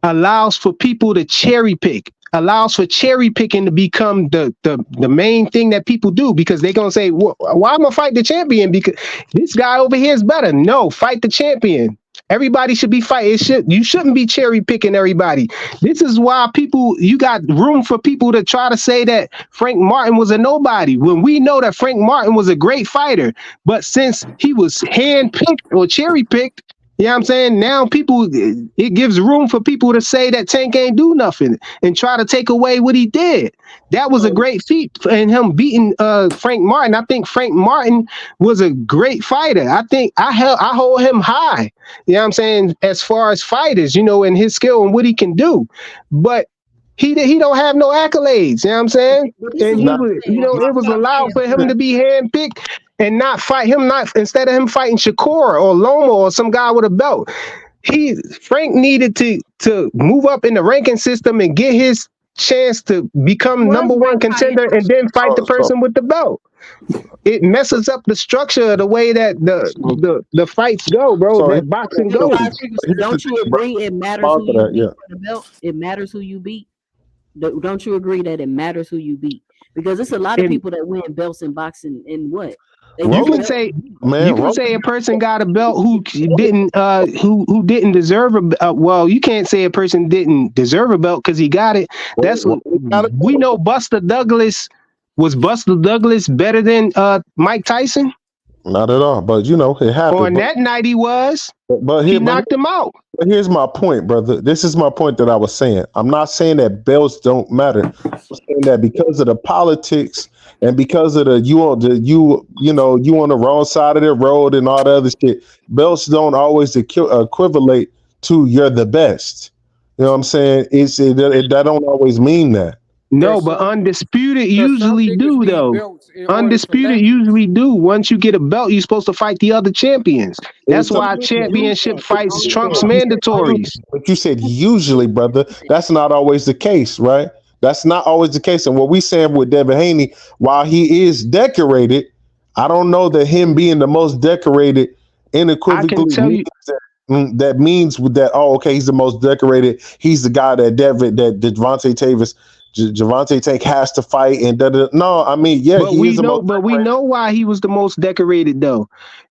C: allows for people to cherry pick. Allows for cherry picking to become the main thing that people do because they're gonna say, why am I gonna fight the champion? Because this guy over here is better. No, fight the champion. Everybody should be fighting. You shouldn't be cherry picking everybody. This is why you got room for people to try to say that Frank Martin was a nobody when we know that Frank Martin was a great fighter. But since he was handpicked or cherry picked, you know what I'm saying? Now it gives room for people to say that Tank ain't do nothing and try to take away what he did. That was a great feat in him beating Frank Martin. I think Frank Martin was a great fighter. I think I hold him high. You know what I'm saying? As far as fighters, and his skill and what he can do. But he don't have no accolades. You know what I'm saying? And it was allowed for him to be handpicked. And not fight him, instead of him fighting Shakur or Loma or some guy with a belt. Frank needed to move up in the ranking system and get his chance to become number one contender and then fight the person with the belt. It messes up the structure of the way that the fights go, bro. That boxing goes.
A: Don't you agree it matters who you beat for the belt? It matters who you beat. Don't you agree that it matters who you beat? Because it's a lot of people that win belts in boxing and what?
C: You can say a person got a belt who didn't deserve a well, you can't say a person didn't deserve a belt because he got it. That's what we know. Buster Douglas better than Mike Tyson?
H: Not at all, but it happened.
C: On that night he was. But he knocked him out.
H: But here's my point, brother. This is my point that I was saying. I'm not saying that belts don't matter. I'm saying that because of the politics and because of you on the wrong side of the road and all the other shit, belts don't always equivalent to you're the best. You know what I'm saying? That don't always mean that.
C: No,
G: Cause
C: but
G: some,
C: undisputed
G: 'cause some
C: usually
G: niggas
C: do
G: need
C: though.
G: belts in order to
C: Undisputed
G: last.
C: usually do. Once you get a belt, you're supposed to fight the other champions. That's
H: So
G: What you
C: why
G: mean
C: championship
G: usually? I
C: fights
G: don't
C: trumps
G: understand.
C: mandatories.
H: but you said usually, brother. That's not always the case, right? That's not always the case. And what we saying with Devin Haney, while he is decorated, I don't know that him being the most decorated
C: I can
H: unequivocally
C: tell
H: means
C: you,
H: that. That means with that. Oh, okay, he's the most decorated. He's the guy that Javante Davis, Javante Tank has to fight. And no, I mean, yeah,
C: but
H: he is the most
C: we
H: decorated.
C: know why he was the most decorated though,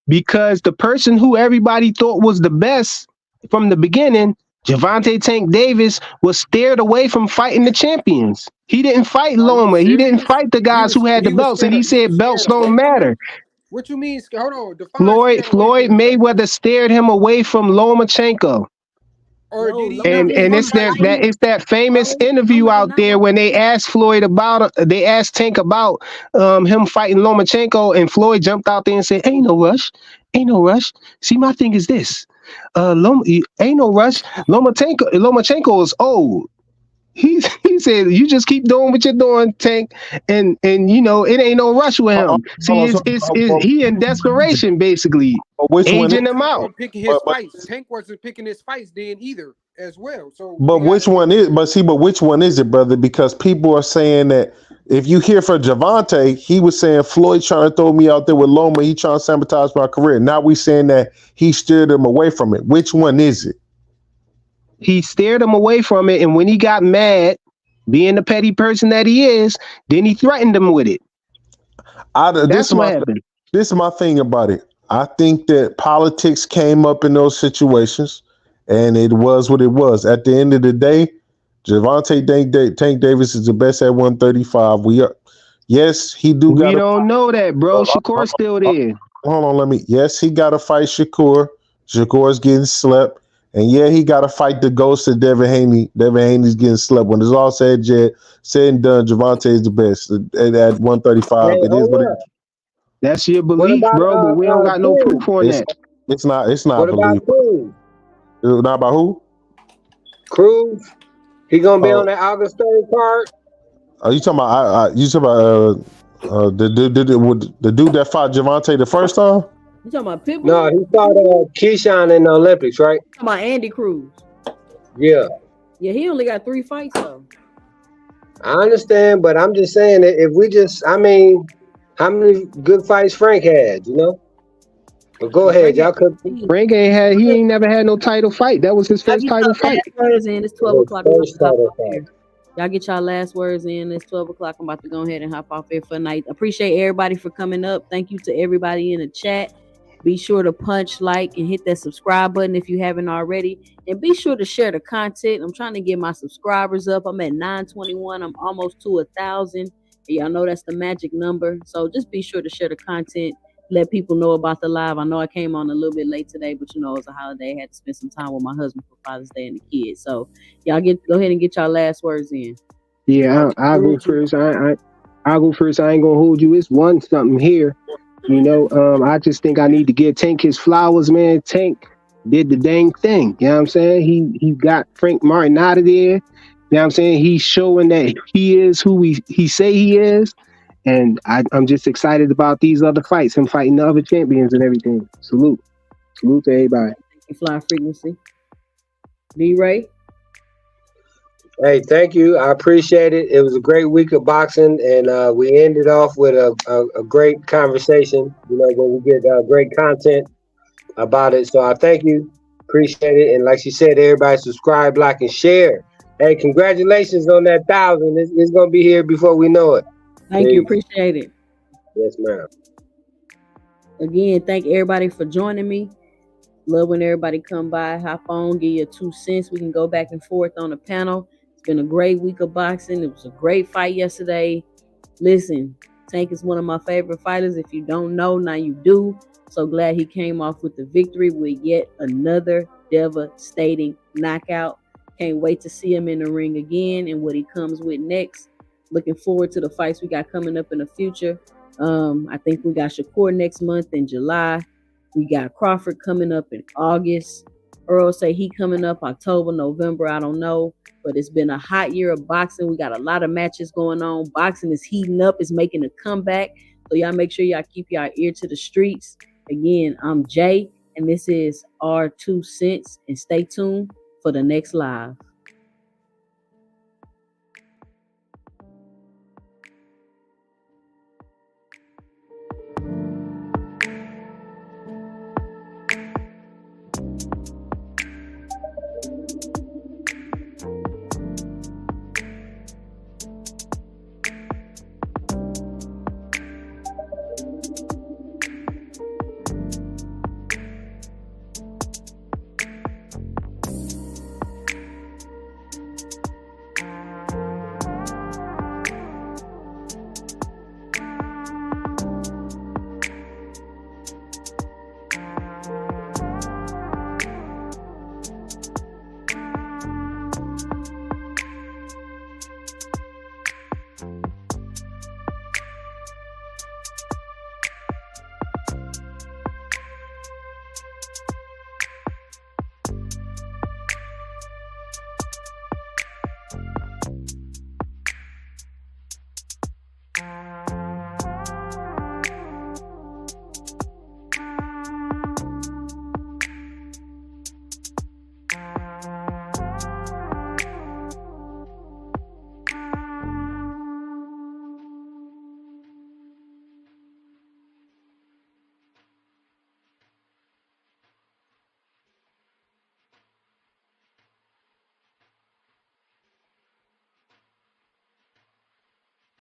C: because the person who everybody thought was the best from the beginning, Javante Tank Davis, was steered away from fighting the champions. He didn't fight
G: Are you
C: Loma. He didn't
G: serious?
C: fight the guys who had the
G: He was
C: belts, and
G: scared.
C: he
G: He was
C: said belts
G: scared away
C: don't
G: from
C: matter.
G: him. What you mean? Hold on. Define
C: Floyd
G: scared away from the belt.
C: Mayweather steered him away from Lomachenko.
G: Or
A: No,
G: did he
A: Loma
G: not?
C: And
A: Loma
C: it's that
A: fighting.
C: it's that famous
A: No,
C: interview
A: Loma did
C: out
A: not
C: there
A: want
C: when they asked Floyd about they asked Tank about him fighting Lomachenko, and Floyd jumped out there and said, "Ain't no rush, ain't no rush." See, my thing is this: ain't no rush. Lomachenko is old. He said, "You just keep doing what you're doing, Tank, and you know it ain't no rush with him." See, he in desperation basically,
H: Which one?
C: aging him
G: Tank
C: out.
G: wasn't picking his
H: But
G: fights. Tank wasn't picking his fights then either, as well. So
H: But
G: we got.
H: which one is? But which one is it, brother? Because people are saying that if you hear from Javante, he was saying Floyd trying to throw me out there with Loma. He trying to sabotage my career. Now we saying that he steered him away from it. Which one is it?
C: He steered him away from it, and when he got mad, being the petty person that he is, then he threatened him with it. That's what happened.
H: This is my thing about it. I think that politics came up in those situations, and it was what it was. At the end of the day, Javante Tank Davis is the best at 135. Yes, he do.
C: We don't know that, bro. Shakur's still there.
H: Hold on, Yes, he got to fight Shakur. Shakur's getting slept. And yeah, he got to fight the ghost of Devin Haney. Devin Haney's getting slept. When it's all said and done, Javante is the best at 135.
E: Hey,
H: It is what it is.
C: That's your
E: What
C: belief,
E: about
C: bro, but we don't got no
E: Cruz?
C: proof on that.
H: It's not
E: What about
H: belief.
E: Cruz?
H: Not about who?
E: Cruz? He gonna be on that August 3rd card?
H: Are you talking about? The dude that fought Javante the first time?
A: You talking about Pitbull?
E: No, he fought Keyshawn in the Olympics, right?
A: You talking about Andy Cruz?
E: Yeah.
A: Yeah, he only got 3 fights though.
E: I understand, but I'm just saying that if we how many good fights Frank had, you know? But go ahead, y'all could.
C: Frank ain't never had no title fight. That was his first title fight.
A: Last words in. It's 12 o'clock.
E: First title fight.
A: Y'all get y'all last words in. It's 12 o'clock. I'm about to go ahead and hop off here for the night. Appreciate everybody for coming up. Thank you to everybody in the chat. Be sure to punch like and hit that subscribe button if you haven't already. And be sure to share the content. I'm trying to get my subscribers up. I'm at 921. I'm almost to 1,000. Y'all know that's the magic number. So just be sure to share the content. Let people know about the live. I know I came on a little bit late today, but you know, it was a holiday. I had to spend some time with my husband for Father's Day and the kids. So y'all go ahead and get y'all last words in.
C: Yeah, I'll go first. I'll go first. I ain't gonna hold you. It's 1-something here. You know, I just think I need to give Tank his flowers, man. Tank did the dang thing. You know what I'm saying? He got Frank Martin out of there. You know what I'm saying? He's showing that he is who he say he is. And I'm just excited about these other fights, him fighting the other champions and everything. Salute to everybody.
A: Thank you, Fly Frequency. D-Ray.
E: Hey, thank you. I appreciate it. It was a great week of boxing, and we ended off with a great conversation. You know, when we get great content about it. So I thank you. Appreciate it. And like she said, everybody subscribe, like, and share. Hey, congratulations on that 1,000. It's going to be here before we know it.
A: Thank you. Appreciate it.
E: Yes, ma'am.
A: Again, thank everybody for joining me. Love when everybody come by, hop on, give you 2 cents. We can go back and forth on the panel. It's been a great week of boxing. It was a great fight yesterday. Listen, Tank is one of my favorite fighters. If you don't know, now you do. So glad he came off with the victory with yet another devastating knockout. Can't wait to see him in the ring again and what he comes with next. Looking forward to the fights we got coming up in the future. I think we got Shakur next month in July. We got Crawford coming up in August. Earl say he coming up October, November, I don't know. But it's been a hot year of boxing. We got a lot of matches going on. Boxing is heating up, it's making a comeback. So y'all make sure y'all keep y'all ear to the streets. Again, I'm Jay, and this is our 2 cents. And stay tuned for the next live.